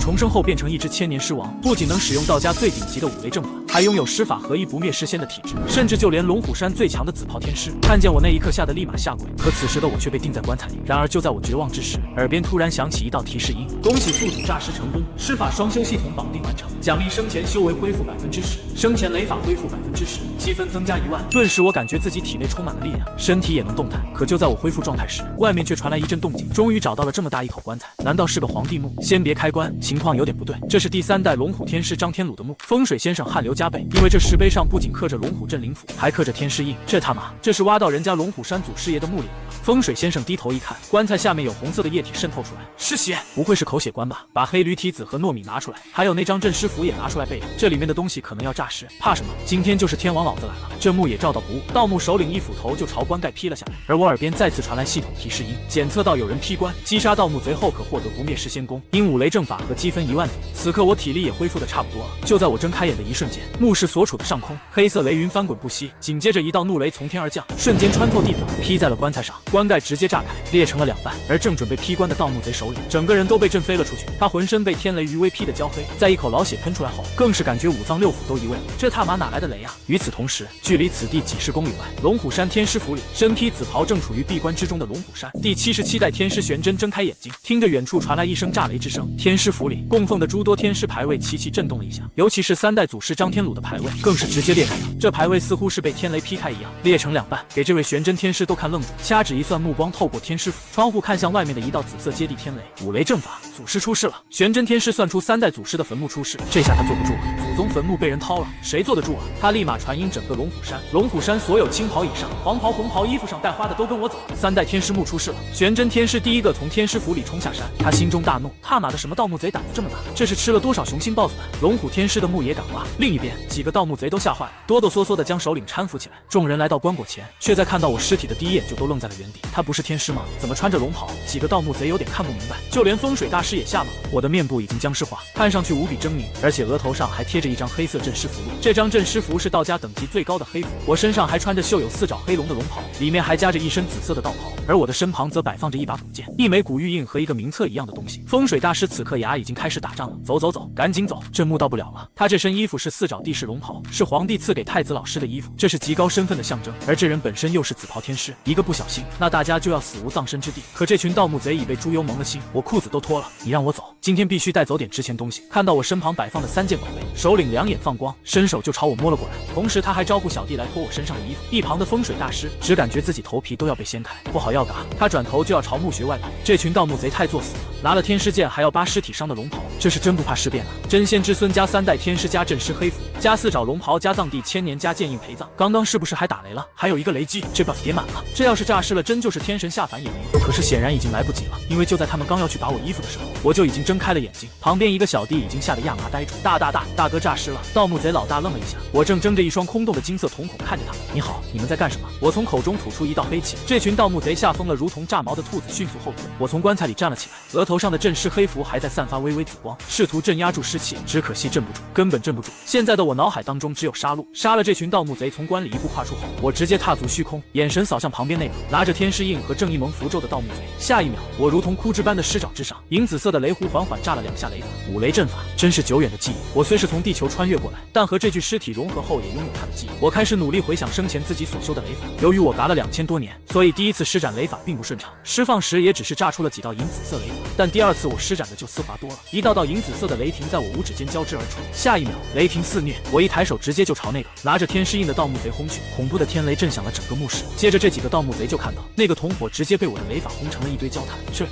重生后变成一只千年尸王，不仅能使用道家最顶级的五雷正法，还拥有十法合一不灭尸仙的体质，甚至就连龙虎山最强的紫袍天师，看见我那一刻吓得立马下跪。可此时的我却被钉在棺材里。然而就在我绝望之时，耳边突然响起一道提示音：恭喜宿主诈尸成功，施法双修系统绑定完成，奖励生前修为恢复10%，生前雷法恢复10%，积分增加1万。顿时我感觉自己体内充满了力量，身体也能动弹。可就在我恢复状态时，外面却传来一阵动静。终于找到了这么大一口棺材，难道是个皇帝墓？先别开棺，情况有点不对。这是第3代龙虎天师张天鲁的墓。风水先生汗流浃背，因为这石碑上不仅刻着龙虎镇灵符，还刻着天师印。这他妈，这是挖到人家龙虎山祖师爷的墓里了。风水先生低头一看，棺材下面有红色的液体渗透出来，是血，不会是口血棺吧？把黑驴蹄子和糯米拿出来，还有那张镇尸符也拿出来备着，这里面的东西可能要诈尸，怕什么？今天就是天王老子来了。这墓也照到不误，盗墓首领一斧头就朝棺盖劈了下来，而我耳边再次传来系统提示音：检测到有人劈棺，击杀盗墓贼后可获得不灭尸仙功，因五雷正法和积分1万点。此刻我体力也恢复的差不多了。就在我睁开眼的一瞬间，墓室所处的上空，黑色雷云翻滚不息，紧接着一道怒雷从天而降，瞬间穿透地表，劈在了棺材上，棺盖直接炸开，裂成了2半。而正准备劈棺的盗墓贼首领，整个人都被震飞了出去，他浑身被天雷余威劈得焦黑，在一口老血喷出来后，更是感觉五脏六腑都移位了。这他妈哪来的雷啊？与此同时，距离此地几十公里外，龙虎山天师府里，身披紫袍正处于闭关之中的龙虎山第77代天师玄真睁开眼睛，听着远处传来一声炸雷之声，天师府里供奉的诸多天师牌位齐齐震动了一下，尤其是3代祖师张天鲁的牌位更是直接裂开了，这牌位似乎是被天雷劈开一样，裂成2半，给这位玄真天师都看愣住。掐指一算，目光透过天师府窗户看向外面的一道紫色接地天雷，五雷阵法，祖师出世了。玄真天师算出3代祖师的坟墓出世，这下他坐不住了，祖宗坟墓被人掏了，谁坐得住啊？他立马传音整个龙虎山，龙虎山所有青袍以上、黄袍、红袍、衣服上带花的都跟我走，3代天师墓出世了。玄真天师第一个从天师府里冲下山，他心中大怒，他妈的什么盗墓贼胆子这么大？这是吃了多少雄心豹子胆？龙虎天师的墓也敢挖。另一边，几个盗墓贼都吓坏了，哆哆嗦嗦地将首领搀扶起来。众人来到棺椁前，却在看到我尸体的第一眼就都愣在了原地。他不是天师吗？怎么穿着龙袍？几个盗墓贼有点看不明白，就连风水大师也吓懵了。我的面部已经僵尸化，看上去无比狰狞，而且额头上还贴着一张黑色镇尸符箓。这张镇尸符是道家等级最高的黑符。我身上还穿着绣有4爪黑龙的龙袍，里面还夹着一身紫色的道袍，而我的身旁则摆放着一把古剑、一枚古玉印和一个名册一样的东西。风水大师此刻牙已经开始打仗了，走走走，赶紧走，这墓到不了了。他这身衣服是4爪地势龙袍，是皇帝赐给太子老师的衣服，这是极高身份的象征。而这人本身又是紫袍天师，一个不小心，那大家就要死无葬身之地。可这群盗墓贼已被猪油蒙了心，我裤子都脱了，你让我走，今天必须带走点值钱东西。看到我身旁摆放的3件宝贝，首领两眼放光，伸手就朝我摸了过来，同时他还招呼小弟来脱我身上的衣服。一旁的风水大师只感觉自己头皮都要被掀开，不好要嘎，他转头就要朝墓穴外跑。这群盗墓贼太作死了，拿了天师剑还要扒尸体上的龙袍，这是真不怕尸变啊！真仙之孙加3代天师加镇尸黑符加4爪龙袍加藏地千年加剑印陪葬，刚刚是不是还打雷了？还有一个雷击，这 buff 叠满了，这要是诈尸了，真就是天神下凡也没用。可是显然已经来不及了，因为就在他们刚要去拔我衣服的时候，我就已经睁开了眼睛。旁边一个小弟已经吓得亚麻呆住，大哥诈尸了！盗墓贼老大愣了一下，我正睁着一双空洞的金色瞳孔看着他们。你好，你们在干什么？我从口中吐出一道黑气，这群盗墓贼吓疯了，如同炸毛的兔子迅速后退。我从棺材里站了起来，额头上的镇尸黑符还在散发微微紫光，试图镇压住尸气，只可惜镇不住，根本镇不住。现在的我脑海当中只有杀戮，杀了这群盗墓贼。从棺里一步跨出后，我直接踏足虚空，眼神扫向旁边那个拿着天师印和正义盟符咒的盗墓贼。下一秒，我如同枯枝般的尸爪之上，银紫色的雷壶缓缓炸了2下雷法。五雷阵法真是久远的记忆，我虽是从地球穿越过来，但和这具尸体融合后也拥有它的记忆。我开始努力回想生前自己所修的雷法，由于我嘎了2000多年，所以第一次施展雷法并不顺畅，释放时也只是炸出了几道银紫色雷法。但第2次我施展的就丝滑多了，一道道银紫色的雷霆在我五指间交织而出。下一秒，雷霆肆虐，我一抬手直接就朝那个拿着天师印的盗墓贼轰去，恐怖的天雷震响了整个墓室。接着这几个盗墓贼就看到那个同伙直接被我的雷法轰成了一堆焦炭，这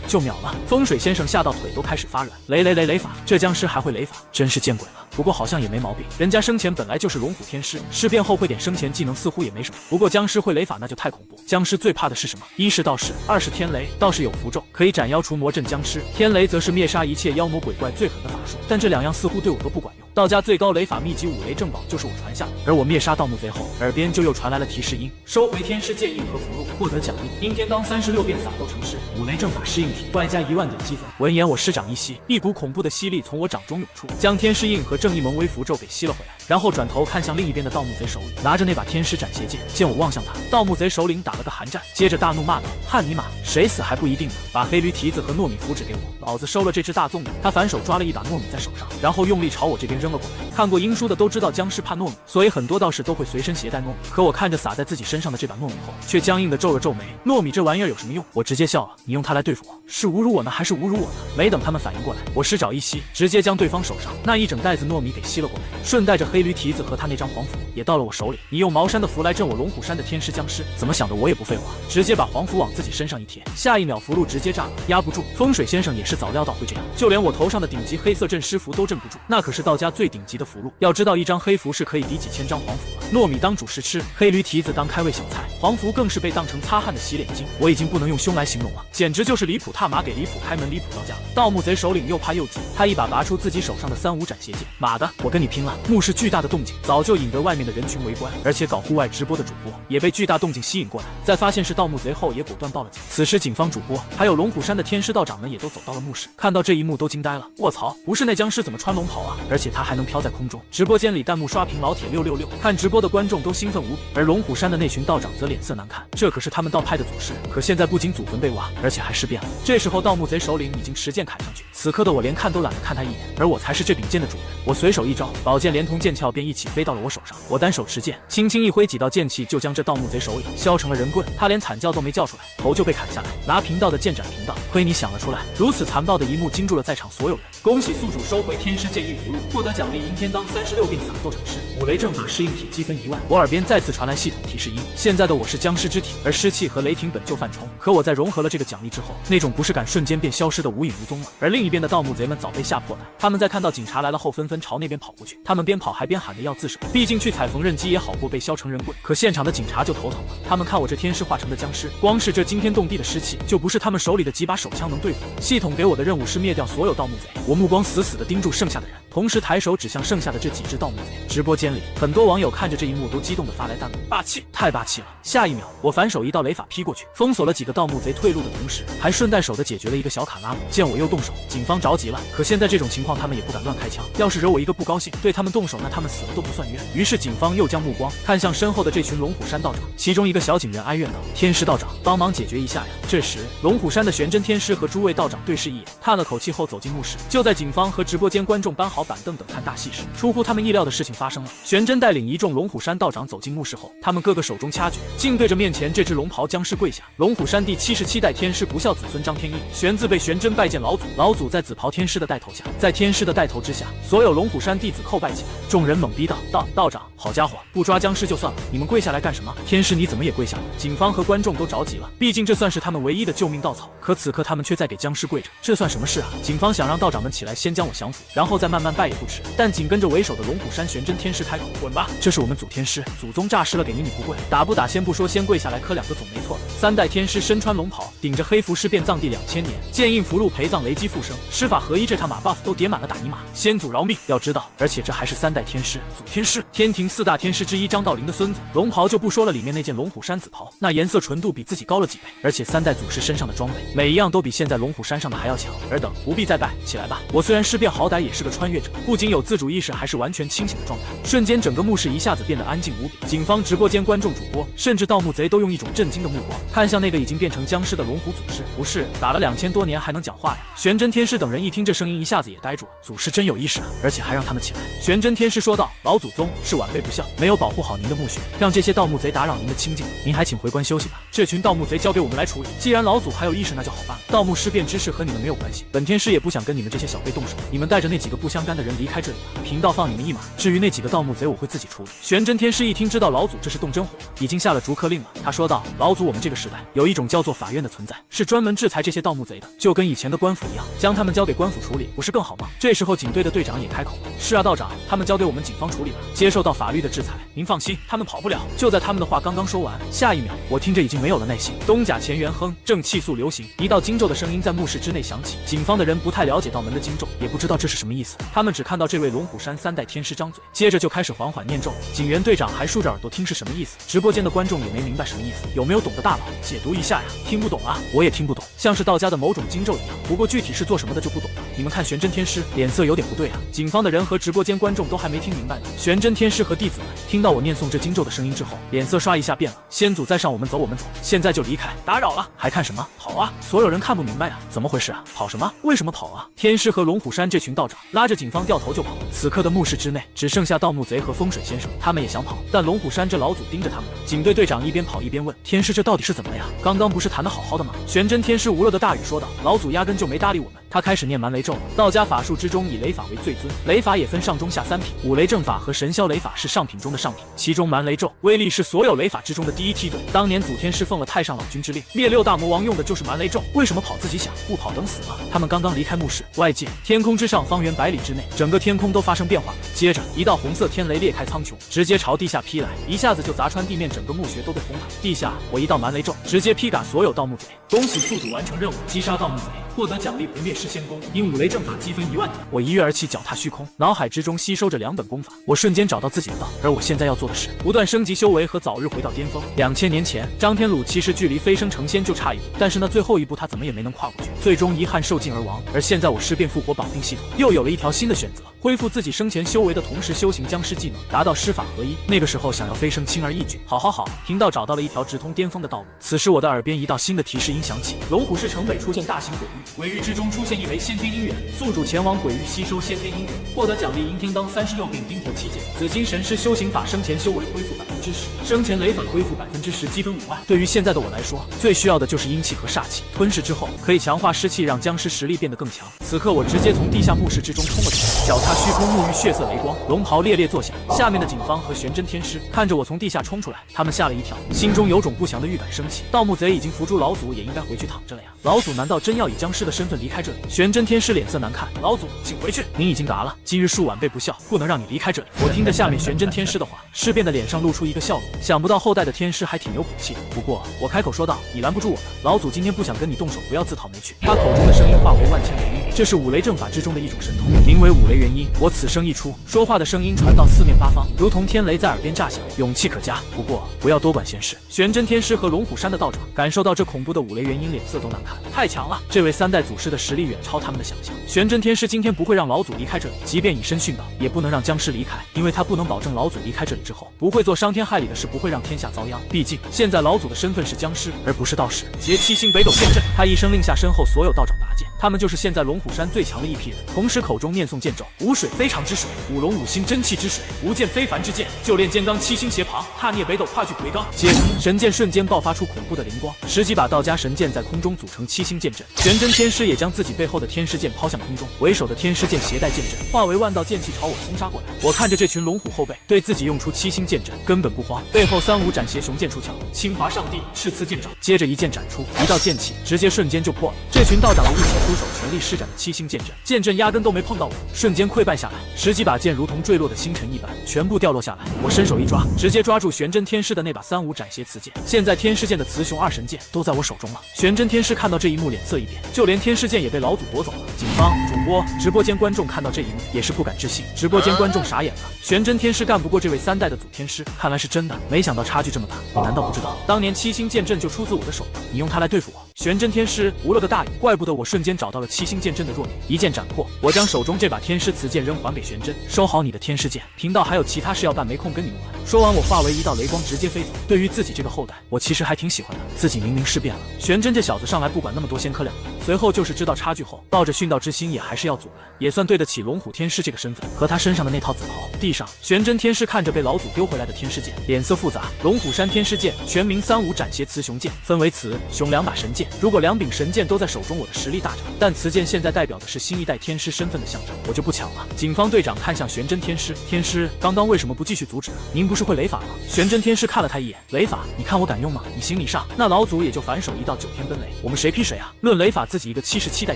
就秒了。风水先生吓到腿都开始发软，雷法，这僵尸还会雷法，真是见鬼了。不过好像也没毛病，人家生前本来就是龙虎天师，尸变后会点生前技能似乎也没什么。不过僵尸会雷法那就太恐怖，僵尸最怕的是什么？一是道士，二是天雷。道士有符咒，可以斩妖除魔镇僵尸，天雷则是灭杀一切妖魔鬼怪最狠的法术，但这2样似乎对我都不管用。道家最高雷法秘籍五雷正宝就是我传下的。而我灭杀盗墓贼后，耳边就又传来了提示音：收回天师剑印和符箓，获得奖励阴天罡36遍撒豆成诗，五雷正法适应体，外加1万点积分。闻言我师掌一吸，一股恐怖的吸力从我掌中涌出，将天师印和正义蒙威符咒给吸了回来，然后转头看向另一边的盗墓贼首领，拿着那把天师斩邪剑。见我望向他，盗墓贼首领打了个寒战，接着大怒骂道：汉尼玛，谁死还不一定呢！把黑驴蹄子和糯米符纸给我，老子收了这只大粽子。他反手抓了一把糯米在手上，然后用力朝我这边扔了过来。看过英书的都知道僵尸怕糯米，所以很多道士都会随身携带糯米。可我看着撒在自己身上的这把糯米后，却僵硬的皱了皱眉。糯米这玩意儿有什么用？我直接笑了，你用它来对付我，是侮辱我呢，还是侮辱我呢？没等他们反应过来，我失爪一吸，直接将对方手上那一整袋子糯米给吸了过来，顺带着黑驴蹄子和他那张黄符也到了我手里。你用茅山的符来镇我龙虎山的天师僵尸，怎么想的？我也不废话，直接把黄符往自己身上一贴，下一秒符箓直接炸了，压不住。风水先生也是早料到会这样，就连我头上的顶级黑色镇尸符都镇不住，那可是道家最顶级的符箓。要知道一张黑符是可以抵几千张黄符了。糯米当主食吃，黑驴蹄子当开胃小菜，黄符更是被当成擦汗的洗脸巾。我已经不能用凶来形容了，简直就是离谱踏马给离谱开门，离谱到家了。盗墓贼首领又怕又急，他一把拔出自己手上的3-5斩邪剑，妈的，我跟你拼了！墓室巨大的动静早就引得外面的人群围观，而且搞户外直播的主播也被巨大动静吸引过来，在发现是盗墓贼后也果断报了警。此时警方、主播还有龙虎山的天师道长们也都走到了墓室，看到这一幕都惊呆了。卧槽，不是那僵尸怎么穿龙袍啊？而且他还能飘在空中。直播间里弹幕刷屏老铁666，看直播的观众都兴奋无比，而龙虎山的那群道长则脸色难看，这可是他们道派的祖师，可现在不仅祖坟被挖，而且还尸变了。这时候盗墓贼首领已经持剑砍上去，此刻的我连看都懒得看他一眼，而我才是这柄剑的主人。我随手一招，宝剑连同剑鞘便一起飞到了我手上，我单手持剑，轻轻一挥，几道剑气就将这盗墓贼首领削成了人棍，他连惨叫都没叫出来，头就被砍下来，拿贫道的剑斩贫道。亏你想了出来，如此残暴的一幕惊住了在场所有人。恭喜宿主收回天师剑印符箓，获得奖励阴天罡36遍撒豆成诗，五雷正法适应体积分1万。我耳边再次传来系统提示音，现在的我是僵尸之体，而湿气和雷霆本就犯冲，可我在融合了这个奖励之后，那种不适感瞬间便消失得无影无踪了。而另一边的盗墓贼们早被吓破胆，他们在看到警察来了后纷纷朝那边跑过去，他们边跑还边喊着要自首，毕竟去踩缝纫机也好过被削成人棍。可现场的警察就头疼了，他们看我这天师化成的僵尸，光是这惊天动地的尸气就不是他们手里的几把手枪能对付。系统给我的任务是灭掉所有盗墓贼，我目光死死地盯住剩下的人，同时抬手指向剩下的这几只盗墓贼。直播间里很多网友看着这一幕都激动地发来弹幕，霸气，太霸气了！下一秒我反手一道雷法劈过去，封锁了几个盗墓贼退路的同时，还顺带手的解决了一个小卡拉姆。见我又动手，警方着急了，可现在这种情况他们也不敢乱开枪，要是惹我一个不高兴，对他们动手，那他们死了都不算冤。于是警方又将目光看向身后的这群龙虎山道长，其中一个小警员哀怨道：天师道长，帮忙解决一下呀！这时龙虎山的玄真天师和诸位道长对视一眼，叹了口气后走进墓室。就在警方和直播间观众搬好板凳等看大戏时，出乎他们意料的事情发生了。玄真带领一众龙虎山道长走进墓室后，他们个个手中掐诀，竟对着面前这只龙袍僵尸跪下。龙虎山第77代天师不孝子孙张天翼，玄字辈玄真拜见老祖。老祖在紫袍天师的带头下，在天师的带头之下，所有龙虎山弟子叩拜起来。众人懵逼道：道长，好家伙，不抓僵尸就算了，你们跪下来干什么？天师你怎么也跪下了？警方和观众都着急了，毕竟这算是他们唯一的救命稻草。可此刻他们却在给僵尸跪着，这算什么事啊？警方想让道长们起来先将我降服，然后再慢慢拜也不迟。但紧跟着为首的龙虎山玄真天师开口：滚吧，这是我们祖天师，祖宗诈尸了，给你不跪，打不打先不说，先跪下来磕2个总没错。3代天师身穿龙袍，顶着黑符尸变葬地2000年，剑印符箓陪葬雷击复生，施法合一，这他马 buff 都叠满了，打尼玛！先祖饶命！要知道，而且这还是3代天师，祖天师，天庭4大天师之一张道陵的孙子。龙袍就不说了，里面那件龙虎山紫袍，那颜色纯度比自己高了几倍，而且3代祖师身上的装备，每一样都比现在龙虎山上的还要强。尔等不必再拜，起来吧！我虽然尸变，好歹也是个穿越者，不仅有自主意识，还是完全清醒的状态。瞬间，整个墓室一下子变得安静无比。警方、直播间观众、主播，甚至盗墓贼都用一种震惊的目光看向那个已经变成僵尸的龙虎祖师。不是打了2000多年还能讲话呀？玄真天师等人一听这声音，一下子也呆住了。祖师真有意识啊，而且还让他们起来。玄真天师说道：老祖宗是晚辈不孝，没有保护好您的墓穴，让这些盗墓贼打扰您的清静，您还请回关休息吧。这群盗墓贼交给我们来处理。既然老祖还有意识，那就好办了。盗墓尸变之事和你们没有关系，本天师也不想跟你们这些小辈动手。你们带着那几个不相干的人离开这里吧，贫道放你们一马。至于那几个盗墓贼，我会自己处理。玄真天师一听知道老祖这是动真火，已经下了逐客令了。他说道：老祖，我们这个时代有一种叫做法院的存在，是专门制裁这些盗墓贼的，就跟以前的官府一样，将他们交给官府处理，不是更好吗？这时候警队的队长也开口了：是啊，道长，他们交给我们警方处理吧，接受到法律的制裁，您放心，他们跑不了。就在他们的话刚刚说完，下一秒我听着已经没有了耐心，东甲乾元亨，正气速流行，一道惊咒的声音在墓室之内响起。警方的人不太了解道门的惊咒，也不知道这是什么意思，他们只看到到这位龙虎山3代天师张嘴，接着就开始缓缓念咒。警员队长还竖着耳朵听是什么意思，直播间的观众也没明白什么意思，有没有懂的大佬解读一下呀？听不懂啊，我也听不懂，像是道家的某种经咒一样，不过具体是做什么的就不懂了。你们看玄真天师脸色有点不对啊，警方的人和直播间观众都还没听明白呢。玄真天师和弟子们听到我念诵这经咒的声音之后，脸色刷一下变了。先祖在上，我们走，我们走，现在就离开，打扰了，还看什么？跑啊！所有人看不明白啊，怎么回事啊？跑什么？为什么跑啊？天师和龙虎山这群道长拉着警方掉头就跑。此刻的墓室之内只剩下盗墓贼和风水先生，他们也想跑，但龙虎山这老祖盯着他们。警队队长一边跑一边问：天师这到底是怎么了呀？刚刚不是谈得好好的吗？玄真天师无了的大语说道：老祖压根就没搭理我们。他开始念蛮雷咒。道家法术之中以雷法为最尊，雷法也分上中下3品，五雷正法和神霄雷法是上品中的上品，其中蛮雷咒威力是所有雷法之中的第一梯队。当年祖天师奉了太上老君之令，灭6大魔王用的就是蛮雷咒。为什么跑？自己想，不跑等死吗？他们刚刚离开墓室，外界天空之上方圆100里之内，整个天空都发生变化。接着一道红色天雷裂开苍穹，直接朝地下劈来，一下子就砸穿地面，整个墓穴都被轰塌。地下我一道蛮雷咒直接劈嘎所有盗墓贼。恭喜宿主完成任务，击杀盗墓贼，获得奖励不灭世仙功，因五雷正法积分1万点。我一跃而起，脚踏虚空，脑海之中吸收着2本功法，我瞬间找到自己的道。而我现在要做的是不断升级修为和早日回到巅峰。2000年前，张天鲁其实距离飞升成仙就差一步，但是那最后一步他怎么也没能跨过去，最终遗憾受尽而亡。而现在我尸变复活绑定系统又有了一条新的选择，恢复自己生前修为的同时修行僵尸技能，达到尸法合一。那个时候想要飞升轻而易举。好，贫道找到了一条直通巅峰的道路。此时我的耳边一道新的提示音响起，龙虎市城北出现大型鬼域，鬼域之中出现一枚先天姻缘，宿主前往鬼域吸收先天姻缘，获得奖励阴天罡36柄冰火7剑，紫金神师修行法生前修为恢复10%，生前雷法恢复10%，积分5万。对于现在的我来说，最需要的就是阴气和煞气，吞噬之后可以强化尸气，让僵尸实力变得更强。此刻我直接从地下墓室之中冲了出来，脚踏虚空，沐浴血色雷光，龙袍猎猎作响。下面的警方和玄真天师看着我从地下冲出来，他们吓了一跳，心中有种不祥的预感升起。盗墓贼已经扶住老祖，也应该回去躺着了呀。老祖难道真要以僵尸的身份离开这里？玄真天师脸色难看，老祖请回去，您已经嘎了，今日恕晚辈不孝，不能让你离开这里。我听着下面玄真天师的话，尸变的脸上露出一个笑容，想不到后代的天师还挺有骨气的。不过我开口说道：你拦不住我的，老祖今天不想跟你动手，不要自讨没趣。他口中的声音化为万千雷音，这是五雷正法之中的一种神通，名为五雷元音。我此声一出，说话的声音传到四面八方，如同天雷在耳边炸响，勇气可嘉。不过不要多管闲事。玄真天师和龙虎山的道长感受到这恐怖的五雷元音，脸色都难看，太强了！这位3代祖师的实力远超他们的想象。玄真天师今天不会让老祖离开这里，即便以身殉道，也不能让僵尸离开，因为他不能保证老祖离开这里之后不会做伤天害理的事，不会让天下遭殃。毕竟现在老祖的身份是僵尸，而不是道士。结七星北斗剑阵，他一声令下，身后所有道长拔剑，他们就是现在龙虎山最强的一批人，同时口中念诵剑咒：五水非常之水，五龙五星真气之水，无剑非凡之剑，就炼剑罡七星斜旁，踏涅北斗跨巨魁罡。接着神剑瞬间爆发出恐怖的灵光，10几把道家神剑在空中组成七星剑阵。玄真天师也将自己背后的天师剑抛向空中，为首的天师剑携带剑阵，化为万道剑气朝我冲杀过来。我看着这群龙虎后辈对自己用出七星剑阵，根本不慌，背后3、5斩邪雄剑出鞘，清华上帝赤刺剑爪，接着一剑斩出，一道剑气直接瞬间就破了。这群道长一起出手，全力施展的七星剑阵，剑阵压根都没碰到我，瞬间溃败下来，10几把剑如同坠落的星辰一般，全部掉落下来。我伸手一抓，直接抓住玄真天师的那把3、5斩邪雌剑。现在天师剑的雌雄2神剑都在我手中了。玄真天师看到这一幕，脸色一变，就连天师剑也被老祖夺走了。警方、主播、直播间观众看到这一幕也是不敢置信，直播间观众傻眼了。玄真天师干不过这位3代的祖天师，看来是真的，没想到差距这么大。你难道不知道，当年七星剑阵就出自我的手吗？你用它来对付我？玄真天师无了个大语，怪不得我瞬间找到了七星剑阵的弱点，一剑斩破。我将手中这把天师雌剑扔还给玄真，收好你的天师剑，贫道还有其他事要办，没空跟你们玩。说完，我化为一道雷光直接飞走。对于自己这个后代，我其实还挺喜欢的，自己明明尸变了，玄真这小子上来不管那么多，先磕两个。随后就是知道差距后，抱着殉道之心也还是要阻拦，也算对得起龙虎天师这个身份和他身上的那套紫袍。地上，玄真天师看着被老祖丢回来的天师剑，脸色复杂。龙虎山天师剑全名3、5斩邪雌雄剑，分为雌、雄2把神剑。如果2柄神剑都在手中，我的实力大涨。但雌剑现在代表的是新一代天师身份的象征，我就不抢了。警方队长看向玄真天师，天师刚刚为什么不继续阻止？您不是会雷法吗？玄真天师看了他一眼，雷法？你看我敢用吗？你行你上。那老祖也就反手一道9天奔雷，我们谁劈谁啊？论雷法，自己一个77代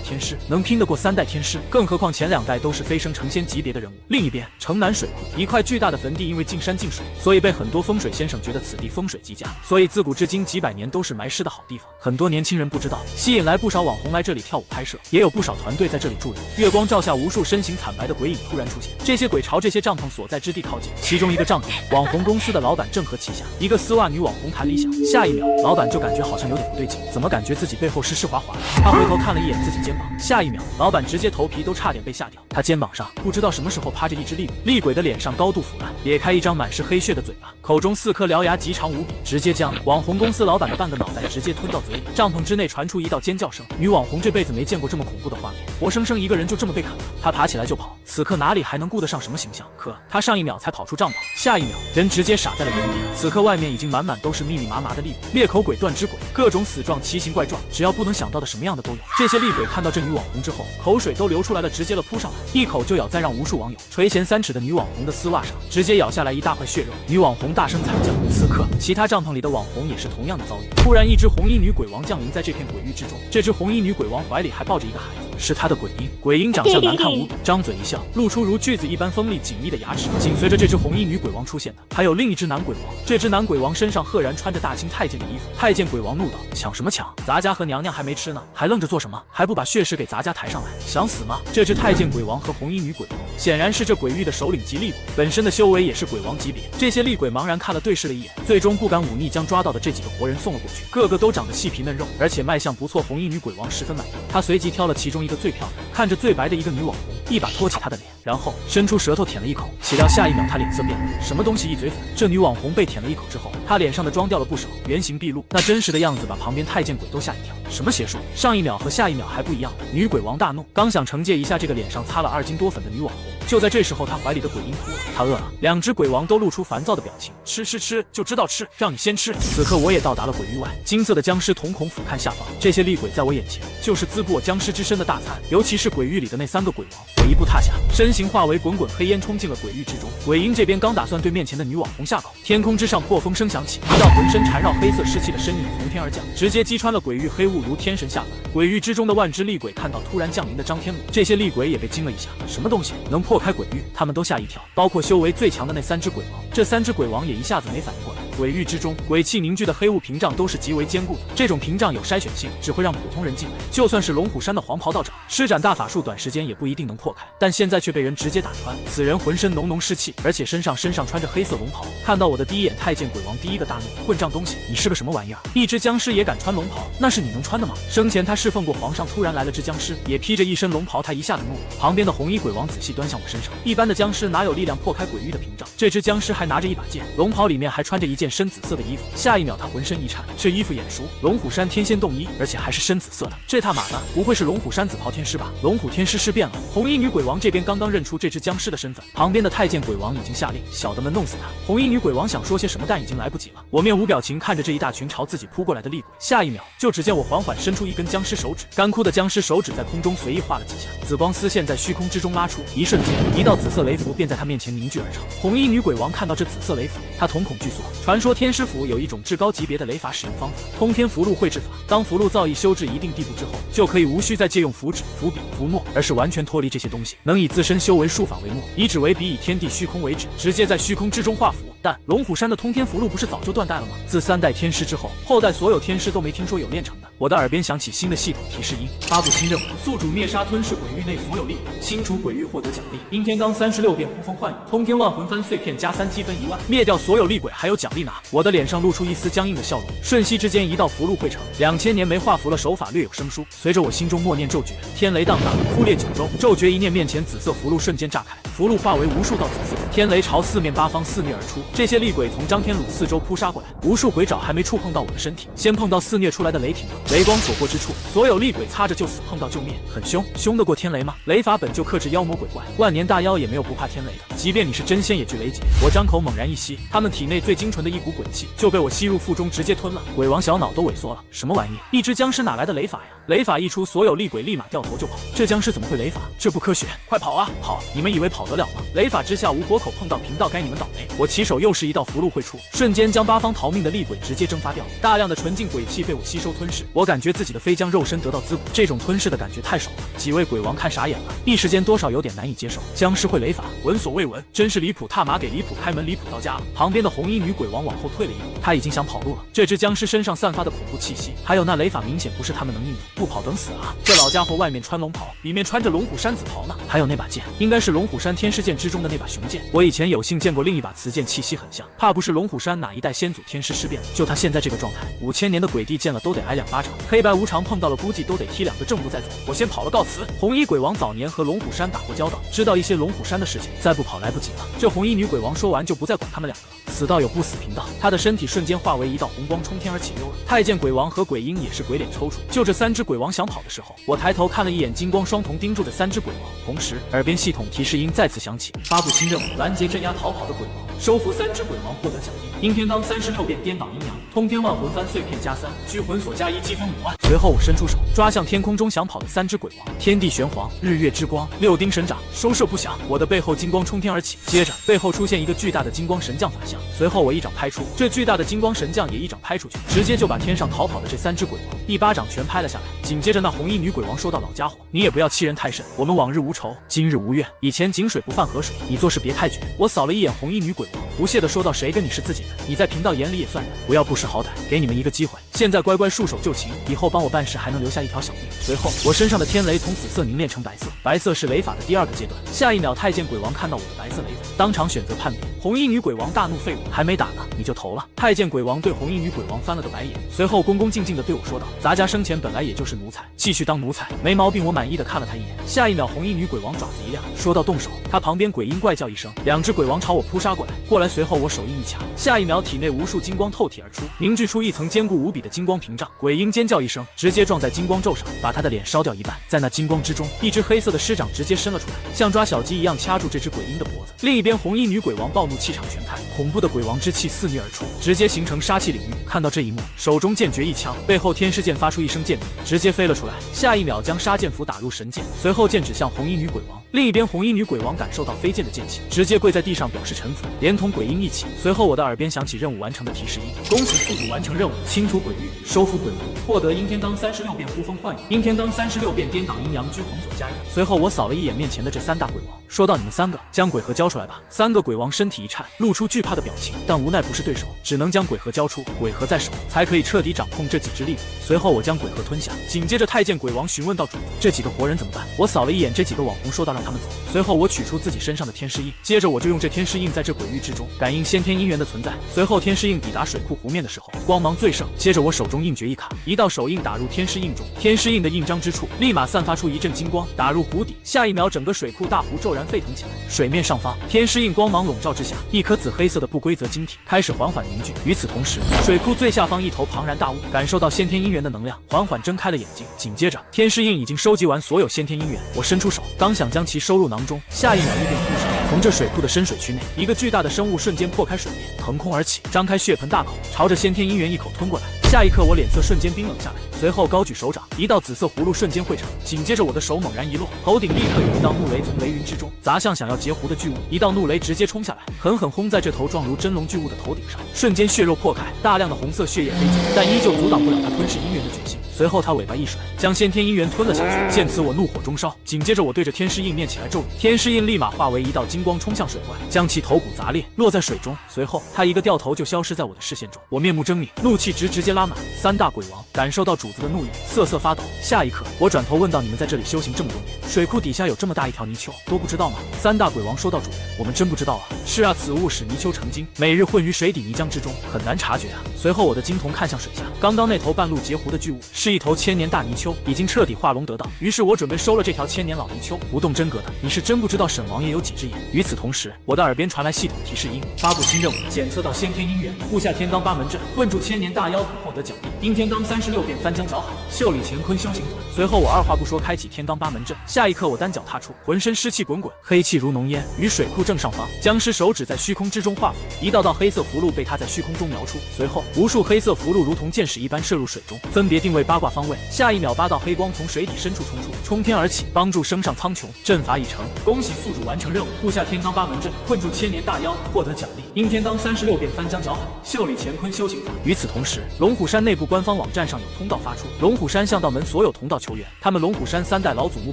天师能拼得过3代天师，更何况前2代都是飞升成仙级别的人物。另一边，城南水库一块巨大的坟地，因为进山进水，所以被很多风水先生觉得此地风水极佳，所以自古至今几百年都是埋尸的好地方。很多年轻人轻人不知道，吸引来不少网红来这里跳舞拍摄，也有不少团队在这里驻留。月光照下，无数身形惨白的鬼影突然出现，这些鬼朝这些帐篷所在之地靠近。其中一个帐篷，网红公司的老板正和旗下一个丝袜女网红谈理想。下一秒，老板就感觉好像有点不对劲，怎么感觉自己背后湿滑滑的？他回头看了一眼自己肩膀，下一秒，老板直接头皮都差点被吓掉。他肩膀上不知道什么时候趴着一只厉鬼，厉鬼的脸上高度腐烂，咧开一张满是黑血的嘴巴，口中4颗獠牙极长无比，直接将网红公司老板的半个脑袋直接吞到嘴里。帐篷之内传出一道尖叫声，女网红这辈子没见过这么恐怖的画面，活生生一个人就这么被砍了。她爬起来就跑，此刻哪里还能顾得上什么形象？可她上一秒才跑出帐篷，下一秒人直接傻在了原地。此刻外面已经满满都是密密麻麻的厉鬼，裂口鬼、断肢鬼，各种死状奇形怪状，只要不能想到的什么样的都有。这些厉鬼看到这女网红之后，口水都流出来了，直接了扑上来，一口就咬在让无数网友垂涎3尺的女网红的丝袜上，直接咬下来一大块血肉。女网红大声惨叫。此刻其他帐篷里的网红也是同样的遭遇。突然一只红衣女鬼王降临在这片鬼域之中，这只红衣女鬼王怀里还抱着一个孩子，是她的鬼婴。鬼婴长相难看无比，张嘴一笑，露出如锯子一般锋利紧密的牙齿。紧随着这只红衣女鬼王出现的，还有另一只男鬼王。这只男鬼王身上赫然穿着大清太监的衣服。太监鬼王怒道：抢什么抢？咱家和娘娘还没吃呢，还愣着做什么？还不把血尸给咱家抬上来？想死吗？这只太监鬼王和红衣女鬼王显然是这鬼域的首领级厉鬼，本身的修为也是鬼王级别。这些厉鬼茫然看了对视了一眼，最终不敢忤逆，将抓到的这几个活人送了过去，个个都长得细皮嫩肉，而且卖相不错。红衣女鬼王十分满意，她随即挑了其中一个最漂亮、看着最白的一个女网红，一把托起她的脸，然后伸出舌头舔了一口。岂料下一秒她脸色变了，什么东西一嘴粉？这女网红被舔了一口之后，她脸上的妆掉了不少，原形毕露，那真实的样子把旁边太监鬼都吓一跳。什么邪术？上一秒和下一秒还不一样。女鬼王大怒，刚想惩戒一下这个脸上擦了2斤多粉的女网红，就在这时候，她怀里的鬼婴哭了，她饿了。2只鬼王都露出烦躁的表情，吃就知道吃，让你先吃。此刻我也到达了鬼域外，金色的僵尸瞳孔俯瞰下方，这些厉鬼在我眼前就是滋补我僵尸之身的大餐，尤其是鬼域里的那3个鬼王。我一步踏下，身形化为滚滚黑烟，冲进了鬼域之中。鬼婴这边刚打算对面前的女网红下口，天空之上破风声响起，一道浑身缠绕黑色湿气的身影从天而降，直接击穿了鬼域黑雾，如天神下凡。鬼域之中的万只厉鬼看到突然降临的张天鲁，这些厉鬼也被惊了一下，什么东西能破开鬼域？他们都吓一跳，包括修为最强的那3只鬼王。这3只鬼王也一下子没反应过来，鬼域之中鬼气凝聚的黑雾屏障都是极为坚固的，这种屏障有筛选性，只会让普通人进来，就算是龙虎山的黄袍道长施展大法术，短时间也不一定能破开。但现在却被人直接打穿，此人浑身浓浓湿气，而且身上穿着黑色龙袍。看到我的第一眼，太监鬼王第一个大怒：混账东西，你是个什么玩意儿？一只僵尸也敢穿龙袍？那是你能穿的吗？生前他侍奉过皇上，突然来了只僵尸，也披着一身龙袍，他一下子怒了。旁边的红衣鬼王仔细端向我身上，一般的僵尸哪有力量破开鬼域的屏障？这只僵尸还拿着一把剑，龙袍里面还穿着一件深紫色的衣服。下一秒他浑身一颤，这衣服眼熟，龙虎山天仙洞衣，而且还是深紫色的。这他妈的不会是龙虎山紫袍天师吧？龙虎天师尸变了。红衣女鬼王这边刚刚认出这只僵尸的身份，旁边的太监鬼王已经下令小的们弄死他。红衣女鬼王想说些什么，但已经来不及了。我面无表情看着这一大群朝自己扑过来的厉鬼，下一秒就只见我缓缓伸出一根僵尸手指，干枯的僵尸手指在空中随意画了几下，紫光丝线在虚空之中拉出，一瞬间一道紫色雷符便在他面前凝聚而成。红衣女鬼王看到这紫色雷符，她瞳孔巨缩。传说天师府有一种至高级别的雷法使用方法，通天符箓绘制法。当符箓造诣修至一定地步之后，就可以无需再借用符纸、符笔、符墨，而是完全脱离这些东西，能以自身修为术法为墨，以纸为笔，以天地虚空为纸，直接在虚空之中画符。但龙虎山的通天符箓不是早就断代了吗？自3代天师之后，后代所有天师都没听说有炼成的。我的耳边响起新的系统提示音：发布新任务，宿主灭杀吞噬鬼域内所有厉鬼，清除鬼域获得奖励：阴天罡36遍呼风唤雨，通天万魂幡碎片加3积分1万，灭掉所有厉鬼还有奖励拿。我的脸上露出一丝僵硬的笑容，瞬息之间一道符箓汇成。2000年没画符了，手法略有生疏。随着我心中默念咒诀，天雷荡荡，忽裂九州。咒诀一念，面前紫色符箓瞬间炸开，符箓化为无数道紫色，天雷朝4面8方肆虐而出。这些厉鬼从张天鲁四周扑杀过来，无数鬼爪还没触碰到我的身体，先碰到肆虐出来的雷霆了。雷光所过之处，所有厉鬼擦着就死，碰到就灭，很凶。凶得过天雷吗？雷法本就克制妖魔鬼怪，万年大妖也没有不怕天雷的，即便你是真仙也惧雷劫。我张口猛然一吸，他们体内最精纯的一股鬼气就被我吸入腹中，直接吞了。鬼王小脑都萎缩了，什么玩意？一只僵尸哪来的雷法呀？雷法一出，所有厉鬼立马掉头就跑。这僵尸怎么会雷法？这不科学，快跑啊！跑！你们以为跑得了吗？雷法之下无活口，碰到贫道该你们倒霉。我起手手又是一道符箓绘出，瞬间将八方逃命的厉鬼直接蒸发掉，大量的纯净鬼气被我吸收吞噬。我感觉自己的飞将肉身得到滋补，这种吞噬的感觉太爽了。几位鬼王看傻眼了，一时间多少有点难以接受。僵尸会雷法，闻所未闻，真是离谱！踏马给离谱开门，离谱到家了。旁边的红衣女鬼王往后退了一步，她已经想跑路了。这只僵尸身上散发的恐怖气息，还有那雷法，明显不是他们能应付，不跑等死啊！这老家伙外面穿龙袍，里面穿着龙虎山紫袍呢，还有那把剑，应该是龙虎山天师剑之中的那把雄剑。我以前有幸见过另一把雌剑，气息很像，怕不是龙虎山哪一代先祖天师尸变了？就他现在这个状态，5000年的鬼帝见了都得挨2巴掌，黑白无常碰到了估计都得踢2个正步再走。我先跑了，告辞。红衣鬼王早年和龙虎山打过交道，知道一些龙虎山的事情，再不跑来不及了。这红衣女鬼王说完就不再管他们2个了，死道友不死贫道。他的身体瞬间化为一道红光冲天而起溜了。太监鬼王和鬼婴也是鬼脸抽搐。就这3只鬼王想跑的时候，我抬头看了一眼金光双瞳盯住的3只鬼王，同时耳边系统提示音再次响起，发布新任务，拦截镇压逃跑的鬼王，收服3只鬼王获得奖励，阴天罡36变颠倒阴阳，通天万魂幡碎片加3，聚魂锁加1，积分5万。随后我伸出手抓向天空中想跑的3只鬼王，天地玄黄，日月之光，6丁神掌，收摄不响。我的背后金光冲天而起，接着背后出现一个巨大的金光神将法相，随后我一掌拍出，这巨大的金光神将也一掌拍出去，直接就把天上逃跑的这3只鬼王一巴掌全拍了下来。紧接着那红衣女鬼王说道：“老家伙，你也不要欺人太甚，我们往日无仇，今日无怨，以前井水不犯河水，你做事别太绝。”我扫了一眼红衣女鬼王，不屑地说道：“谁跟你是自己人？你在贫道眼里也算人，不要不识好歹，给你们一个机会，现在乖乖束手就擒，以后帮我办事还能留下一条小命。”随后我身上的天雷从紫色凝练成白色，白色是雷法的第2个阶段。下一秒太监鬼王看到我的白色雷法，当场选择叛变。红衣女鬼王大怒，废物，还没打呢你就投了。太监鬼王对红衣女鬼王翻了个白眼，随后恭恭敬敬地对我说道：“咱家生前本来也就是奴才，继续当奴才，没毛病。”我满意的看了他一眼。下一秒红衣女鬼王爪子一亮，说到动手。他旁边鬼婴怪叫一声，2只鬼王朝我扑杀过来。随后我手印一掐，下一秒体内无数金光透体而出，凝聚出一层坚固无比的金光屏障。鬼婴尖叫一声，直接撞在金光咒上，把他的脸烧掉一半。在那金光之中，一只黑色的尸掌直接伸了出来，像抓小鸡一样掐住这只鬼婴的脖子。另一边红衣女鬼王暴怒，气场全开，恐怖的鬼王之气肆虐而出，直接形成杀气领域。看到这一幕，手中剑诀一枪，背后天师剑发出一声剑鸣，直接飞了出来。下一秒将杀剑符打入神剑，随后剑指向红衣女鬼王。另一边红衣女鬼王感受到飞剑的剑气，直接跪在地上表示臣服，连同鬼婴一起。随后我的耳边响起任务完成的提示音，恭喜宿主完成任务，清除鬼域，收服鬼奴，获得阴天罡36变呼风唤雨，阴天罡36变颠倒阴阳，聚魂锁加1。随后我扫了一眼面前的这3大鬼王，说到：“你们3个将鬼核交出来吧。”3个鬼王身体一颤，露出惧怕的表情，但无奈不是对手，只能将鬼核交出，鬼核在手才可以彻底掌控这几只厉鬼。随后我将鬼核吞下，紧接着太监鬼王询问到：“主子，这几个活人怎么办？”我扫了一眼这几个网红，说道：“让他们走。”随后我取出自己身上的天师印，接着我就用这天师印在这鬼域之中感应先天姻缘的存在。随后天师印抵达水库湖面的时候，光芒最盛，接着我手中印诀一卡，一道手印打入天师印中，天师印的印章之处立马散发出一阵金光，打入湖底。下一秒整个水库大湖骤然沸腾起来，水面上方天师印光芒笼罩之下，一颗紫黑色的不规则晶体开始缓缓凝聚。与此同时，水库最下方一头庞然大物感受到先天姻缘的能量，缓缓睁开了眼睛。紧接着天师印已经收集完所有先天姻缘，我伸出手刚想将其收入囊中，下一秒一变突生，从这水库的深水区内，一个巨大的生物瞬间破开水面，腾空而起，张开血盆大口，朝着先天姻缘一口吞过来。下一刻我脸色瞬间冰冷下来，随后高举手掌，一道紫色葫芦瞬间汇成，紧接着我的手猛然一落，头顶立刻有一道怒雷从雷云之中砸向想要截胡的巨物，一道怒雷直接冲下来，狠狠轰在这头状如真龙巨物的头顶上，瞬间血肉破开，大量的红色血液飞溅，但依旧阻挡不了它吞噬姻缘的决心。随后他尾巴一甩，将先天姻缘吞了下去。见此我怒火中烧，紧接着我对着天师印念起来咒语，天师印立马化为一道金光冲向水怪，将其头骨砸裂，落在水中。随后他一个掉头就消失在我的视线中。我面目狰狞，怒气直接拉满。3大鬼王感受到主子的怒意，瑟瑟发抖。下一刻我转头问道：“你们在这里修行这么多年，水库底下有这么大一条泥鳅，都不知道吗？”3大鬼王说道：“主人，我们真不知道啊。是啊，此物使泥鳅成精，每日混于水底泥浆之中，很难察觉啊。”随后我的金瞳看向水下，刚刚那头半路截胡的巨物是一头千年大泥鳅，已经彻底化龙得道。于是我准备收了这条千年老泥鳅，不动真格的，你是真不知道沈王爷有几只眼。与此同时，我的耳边传来系统提示音，发布新任务，检测到先天姻缘，布下天罡8门阵，困住千年大妖获得奖励，阴天罡36变翻江搅海，袖里乾坤修行魂。随后我二话不说开启天罡8门阵，下一刻我单脚踏出，浑身湿气滚滚，黑气如浓烟，于水库正上方，僵尸手指在虚空之中画符，一道道黑色符箓被他在虚空中描出，随后无数黑色符箓如同箭矢一般射入水中，分别定位8八卦方位，下一秒8道黑光从水底深处冲出，冲天而起，帮助升上苍穹。阵法已成，恭喜宿主完成任务，布下天罡八门阵，困住千年大妖，获得奖励阴天罡36变翻江搅海，秀丽乾坤修行法。与此同时，龙虎山内部官方网站上有通道发出，龙虎山向道门所有同道球员，他们龙虎山3代老祖墓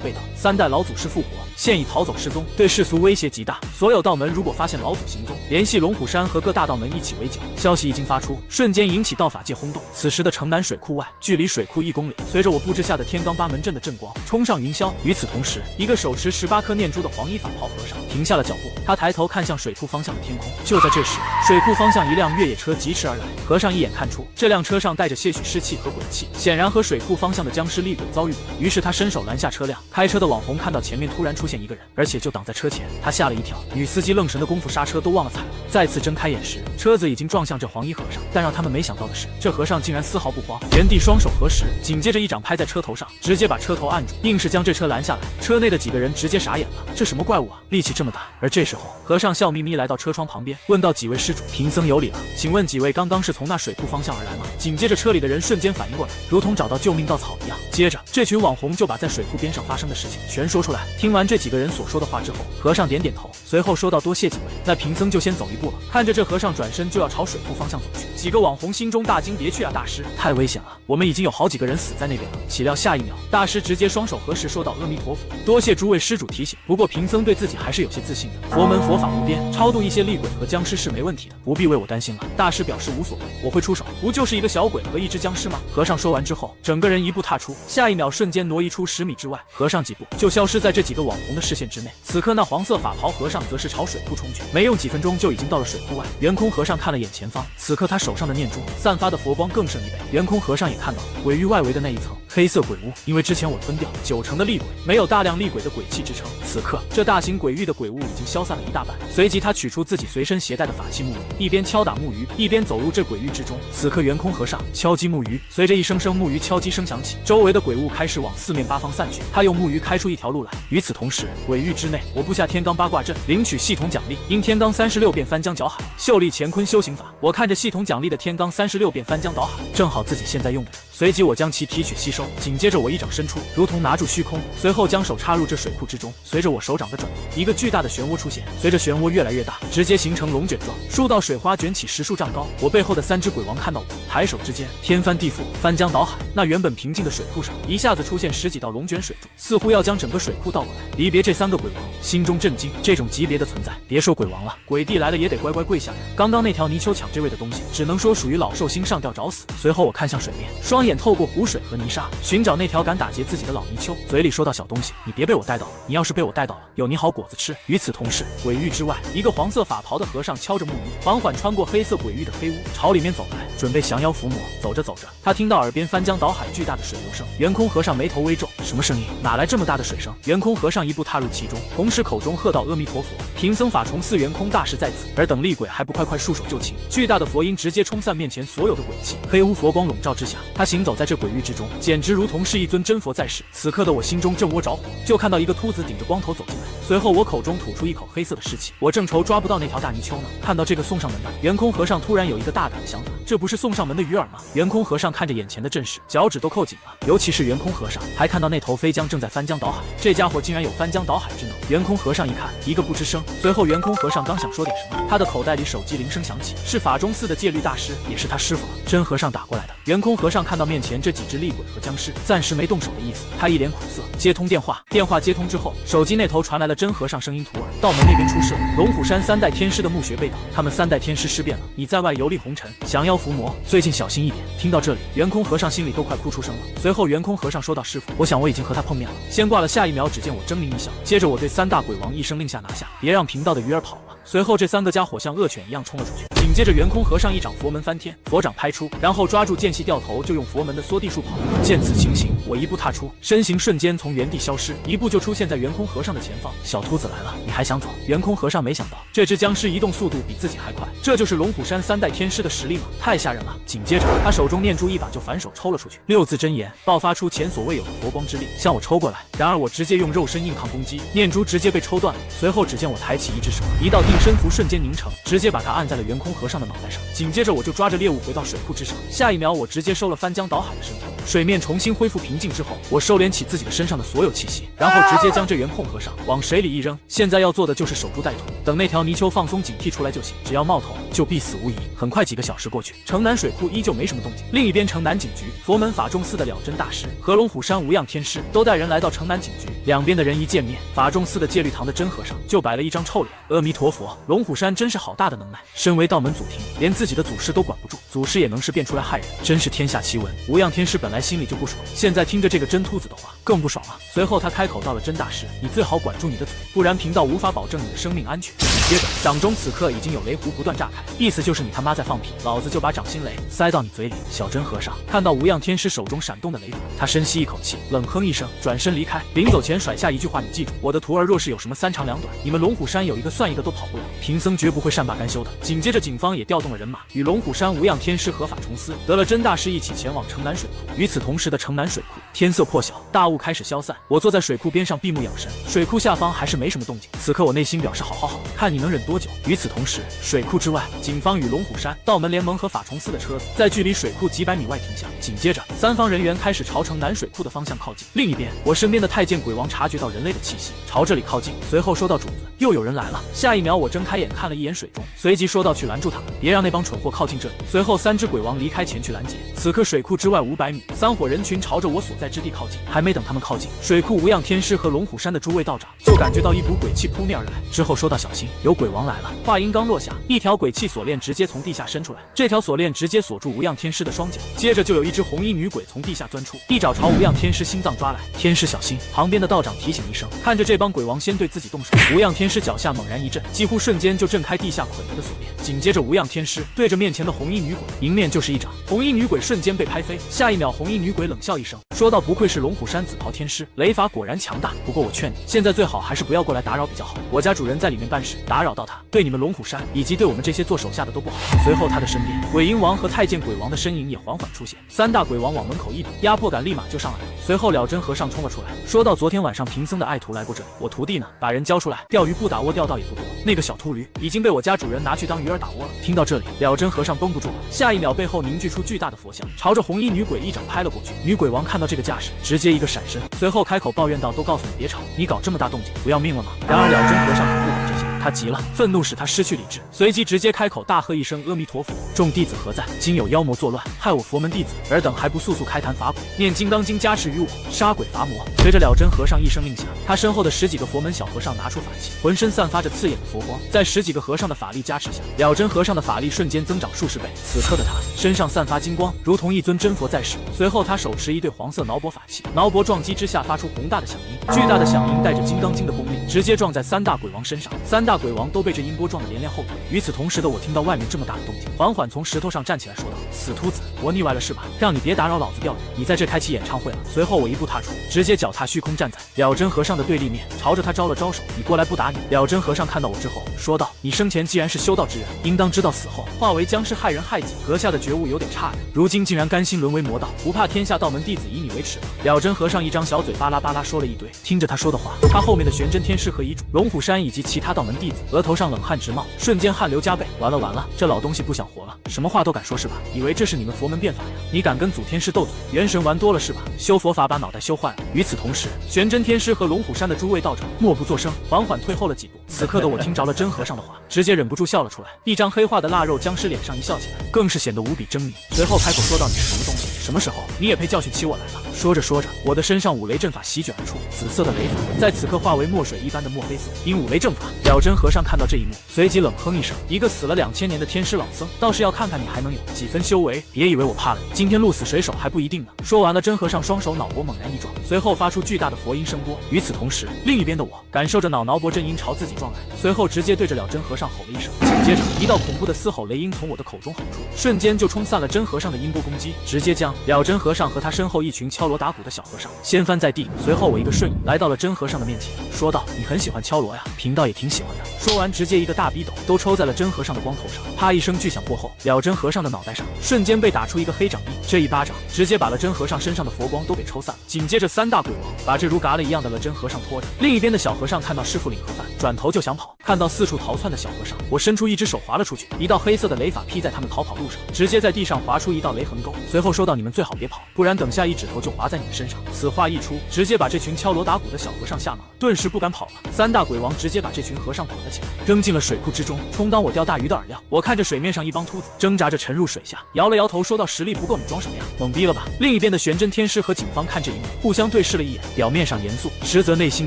被盗，3代老祖师复活，现已逃走失踪，对世俗威胁极大。所有道门如果发现老祖行踪，联系龙虎山和各大道门一起围剿。消息一经发出，瞬间引起道法界轰动。此时的城南水库外，距离水库1公里，随着我布置下的天罡八门阵的阵光冲上云霄。与此同时，一个手持18颗念珠的黄衣法袍和尚停下了脚步，他抬头看向水库方向的天空。就在这时，水库方向一辆越野车疾驰而来，和尚一眼看出这辆车上带着些许尸气和鬼气，显然和水库方向的僵尸厉鬼遭遇过。于是他伸手拦下车辆。开车的网红看到前面突然出现一个人，而且就挡在车前，他吓了一跳。女司机愣神的功夫，刹车都忘了踩了。再次睁开眼时，车子已经撞向这黄衣和尚。但让他们没想到的是，这和尚竟然丝毫不慌，原地双手合十，紧接着一掌拍在车头上，直接把车头按住，硬是将这车拦下来。车内的几个人直接傻眼了，这什么怪物啊，力气这么大！而这时候，和尚笑眯眯来到车窗旁边，问道：“几位施主，贫僧有礼了，请问几位刚刚是从那水库方向而来吗？”紧接着车里的人瞬间反应过来，如同找到救命稻草一样。接着，这群网红就把在水库边上发生的事情全说出来。听完这几个人所说的话之后，和尚点点头，随后说道：“多谢几位，那贫僧就先走一步了。”看着这和尚转身就要朝水库方向走去，几个网红心中大惊：“别去啊，大师，太危险了，我们已经有好几个人死在那边了。”岂料下一秒，大师直接双手合十说道：“阿弥陀佛，多谢诸位施主提醒，不过贫僧对自己还是有些自信的，佛门佛法无边，超度一些厉鬼和僵尸是没问题的，不必为我担心了。”大师表示无所谓，我会出手，不就是一个小鬼和一只僵尸吗？和尚说完之后，整个人一步踏出，下一秒瞬间挪移出10米之外，和尚几步就消失在这几个网红的视线之内。此刻那黄色法袍和尚则是朝水库冲去，没用几分钟就已经到了水库外。圆空和尚看了眼前方，此刻他手上的念珠散发的佛光更胜一倍。圆空和尚也看到了鬼域外围的那一层黑色鬼屋，因为之前我吞掉90%的厉鬼，没有大量厉鬼的鬼气支撑。此刻这大型鬼域的鬼物已经消散了一大半。随即他取出自己随身携带的法器木鱼，一边敲打木鱼，一边走入这鬼域之中。此刻圆空和尚敲击木鱼，随着一声声木鱼敲击声响起，周围的鬼物开始往4面8方散去。他用木鱼开出一条路来。与此同时，鬼域之内，我布下天罡八卦阵，领取系统奖励阴天罡36变翻江搅海，秀丽乾坤修行法。我看着系统奖励的天罡36变翻江倒海，正好自己现在用的，随即我将其提取吸收。紧接着我一掌伸出，如同拿住虚空，随后将手插入这水库之中。随着我手掌的转动，一个巨大的漩涡出现，随着漩涡越来越大，直接形成龙卷状，数道水花卷起10数丈高。我背后的3只鬼王看到我，抬手之间，天翻地覆，翻江倒海。那原本平静的水库上，一下子出现10几道龙卷水柱，似乎要将整个水库倒过来。离别这3个鬼王，心中震惊，这种级别的存在，别说鬼王了，鬼帝来了也得乖乖跪下来。刚刚那条泥鳅抢这位的东西，只能说属于老寿星上吊找死。随后我看向水面，双眼透过湖水和泥沙，寻找那条敢打劫自己的老泥鳅，嘴里说道：“小东西，你别被我带到了，你要是被我带到了，有你好果子吃。”与此同时，鬼域之外，一个黄色法袍的和尚敲着木鱼，缓缓穿过黑色鬼域的黑屋，朝里面走来，准备降妖伏魔。走着走着，他听到耳边翻江倒海巨大的水流声。圆空和尚眉头微皱，什么声音？哪来这么大的水声？圆空和尚一步踏入其中，同时口中喝道：“阿弥陀佛，贫僧法重寺圆空大士在此。”而等厉鬼还不快快束手就擒，巨大的佛音直接冲散面前所有的鬼气，黑屋佛光笼罩之下，他行走在这鬼域之中，简直如同是一尊真佛在世。此刻的我心中正窝着火，就看到一个秃子顶着光头走进来，随后我口中吐出一口黑色的尸气。我正愁抓不到那条大泥鳅呢，看到这个送上门的圆空和尚，突然有一个大胆的想法，这不是送上门的鱼饵吗？圆空和尚看着眼前的阵势，脚趾都扣紧了。尤其是圆空和尚还看到那头飞江正在翻江倒海，这家伙竟然有翻江倒海之能。圆空和尚一看，一个不吱声。随后圆空和尚刚想说点什么，他的口袋里手机铃声响起，是法中寺的戒律大师，也是他师傅了，真和尚打过来的。圆空和尚看到面前这几只厉鬼和僵尸，暂时没动手的意思，他一脸苦涩，接通电话。电话接通之后，手机那头传来了真和尚声音：“徒儿，道门那边出事了，龙虎山3代天师的墓穴被盗，他们3代天师尸变了，你在外游历红尘，降妖伏魔，最近小心一点。”听到这里，圆空和尚心里都快哭出声了。随后圆空和尚说道：“师傅，我想我已经和他碰面了。”先挂了，下一秒只见我狰狞一笑，接着我对3大鬼王一声令下拿下，别让贫道的鱼儿跑了。随后这3个家伙像恶犬一样冲了出去，紧接着圆空和尚一掌佛门翻天，佛掌拍出，然后抓住间隙掉头就用佛门的缩地术跑。见此情形，我一步踏出，身形瞬间从原地消失，一步就出现在圆空和尚的前方。小秃子来了，你还想走？圆空和尚没想到这只僵尸移动速度比自己还快，这就是龙虎山3代天师的实力吗？太吓人了。紧接着他手中念珠一把就反手抽了出去，6字真言爆发出前所未有的佛光之力向我抽过来。然而我直接用肉身硬抗攻击，念珠直接被抽断了。随后只见我抬起一只手，一道地命身符瞬间凝成，直接把他按在了圆空和尚的脑袋上。紧接着我就抓着猎物回到水库之上，下一秒我直接收了翻江倒海的身份。水面重新恢复平静之后，我收敛起自己的身上的所有气息，然后直接将这圆空和尚往水里一扔。现在要做的就是守株待兔，等那条泥鳅放松警惕出来就行，只要冒头就必死无疑。很快几个小时过去，城南水库依旧没什么动静。另一边城南警局，佛门法中司的了真大师和龙虎山无恙天师都带人来到城南警局。两边的人一见面，法中司的戒律堂的真和尚就摆了一张臭脸。阿弥陀佛，龙虎山真是好大的能耐，身为道门祖庭，连自己的祖师都管不住，祖师也能是变出来害人，真是天下奇闻。无恙天师本来心里就不爽，现在听着这个真秃子的话更不爽了。随后他开口道了：真大师，你最好管住你的嘴，不然贫道无法保证你的生命安全。接着掌中此刻已经有雷弧不断炸开，意思就是你他妈在放屁，老子就把掌心雷塞到你嘴里。小真和尚看到无恙天师手中闪动的雷符，他深吸一口气，冷哼一声，转身离开。临走前甩下一句话：你记住，我的徒儿若是有什么三长两短，你们龙虎山有一个算一个都跑不了，贫僧绝不会善罢甘休的。紧接着警方也调动了人马，与龙虎山无恙天师合法重司，得了真大师一起前往城南水库。与此同时的城南水库，天色破晓，大雾开始消散，我坐在水库边上闭目养神，水库下方还是没什么动静。此刻我内心表示好，看你能忍多久。与此同时，水库之外，警方与龙虎山、道门联盟和法重司的车子在距离水库几百米外停下。紧接着，三方人员开始朝城南水库的方向靠近。另一边，我身边的太监鬼王察觉到人类的气息，朝这里靠近，随后说道：主子，又有人来了。下一秒，我睁开眼看了一眼水中，随即说道：去拦住他们，别让那帮蠢货靠近这里。随后三只鬼王离开前去拦截。此刻水库之外500米，三伙人群朝着我所在之地靠近。还没等他们靠近，水库无恙天师和龙虎山的诸位道长就感觉到一股鬼气扑面而来，之后说道：小心，有鬼王来了。话音刚落下，一条鬼气锁链直接从地下伸出来，这条锁链直接锁住无恙天师的双脚，接着就有一只红衣女鬼从地下钻出，一爪朝无恙天师心脏抓来。天师小心！旁边的道长提醒一声。看着这帮鬼王先对自己动手，无恙天师脚下猛然一震，几乎瞬间就震开地下捆着的锁链。紧接着无恙天师对着面前的红衣女鬼迎面就是一掌，红衣女鬼瞬间被拍飞。下一秒，红衣女鬼冷笑一声，说道：不愧是龙虎山紫袍天师，雷法果然强大。不过我劝你，现在最好还是不要过来打扰比较好，我家主人在里面办事，打扰到他，对你们龙虎山以及对我们这些做手下的都不好。随后他的身边，鬼婴王和太监鬼王的身影也缓缓出现，三大鬼王往门口一堵，压迫感立马就上来了。随后了真和尚冲了出来，说到：昨天晚上贫僧的爱徒来过这里，我徒弟呢，把人交出来，钓鱼不打窝，钓到也不多，那个小秃驴已经被我家主人拿去当鱼儿打窝了。听到这里，了真和尚绷不住了，下一秒背后凝聚出巨大的佛像，朝着红衣女鬼一掌拍了过去。女鬼王看到这个架势，直接一个闪身，随后开口抱怨道：都告诉你别吵，你搞这么大动静，不要命了吗？然而了真和尚可不管这些，他急了，愤怒使他失去理智，随即直接开口大喝一声：阿弥陀佛，众弟子何在？今有妖魔作乱，害我佛门弟子，尔等还不速速开坛罚鬼，念金刚经加持于我，杀鬼伐魔。随着了真和尚一声令下，他身后的10几个佛门小和尚拿出法器，浑身散发着刺眼的佛光，在10几个和尚的法力加持下，了真和尚的法力瞬间增长数十倍。此刻的他身上散发金光，如同一尊真佛在世。随后他手持一对黄色挠脖法器，挠脖撞击之下发出宏大的响音，巨大的响音带着金刚经的功力，直接撞在三大鬼王身上。三大鬼王都被这音波撞得连连后退。与此同时的我听到外面这么大的动静，缓缓从石头上站起来说道：死秃子，我腻歪了是吧？让你别打扰老子钓鱼，你在这开启演唱会了。随后我一步踏出，直接脚踏虚空站在了真和尚的对立面，朝着他招了招手：你过来不打你。了真和尚看到我之后说道：你生前既然是修道之人，应当知道死后化为僵尸害人害己，阁下的觉悟有点差呀，如今竟然甘心沦为魔道，不怕天下道门弟子以你为耻吗？了真和尚一张小嘴巴拉巴拉说了一堆，听着他说的话，他后面的玄真天师和遗嘱龙虎山以及其他道门弟子额头上冷汗直冒，瞬间汗流浃背。完了，这老东西不想活了，什么话都敢说是吧？以为这是你们佛门变法呀？你敢跟祖天师斗嘴，元神玩多了是吧？修佛法把脑袋修坏了。与此同时，玄真天师和龙虎山的诸位道长默不作声，缓缓退后了几步。此刻的我听着了真和尚的话，直接忍不住笑了出来，一张黑化的腊肉僵尸脸上一笑起来，更是显得无比狰狞。随后开口说道：你是什么东西？什么时候你也配教训起我来了？说着，我的身上五雷阵法席卷而出，紫色的雷法在此刻化为墨水一般的墨黑色，因五雷阵法。了真和尚看到这一幕，随即冷哼一声：一个死了2000年的天师老僧，倒是要看看你还能有几分修为，别以为我怕了你，今天鹿死谁手还不一定呢。说完了，真和尚双手脑脖猛然一撞，随后发出巨大的佛音声波。与此同时，另一边的我感受着脑脖阵音朝自己撞来，随后直接对着了真和尚吼了一声，紧接着一道恐怖的嘶吼雷音从我的口中吼出，瞬间就冲散了真和尚的音波攻击，直接将了真和尚和他身后一群敲锣打鼓的小和尚掀翻在地，随后我一个瞬移来到了真和尚的面前，说道：“你很喜欢敲锣呀，贫道也挺喜欢的。”说完，直接一个大逼斗都抽在了真和尚的光头上，啪一声巨响过后，了真和尚的脑袋上瞬间被打出一个黑掌印，这一巴掌直接把了真和尚身上的佛光都给抽散了。紧接着三大鬼王把这如嘎了一样的了真和尚拖着，另一边的小和尚看到师傅领盒饭，转头就想跑，看到四处逃窜的小和尚，我伸出一只手划了出去，一道黑色的雷法劈在他们逃跑路上，直接在地上划出一道雷横沟，随后说道：“你们最好别跑，不然等下一指头就划在你们身上。”此话一出，直接把这群敲锣打鼓的小和尚吓麻了，顿时不敢跑了。三大鬼王直接把这群和尚捆了起来，扔进了水库之中，充当我钓大鱼的饵料。我看着水面上一帮秃子挣扎着沉入水下，摇了摇头，说道：“实力不够，你装什么呀？懵逼了吧？”另一边的玄真天师和警方看这一幕，互相对视了一眼，表面上严肃，实则内心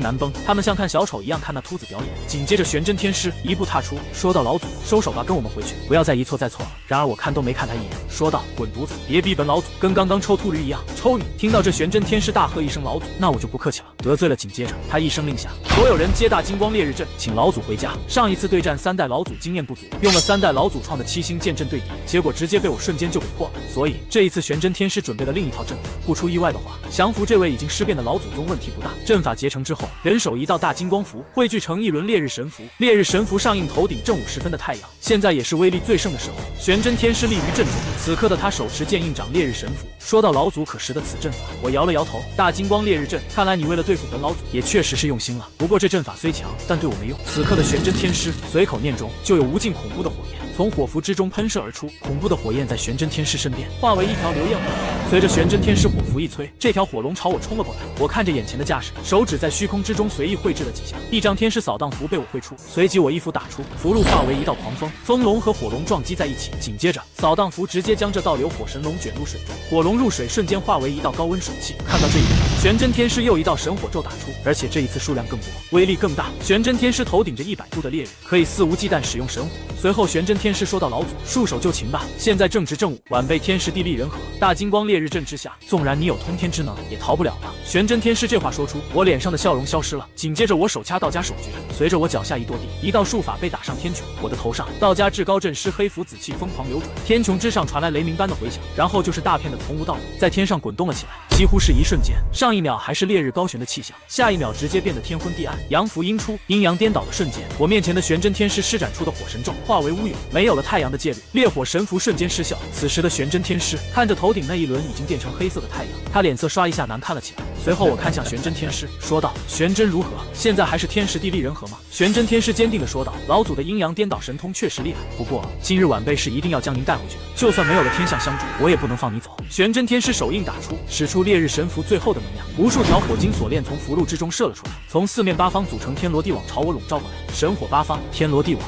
难绷。他们像看小丑一样看那秃子表演。紧接着玄真天师一步踏出，说道：“老祖，收手吧，跟我们回去，不要再一错再错了。”然而我看都没看他一眼，说道：“滚犊子，别逼本老祖，跟刚刚抽秃驴一样，抽你！”听到这，玄真天师大喝一声：“老祖！”那我就不客气了，得罪了。紧接着他一声令下，所有人接大金光烈日阵，请老祖回家。上一次对战三代老祖经验不足，用了三代老祖创的七星剑阵对敌，结果直接被我瞬间就给破了。所以这一次玄真天师准备了另一套阵法，不出意外的话，降服这位已经尸变的老祖宗问题不大。阵法结成之后，人手一道大金光符，汇聚成一轮烈日神符。烈日神符上映头顶正午时分的太阳，现在也是威力最盛的时候。玄真天师立于阵中，此刻的他手持剑印掌烈日神符，说到：“老祖可识得此阵法？”我摇了摇头，大金光烈日阵，看来你为了对付本老祖也确实是用心了。不过这阵法虽强，但对我没用。此刻的玄真天师随口念中，就有无尽恐怖的火焰从火符之中喷射而出，恐怖的火焰在玄真天师身边化为一条流焰火龙。随着玄真天师火符一催，这条火龙朝我冲了过来。我看着眼前的架势，手指在虚空之中随意绘制了几下，一张天师扫荡符被我绘出，随即我一符打出，符箓化为一道狂风，风龙和火龙撞击在一起。紧接着扫荡符直接将这倒流火神龙卷入水中，火龙入水瞬间化为一道高温水汽。看到这一点，玄真天师又一道神火咒打出，而且这一次数量更多，威力更大。玄真天师头顶着100度的烈日，可以肆无忌惮使用神火。随后玄真天师说道：“老祖，束手就擒吧，现在正值正午，晚辈天时地利人和，大金光烈日阵之下，纵然你有通天之能，也逃不了了。”玄真天师这话说出，我脸上的笑容消失了。紧接着我手掐道家手诀，随着我脚下一跺地，一道术法被打上天穹，我的头上道家至高阵师黑符紫气疯狂流转，天穹之上传来雷鸣般的回响，然后就是大片的从无到有，在天上滚动了起来，几乎是一瞬间。上一秒还是烈日高悬的气象，下一秒直接变得天昏地暗，阳伏阴出，阴阳颠倒的瞬间，我面前的玄真天师施展出的火神咒化为乌有，没有了太阳的戒律，烈火神符瞬间失效。此时的玄真天师看着头顶那一轮已经变成黑色的太阳，他脸色刷一下难看了起来。随后我看向玄真天师，说道：“玄真如何？现在还是天时地利人和吗？”玄真天师坚定地说道：“老祖的阴阳颠倒神通确实厉害，不过今日晚辈是一定要将您带回去的，就算没有了天象相助，我也不能放你走。”玄真天师手印打出，使出烈日神符最后的能量，无数条火金锁链从符箓之中射了出来，从四面八方组成天罗地网朝我笼罩过来。神火八方，天罗地网。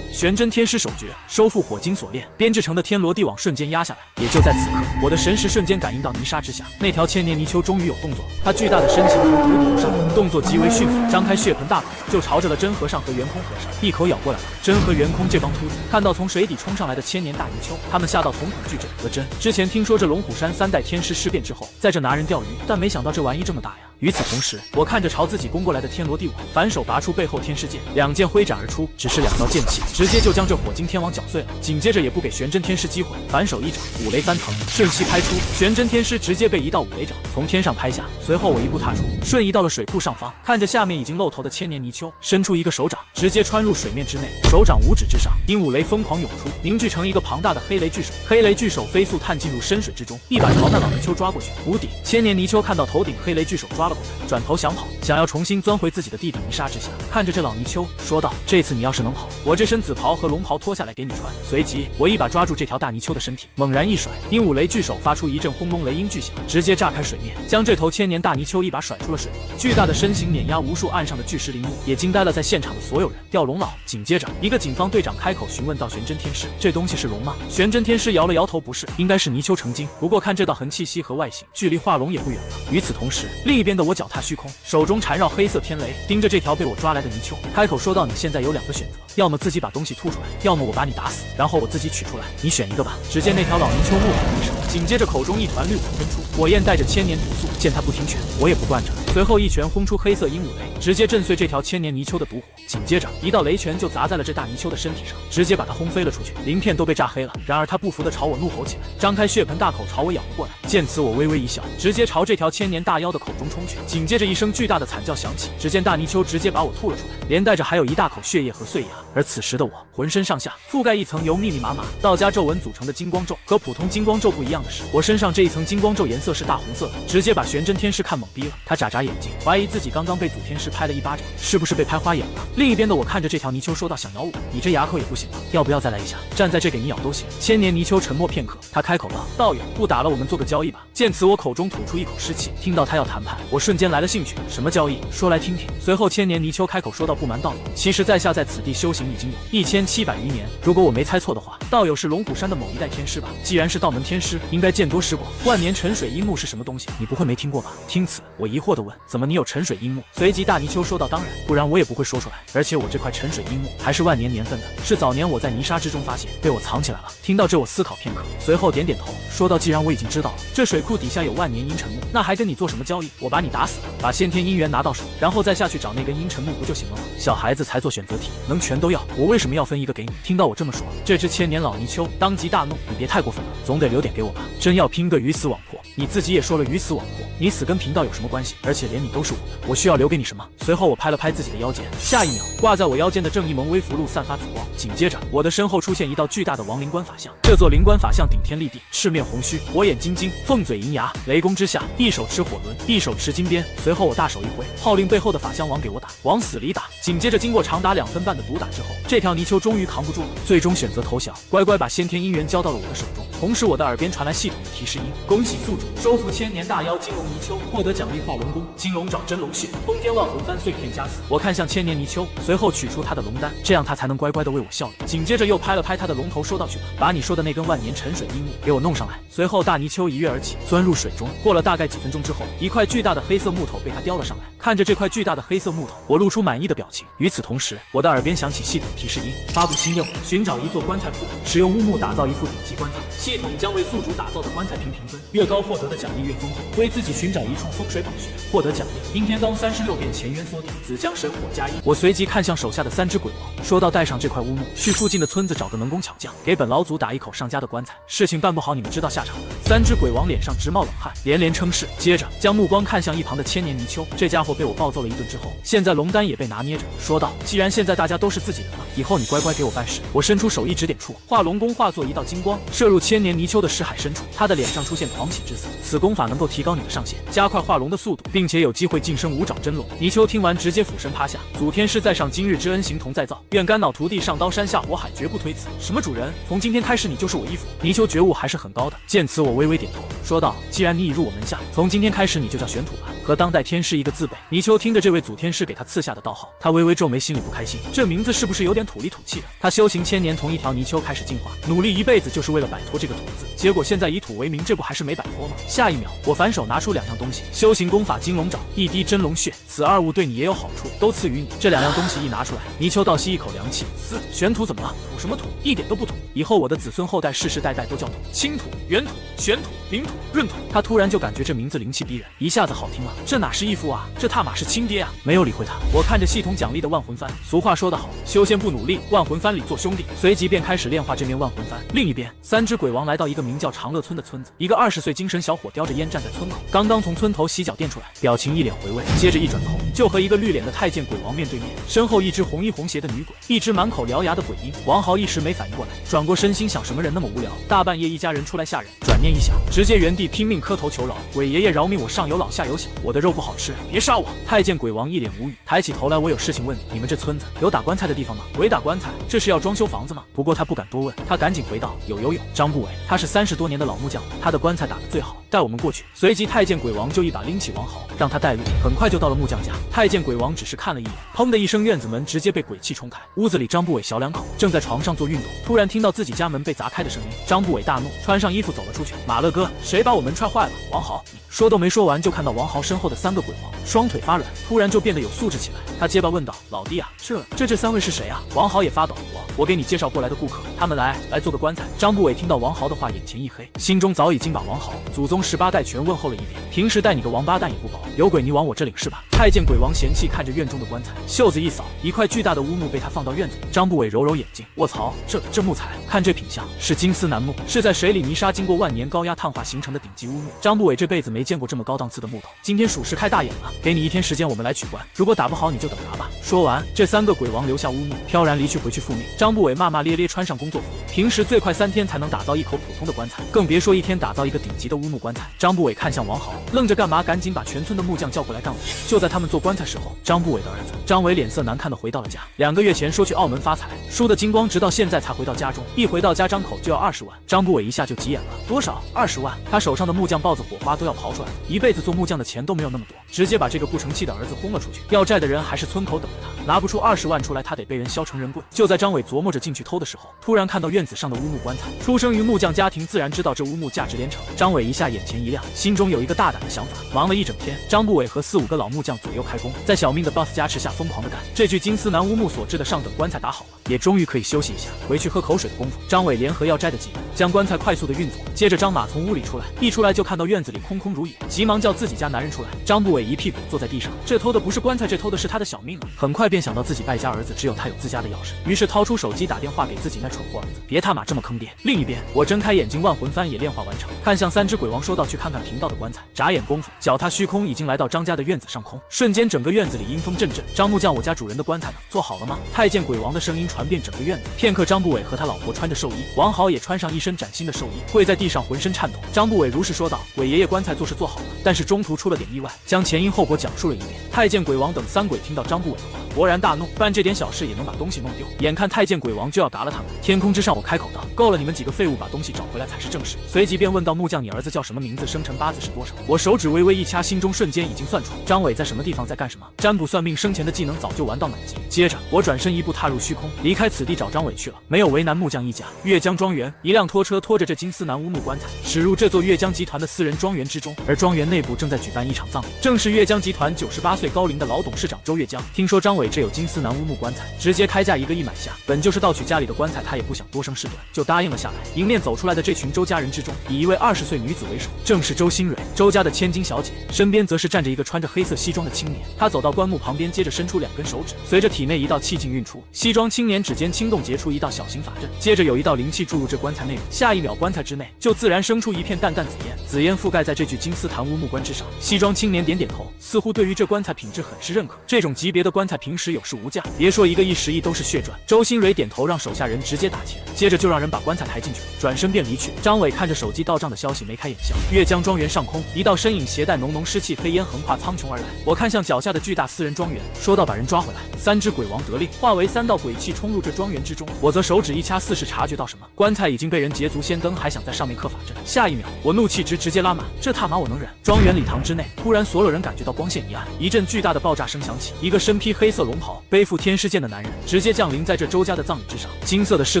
玄真天师手诀收复火金锁链，编制成的天罗地网瞬间压下来。也就在此刻，我的神识瞬间感应到泥沙之下，那条千年泥鳅终于有动作。它巨大的身形从土头上，动作极为迅速，张开血盆大口就朝着了真和尚和圆空和尚一口咬过来了。真和圆空这帮秃子看到从水底冲上来的千年大泥鳅，他们吓到瞳孔巨震。和真之前听说这龙虎山3代天师尸变之后，在这拿人钓鱼，但没想到这玩意这么大呀。与此同时，我看着朝自己攻过来的天罗地网，反手拔出背后天师剑，2剑挥斩而出，只是2道剑气，直接就将这火金天网搅碎了。紧接着也不给玄真天师机会，反手一掌，五雷翻腾，瞬息拍出，玄真天师直接被一道五雷掌从天上拍下。随后我一步踏出，瞬移到了水库上方，看着下面已经露头的千年泥鳅，伸出一个手掌，直接穿入水面之内，手掌五指之上，因五雷疯狂涌出，凝聚成一个庞大的黑雷巨手。黑雷巨手飞速探进入深水之中，一把朝那老泥鳅抓过去。无底，千年泥鳅看到头顶黑雷巨手抓了过来，转头想跑，想要重新钻回自己的地底泥沙之下。看着这老泥鳅，说道：“这次你要是能跑，我这身紫袍和龙袍脱下来给你穿。”随即我一把抓住这条大泥鳅的身体，猛然一甩，鹦鹉雷巨手发出一阵轰隆雷音巨响，直接炸开水面，将这头千年大泥鳅一把甩出了水面。巨大的身形碾压无数岸上的巨石林木，也惊呆了在现场的所有人。钓龙佬。紧接着，一个警方队长开口询问到玄真天师：“这东西是龙吗？”玄真天师摇了摇头：“不是，应该是泥鳅成精。不过看这道痕气息和外形，距离化龙也不远了。”与此同时，另一边的我脚踏虚空，手中缠绕黑色天雷，盯着这条被我抓来的泥鳅，开口说道：“你现在有2个选择，要么自己把东西吐出来，要么我把你打死，然后我自己取出来，你选一个吧。”只见那条老泥鳅怒吼一声，紧接着口中一团绿火喷出，火焰带着千年毒素。见他不听劝，我也不惯着，随后一拳轰出黑色鹦鹉雷，直接震碎这条千年泥鳅的毒火。紧接着一道雷拳就砸在了这大泥鳅的身体上，直接把它轰飞了出去，鳞片都被炸黑了。然而他不服的朝我怒吼起来，张开血盆大口朝我咬了过来。见此，我微微一笑，直接朝这条千年大妖的口中冲去。紧接着一声巨大的惨叫响起，只见大泥鳅直接把我吐了出来，连带着还有一大口血液和碎牙。而此时的我，浑身上下覆盖一层由密密麻麻道家皱纹组成的金光咒。和普通金光咒不一样的是，我身上这一层金光咒颜色是大红色的，直接把玄真天师看懵逼了。他眨眨眼睛，怀疑自己刚刚被祖天师拍了一巴掌，是不是被拍花眼了？另一边的我看着这条泥鳅说道：“想咬我，你这牙口也不行了，要不要再来一下？站在这给你咬都行。”千年泥鳅沉默片刻，他开口道：“道友，不打了，我们做个交易吧。”见此，我口中吐出一口湿气，听到他要谈判，我瞬间来了兴趣。什么交易？说来听听。随后千年泥鳅开口说道：“不瞒道友，其实在下在此地修行已经有1700余年，如果我没猜错的话，道友是龙虎山的某一代天师吧？既然是道门天师，应该见多识广。万年沉水樱木是什么东西？你不会没听过吧？”听此，我疑惑地问：“怎么你有沉水樱木？”随即大泥鳅说道：“当然，不然我也不会说出来。而且我这块沉水樱木还是万年年份的，是早年我在泥沙之中发现，被我藏起来了。”听到这，我思考片刻，随后点点头，说道：“既然我已经知道了这水库底下有万年阴沉木，那还跟你做什么交易？我把你打死，把先天姻缘拿到手，然后再下去找那根阴沉木不就行了吗？小孩子才做选择题，能全都要，我为什么要分一个给你？”听到我这么说，这只千年老泥鳅当即大怒：“你别太过分了，总得留点给我吧？真要拼个鱼死网破，你自己也说了鱼死网破，你死跟贫道有什么关系？而且连你都是我的，我需要留给你什么？”随后我拍了拍自己的腰间，下一秒挂在我腰间的正义盟微符箓散发紫光，紧接着我的身后出现一道巨大的亡灵官法像。这座灵官法像顶天立地，赤面红须，火眼金睛，凤嘴银牙，雷公之下，一手持火轮，一手持金鞭。随后我大手一挥，号令背后的法相往给我打，往死里打。紧接着经过长达2分半的毒打之后，这条泥鳅终于扛不住了，最终选择投降，乖乖把先天姻缘交到了我的手中。同时我的耳边传来系统的提示音：恭喜宿主收服千年大妖金龙泥鳅，获得奖励化龙功、金龙爪、真龙血、通天万魂幡碎片加持。我看向千年泥鳅，随后取出他的龙丹，这样他才能乖乖的为我效力。紧接着又拍了拍他的龙头，说道：“去吧，把你说的那根万年沉水樱木给我弄上来。”随后大泥鳅一跃而起，钻入水中。过了大概几分钟之后，一块巨大的黑色木头被他叼了上来。看着这块巨大的黑色木头，我露出满意的表情。与此同时，我的耳边响起系统提示音：发布新任务，寻找一座棺材铺，使用乌木打造一副顶级棺材，系统将为宿主打造的棺材评分，越高获得的奖励越丰厚。为自己寻找一处风水宝穴，获得奖励：阴天罡36变前渊缩点，紫江神火加1。我随即看向手下的3只鬼王，说道：“带上这块乌木，去附近的村子找个能工巧匠，给本老祖打一口上家的棺材。事情办不好，你们知道下场的。”3只鬼王脸上直冒冷汗，连连称是。接着将目光看向一旁的千年泥鳅，这家伙被我暴揍了一顿之后，现在龙丹也被拿捏着，说道：“既然现在大家都是自己人了，以后你乖乖给我办事。”我伸出手一指点处，化龙功化作一道金光，射入千年泥鳅的识海深处。他的脸上出现狂喜之色。此功法能够提高你的上限，加快化龙的速度，并且有机会晋升5爪真龙。泥鳅听完直接俯身趴下：“祖天师在上，今日之恩形同再造，愿肝脑涂地，上刀山下火海，绝不推辞。”什么主人？从今天开始你就是我义父。泥鳅觉悟还是很高的。见此，我微微点头，说道：“既然你已入我门下，从今天开始你就叫玄土吧，和当代天师一个字辈。”泥鳅听着这位祖天师给他赐下的道号，他微微皱眉，心里不开心。这名字是不是有点土里土气的？他修行千年，从一条泥鳅开始进化，努力一辈子就是为了摆脱这个土字，结果现在以土为名，这不还是没摆脱吗？下一秒，我反手拿出2样东西：修行功法金龙爪，一滴真龙血。此2物对你也有好处，都赐予你。这2样东西一拿出来，泥鳅倒吸一口凉气：“玄土怎么了？土什么土？一点都不土！以后我的子孙后代世世代代都叫土，青土、原土、玄土、灵土、闰土。”他突然就感觉这名字灵气逼人，一下子好听了。这哪是义父啊，这他妈是亲爹啊！没有理会他，我看着系统奖励的万魂幡。俗话说得好，修仙不努力，万魂幡里做兄弟。随即便开始炼化这面万魂幡。另一边，3只鬼王来到一个名叫长乐村的村子，一个20岁精神小伙叼着烟站在村口，刚刚从村头洗脚店出来，表情一脸回味。接着一转头，就和一个绿脸的太监鬼王面对面，身后一只红衣红鞋的女鬼，一只满口獠牙的鬼婴。王豪一时没反应过来，转过身心想什么人那么无聊，大半夜一家人出来吓人。转念一想，直接原地拼命磕头求饶：“鬼爷爷饶命，我上有老下有小，我的肉不好吃，别杀我！”太监鬼王一脸无语，抬起头来：“我有事情问你，你们这村子有打棺材的地方吗？”鬼打棺材，这是要装修房子吗？不过他不敢多问，他赶紧回道：“有。张不韦，他是30多年的老木匠，他的棺材打得最好，带我们过去。”随即太监鬼王就一把拎起王豪，让他带路，很快就到了木匠家。太监鬼王只是看了一眼，砰的一声，院子门直接被鬼气冲开。屋子里张不韦小2口正在床上做运动，突然听到自己家门被砸开的声音，张不韦大怒，穿上衣服走了出去：“马乐哥，谁把我门踹坏了？”王豪，你说都没说完，就看到王豪身后的3个鬼王双腿发软，突然就变得有素质起来。他结巴问道：“老弟啊，这3位是谁啊？”王豪也发抖：“我给你介绍过来的顾客，他们来做个棺材。张不韦听到王豪的话，眼前一黑，心中早已经把王豪祖宗18代全问候了一遍。平时待你个王八蛋也不薄，有鬼你往我这领是吧？太监鬼王嫌弃看着院中的棺材，袖子一扫，一块巨大的乌木被他放到院子里。张不韦揉揉眼睛，卧槽，这木材，看这品相，是金丝楠木，是在水里泥沙经过万年高压碳化形成的顶级乌木。张不韦这辈子没见过这么高档次的木头，今天属实开大眼了。给你1天时间，我们来取棺，如果打不好你就等拿吧。说完，这3个鬼王留下乌木，飘然离去，回去复命。张不韦骂骂咧咧穿上工作服，平时最快3天才能打造一口普通的棺材，更别说1天打造一个顶级的乌木棺材。张不韦看向王豪，愣着干嘛？赶紧把全村的木匠叫过来干活。就在他们做棺材时候，张不韦的儿子张伟脸色难看的回到了家。2个月前说去澳门发财，输得精光，直到现在才回到家中。一回到家，张口就要20万。张不韦一下就急眼了，多少？20万！他手上的木匠豹子火花都要刨出来了，一辈子做木匠的钱都没有那么多，直接把这个不成器的儿子轰了出去。要债的人还是村口等着他，拿不出20万出来，他得被人削成人棍。就在张伟琢磨着进去偷的时候，突然看到院子上的乌木棺材。出生于木匠家庭，自然知道这乌木价值连城。张伟一下眼前一亮，心中有一个大胆的想法。忙了一整天，张不韦和4、5个老木匠左右开工，在小命的 boss 加持下疯狂的干。这具金丝楠乌木所制的上等棺材打好了，也终于可以休息一下，回去喝口水的功夫，张伟联合要摘的几人将棺材快速的运走。接着张马从屋里出来，一出来就看到院子里空空如也，急忙叫自己家男人出来。张不韦一屁股坐在地上，这偷的不是棺材，这偷的是他的小命啊！很快便想到自己败家儿子只有他有自家的钥匙，于是掏出手机打电话给自己那蠢货儿子，别他妈这么坑爹。另一边，我睁开眼睛，万魂幡也炼化完成，看向3只鬼王说道：去看看贫道的棺材。眨眼功夫，脚踏虚空已经来到张家的院子上空，瞬间整个院子里阴风阵阵。张木匠，我家主人的棺材呢？做好了吗？太监鬼王的声音传遍整个院子。片刻，张不韦和他老婆穿着寿衣，王豪也穿上一身崭新的寿衣，跪在地上浑身颤抖。张不韦如实说道：韦爷爷棺材做事做好了，但是中途出了点意外，将前因后果讲述了一遍。太监鬼王等3鬼听到张不韦的话，勃然大怒，办这点小事也能把东西弄丢？眼看太监鬼王就要打了他们，天空之上我开口道：够了，你们几个废物，把东西找回来才是正事。随即便问到木匠，你儿子叫什么名字？生辰八字是多少？我手指微微一掐，心中瞬间已经算出张伟在什么地方，在干什么。占卜算命生前的技能早就玩到满级。接着我转身一步踏入虚空，离开此地找张伟去了，没有为难木匠一家。岳江庄园，一辆拖车拖着这金丝楠乌木棺材驶入这座岳江集团的私人庄园之中，而庄园内部正在举办一场葬礼，正是岳江集团98岁高龄的老董事长周岳江。听说张伟这有金丝楠乌木棺材，直接开价1个亿买下，本就是盗取家里的棺材，他也不想多生事端，就答应了下来。迎面走出来的这群周家人之中，以一位20岁女子为首，正是周新蕊，周家的千金小姐，身边则是站着一个穿着黑色西装的青年。他走到棺木旁边，接着伸出2根手指，随着体内一道气劲运出，西装青年指尖轻动，结出一道小型法阵，接着有一道灵气注入这棺材内部，下一秒棺材之内就自然生出一片淡淡紫烟，紫烟覆盖在这具金丝檀乌木棺之上。西装青年点点头，似乎对于这棺材品质很是认可，这种级别的棺材平时有市无价，别说1个亿10亿都是血赚。周新蕊点头，让手下人直接打钱，接着就让人把棺材抬进去，转身便离去。张伟看着手机到账的消息，眉开眼笑。岳江庄园上空，一道身影携带浓浓湿气，黑烟横跨苍穹而来。我看向脚下的巨大私人庄园，说道：把人抓回来。3只鬼王得令，化为3道鬼气冲入这庄园之中。我则手指一掐，似是察觉到什么，棺材已经被人捷足先登，还想在上面刻法阵。下一秒，我怒气直接拉满，这他妈我能忍？庄园礼堂之内，突然所有人感觉到光线一暗，一阵巨大的爆炸声响起，一个身披黑色龙袍、背负天师剑的男人直接降临在这周家的葬礼之上。金色的尸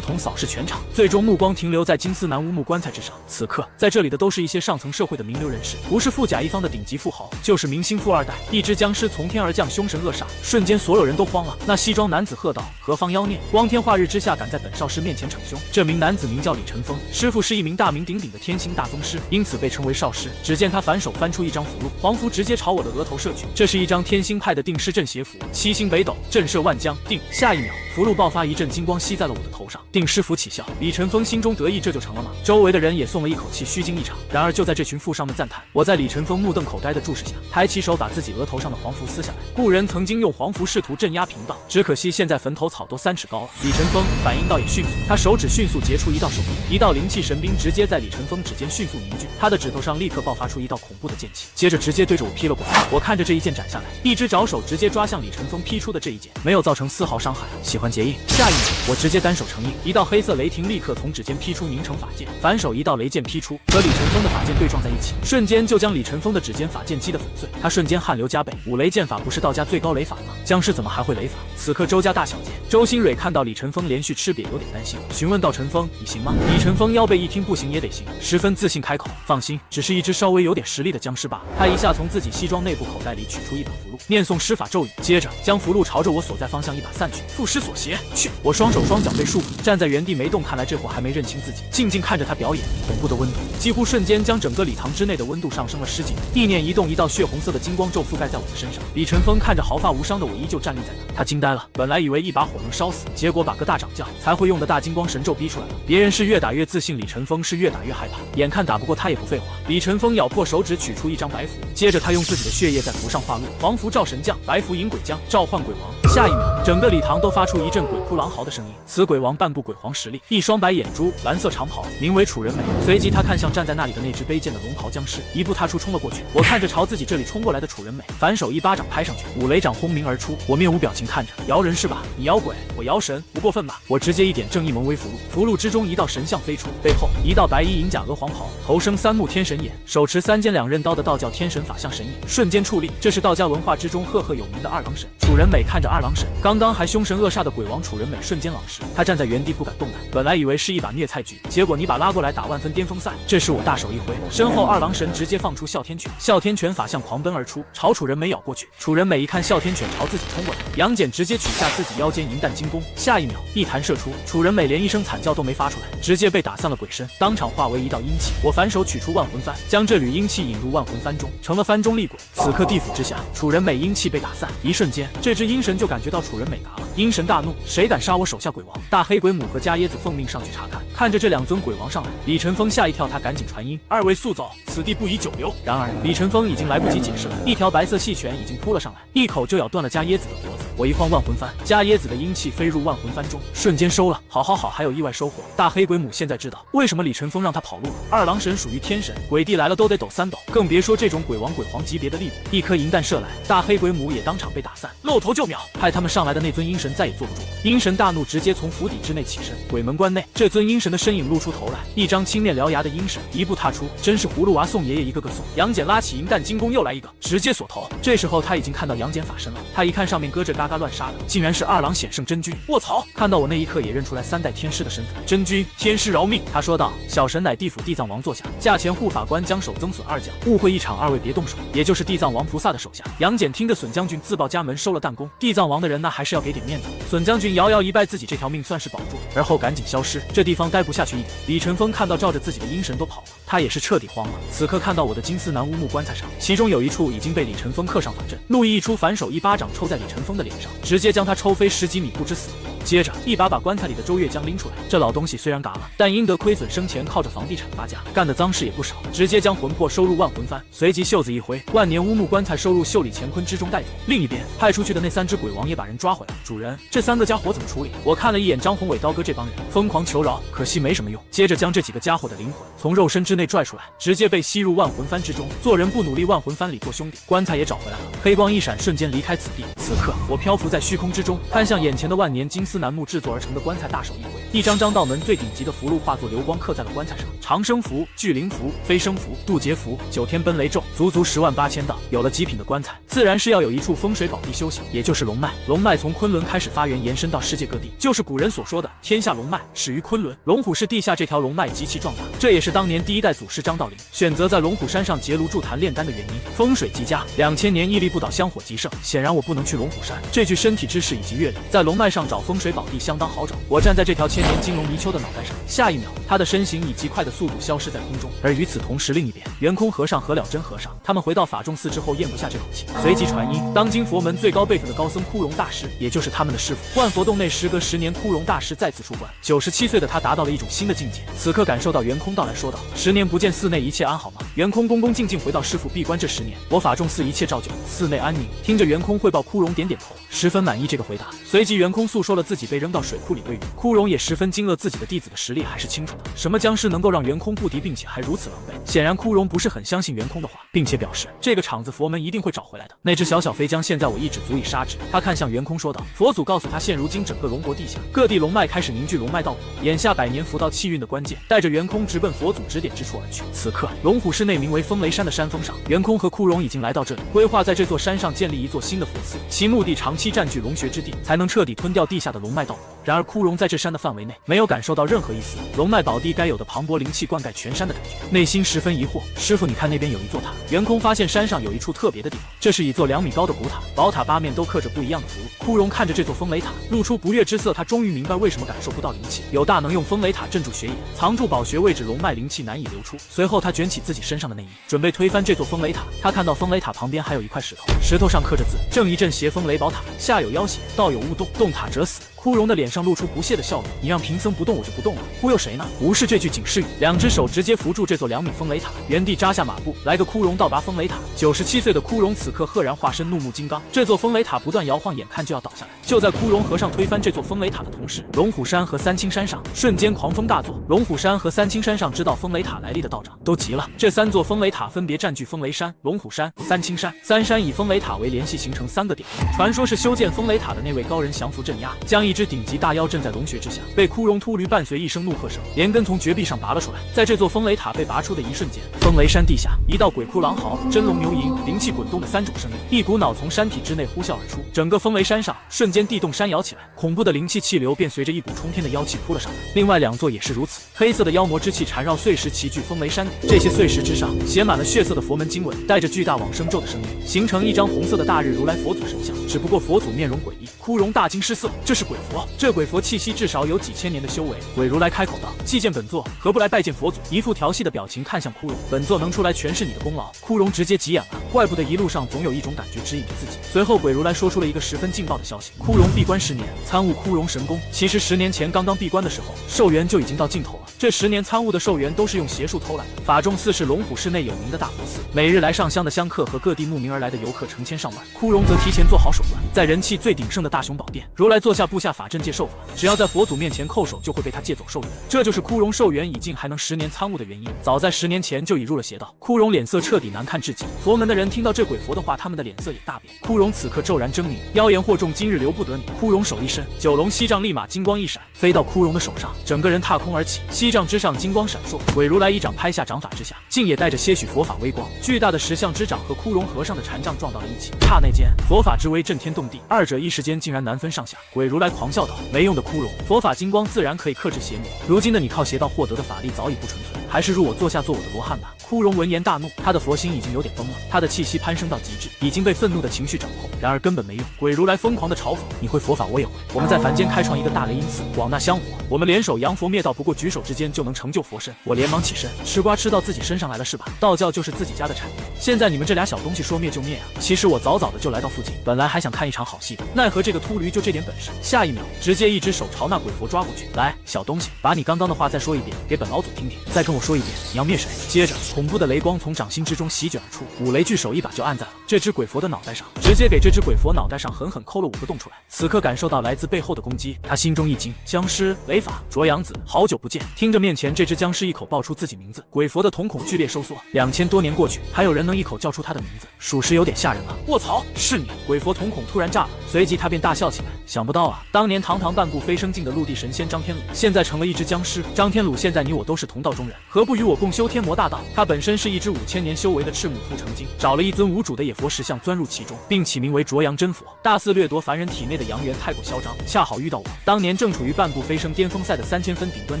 筒扫视全场，最终目光停留在金丝楠乌木棺材之上。此刻，在这里的都是一些上层社会的名流人士，不是富甲一方的顶级富豪，就是明星富二代。一只僵尸从天而降，凶神恶煞，瞬间所有人都慌了。那西装男子喝道：何方妖孽，光天化日之下敢在本少师面前逞凶？这名男子名叫李晨风，师傅是一名大名鼎鼎的天星大宗师，因此被称为少师。只见他反手翻出一张符箓，黄符直接朝我的额头射去。这是一张天星派的定师镇邪符，7星北斗，震慑万江。定，下一秒，符箓爆发，一阵金光吸在了我的头上。定师傅起效，李晨风心中得意，这就成了吗？周围的人也松了一口气，虚惊一场。然而就在这群富商们赞叹，我在李晨风目瞪口呆的注视下，抬起手把自己额头上的黄符撕下来。故人曾经用黄符试图镇压贫道，只可惜现在坟头草都3尺高了。李晨风反应倒也迅速，他手指迅速结出一道手印，一道灵气神兵直接在李晨风指尖迅速凝聚，他的指头上立刻爆发出一道恐怖的剑气，接着直接对着我劈了过来。我看着这一剑斩下来，一只爪手直接抓向李晨风劈出的这一剑，没有造成丝毫伤害。喜欢结印，下一秒我直接单手成印，一道黑色雷霆立刻从指尖劈出，凝成法剑，反手一道雷剑劈出，和李晨风的法剑对撞在一起，瞬间就将李晨风的指尖法剑击得粉碎。他瞬间汗流浃背，五雷剑法不是道家最高雷法吗？僵尸怎么还会雷法？此刻周家大小姐周新蕊看到李晨风连续吃瘪，有点担心，询问道：晨风你行吗？李晨风腰背一听不行也得行，十分自信开口：放心，只是一只稍微有点实力的僵尸罢了。他一下从自己西装内部口袋里取出一本符箓，念诵施法咒语，接着将符箓朝着我所在方向一把散去。父师所挟，去！我双手双脚被束缚，站在原地没动。看来这货还没认清自己，静静看着他表演。恐怖的温度几乎瞬间将整个礼堂之内的温度上升了10几度。意念一动，一道血红色的金光咒覆盖在我的身上。李晨风看着毫发无伤的我，依旧站立在那，他惊呆了。本来以为一把火能烧死，结果把个大掌教才会用的大金光神咒逼出来了。别人是越打越自信，李晨风是越打越害怕。眼看打不过他也不废话，李晨风咬破手指取出一张白符，接着他用自己的血液在符上画路：黄符召神将，白符引鬼将，召唤鬼王。下一秒，整个礼堂都发出一阵鬼哭狼嚎的声音。此鬼王半部鬼皇实力，一双白眼珠，蓝色长袍，名为楚人美。随即他看向站在那里的那只卑贱的龙袍僵尸，一步踏出冲了过去。我看着朝自己这里冲过来的楚人美，反手一巴掌拍上去，五雷掌轰鸣而出。我面无表情看着，摇人是吧？你摇鬼，我摇神，不过分吧？我直接一点正义蒙威符箓，符箓之中一道神像飞出，背后一道白衣银甲鹅黄袍，头生三目天神眼，手持3尖2刃刀的道教天神法相神影，瞬间矗立。这是道家文化之中赫赫有名的二郎神。楚人美看着二郎神，刚刚还凶神恶煞的鬼王楚人美瞬间老实，他站在原地不敢动弹。本来以为是一把虐菜局，结果你把拉过来打万分巅峰赛。这时我大手一挥，身后二郎神直接放出哮天拳，哮天拳法相狂奔而出，朝楚人美咬过去。楚人美一看哮天拳朝自己冲过来，杨戬直接取下自己腰间银弹金弓，下一秒一弹射出，楚人美连一声惨叫都没发出来，直接被打散了鬼身，当场化为一道阴气。我反手取出万魂幡，将这缕阴气引入万魂幡中，成了幡中厉鬼。此刻地府之下，楚人美阴气被打散，一瞬间这只阴神就感觉到楚人美嘎了，阴神大怒，谁敢杀我手下鬼王？大黑鬼母和伽椰子奉命上去查看。看着这2尊鬼王上来，李晨风吓一跳，他赶紧传音：二位速走，此地不宜久留。然而李晨风已经来不及解释了，一条白色细拳已经扑了上来，一口就咬断了伽椰子的脖子。我一晃万魂幡，伽椰子的阴气飞入万魂幡中，瞬间收了。好，还有意外收获。大黑鬼母现在知道为什么李晨风让他跑路了。二郎神属于天神，鬼帝来了都得抖3抖，更别说这种鬼王鬼皇级别的厉鬼。一颗银弹射来，大黑鬼母也当场被打散，露头就秒。派他们上来的那尊阴神再也坐不住了，阴神大怒，直接从府邸之内起身。鬼门关内，这尊阴神的身影露出头来，一张青面獠牙的阴神一步踏出，真是葫芦娃送爷爷一个个送。杨戬拉起银弹金弓又来一个，直接锁头。这时候他已经看到杨戬法身了，他一看上面搁着嘎嘎乱杀的，竟然是二郎显圣真君。卧槽！看到我那一刻也认出来3代天师的身份。真君，天师饶命！他说道：小神乃地府地藏王座下，驾前护法官将手增损2将，误会一场，2位别动手。也就是地藏王菩萨的手下。杨戬听着损将军自报家门收了弹弓，地藏王的人那还是要给点面子。损将军摇摇一拜，自己这条命算是保住了，而后赶紧消失，这地方待不下去一点。李晨风看到照着自己的阴神都跑了，他也是彻底慌了。此刻看到我的金丝楠乌木棺材上，其中有一处已经被李晨风刻上法阵，怒意一出，反手一巴掌抽在李晨风的脸上，直接将他抽飞10几米，不知死活。接着一把棺材里的周月将拎出来，这老东西虽然嘎了，但因得亏损生前靠着房地产发家，干的脏事也不少，直接将魂魄收入万魂幡，随即袖子一挥，万年乌木棺材收入袖里乾坤之中带走。另一边派出去的那3只鬼王也把人抓回来。主人，这3个家伙怎么处理？我看了一眼张宏伟刀哥这帮人，疯狂求饶，可惜没什么用。接着将这几个家伙的灵魂从肉身之内拽出来，直接被吸入万魂幡之中。做人不努力，万魂幡里做兄弟。棺材也找回来了，黑光一闪，瞬间离开此地。此刻我漂浮在虚空之中，看向眼前的万年金丝楠木制作而成的棺材，大手一挥，一张张道门最顶级的符箓化作流光刻在了棺材上。长生符、聚灵符、飞升符、渡劫符、9天奔雷咒，足足108000道。有了极品的棺材，自然是要有一处风水宝地修行，也就是龙脉。龙脉从昆仑开始发源，延伸到世界各地，就是古人所说的天下龙脉始于昆仑。龙虎是地下这条龙脉极其壮大，这也是当年第1代祖师张道陵选择在龙虎山上结庐筑坛炼丹的原因。风水极佳，2000年屹立不倒，香火极盛。显然我不能去龙虎山，这具身体之势以及阅历，在龙脉上找风水宝地相当好找。我站在这条千年金龙泥鳅的脑袋上，下一秒他的身形以极快的速度消失在空中。而与此同时，另一边圆空和尚和了真和尚他们回到法众寺之后咽不下这口气，随即传音，当今佛门最高辈分的高僧枯荣大师，也就是他们的师傅。万佛洞内时隔10年，枯荣大师再次出关，97岁的他达到了一种新的境界。此刻感受到圆空到来，说道：10年不见，寺内一切安好吗？圆空恭恭敬敬回到师傅闭关这10年，我法众寺一切照旧，寺内安宁。听着圆空汇报，枯荣点点头，十分满意这个回答。随即圆空诉说了自己被扔到水库里喂鱼，枯荣也十分惊愕，自己的弟子的实力还是清楚的，什么僵尸能够让圆空不敌，并且还如此狼狈？显然枯荣不是很相信圆空的话，并且表示这个场子佛门一定会找回来的。那只小小肥僵现在我一指足以杀之。他看向圆空说道：佛祖告诉他，现如今整个龙国地下各地龙脉开始凝聚龙脉道果，眼下100年佛道气运的关键，带着圆空直奔佛祖指点之处而去。此刻龙虎市内名为风雷山的山峰上，圆空和枯荣已经来到这里，规划在这座山上建立一座新的佛寺，其目的长期占据龙穴之地，才能彻底吞掉地下的龙脉道果。然而枯荣在这山的范围围内，没有感受到任何一丝龙脉宝地该有的磅礴灵气灌溉全山的感觉，内心十分疑惑。师傅，你看那边有一座塔。袁空发现山上有一处特别的地方，这是一座2米高的古塔，宝塔8面都刻着不一样的符箓。枯荣看着这座风雷塔，露出不悦之色。他终于明白为什么感受不到灵气，有大能用风雷塔镇住血眼，藏住宝穴位置，龙脉灵气难以流出。随后他卷起自己身上的内衣，准备推翻这座风雷塔。他看到风雷塔旁边还有一块石头，石头上刻着字：正一阵邪风雷宝塔，下有妖邪，道有勿动，动塔者死。枯荣的脸上露出不屑的笑容，你让贫僧不动我就不动了，忽悠谁呢？无视这句警示语，2只手直接扶住这座2米风雷塔，原地扎下马步，来个枯荣倒拔风雷塔。97岁的枯荣此刻赫然化身怒目金刚，这座风雷塔不断摇晃，眼看就要倒下来。就在枯荣合上推翻这座风雷塔的同时，龙虎山和三清山上瞬间狂风大作。龙虎山和三清山上知道风雷塔来历的道长都急了，这3座风雷塔分别占据风雷山、龙虎山、三清山，三山以风雷塔为联系，形成3个点。传说是修建风雷塔的那位高人降服镇压，将一只顶级大妖镇在龙穴之下，被枯荣秃驴伴随一声怒喝声，连根从绝壁上拔了出来。在这座风雷塔被拔出的一瞬间，风雷山地下一道鬼哭狼嚎、真龙牛吟、灵气滚动的3种声音，一股脑从山体之内呼啸而出，整个风雷山上瞬间地动山摇起来，恐怖的灵气气流便随着一股冲天的妖气扑了上来。另外2座也是如此，黑色的妖魔之气缠绕碎石齐聚风雷山顶，这些碎石之上写满了血色的佛门经文，带着巨大往生咒的声音，形成一张红色的大日如来佛祖神像。只不过佛祖面容诡异，枯荣大惊失色，这是鬼佛，这鬼佛气息至少有几千年的修为。鬼如来开口道：既见本座，何不来拜见佛祖？一副调戏的表情看向枯荣，本座能出来全是你的功劳。枯荣直接急眼了，怪不得一路上总有一种感觉指引着自己。随后鬼如来说出了一个十分劲爆的消息：枯荣闭关10年，参悟枯荣神功。其实10年前刚刚闭关的时候，寿元就已经到尽头了。这10年参悟的寿元都是用邪术偷来的。法中寺是龙虎市内有名的大佛寺，每日来上香的香客和各地慕名而来的游客成千上万。枯荣则提前做好手段，在人气最鼎盛的大雄宝殿，如来坐下布下法阵戒受法，只要在佛祖面前叩首，就会被他借走寿元。这就是枯荣寿元已尽还能10年参悟的原因。早在10年前就已入了邪道，枯荣脸色彻底难看至极。佛门的人听到这鬼佛的话，他们的脸色也大变。枯荣此刻骤然狰狞，妖言惑众，今日留不得你。枯荣手一伸，9龙锡杖立马金光一闪，飞到枯荣的手上，整个人踏空而起，锡杖之上金光闪烁。鬼如来一掌拍下，掌法之下竟也带着些许佛法微光，巨大的石像之掌和枯荣和尚的禅杖撞到了一起，刹那间佛法之威震天动地，二者一时间竟然难分上下。鬼如来狂笑道：没用的枯荣，佛法金光自然可以克制邪魔，如今的你靠邪道获得的法力早已不纯粹，还是入我座下做我的罗汉吧。枯荣闻言大怒，他的佛心已经有点崩了，他的气息攀升到极致，已经被愤怒的情绪掌控，然而根本没用。鬼如来疯狂的嘲讽：你会佛法我也会，我们在凡间开创一个大雷音寺，广纳香火，我们联手扬佛灭道，不过举手之间就能成就佛身。我连忙起身，吃瓜吃到自己身上来了是吧？道教就是自己家的产业，现在你们这俩小东西说灭就灭啊！其实我早早的就来到附近，本来还想看一场好戏的，奈何这个秃驴就这点本事，下一秒直接一只手朝那鬼佛抓过去。来，小东西，把你刚刚的话再说一遍，给本老祖听听，再跟我说一遍，你要灭谁？接着恐怖的雷光从掌心之中席卷而出，五雷巨手一把就按在了这只鬼佛的脑袋上，直接给这只鬼佛脑袋上狠狠抠了5个洞出来。此刻感受到来自背后的攻击，他心中一惊，僵尸、雷法、卓阳子，好久不见。听着面前这只僵尸一口爆出自己名字，鬼佛的瞳孔剧烈收缩。2000多年过去，还有人能一口叫出他的名字，属实有点吓人了。卧槽，是你！鬼佛瞳孔突然炸了，随即他便大笑起来。想不到啊，当年堂堂半步飞升境的陆地神仙张天鲁，现在成了一只僵尸。张天鲁，现在你我都是同道中人，何不与我共修天魔大道？他本身是一只5000年修为的赤木秃成精，找了一尊无主的野佛石像钻入其中，并起名为卓阳真佛，大肆掠夺凡人体内的阳元太过嚣张，恰好遇到我，当年正处于半步飞升巅峰赛的3000分顶端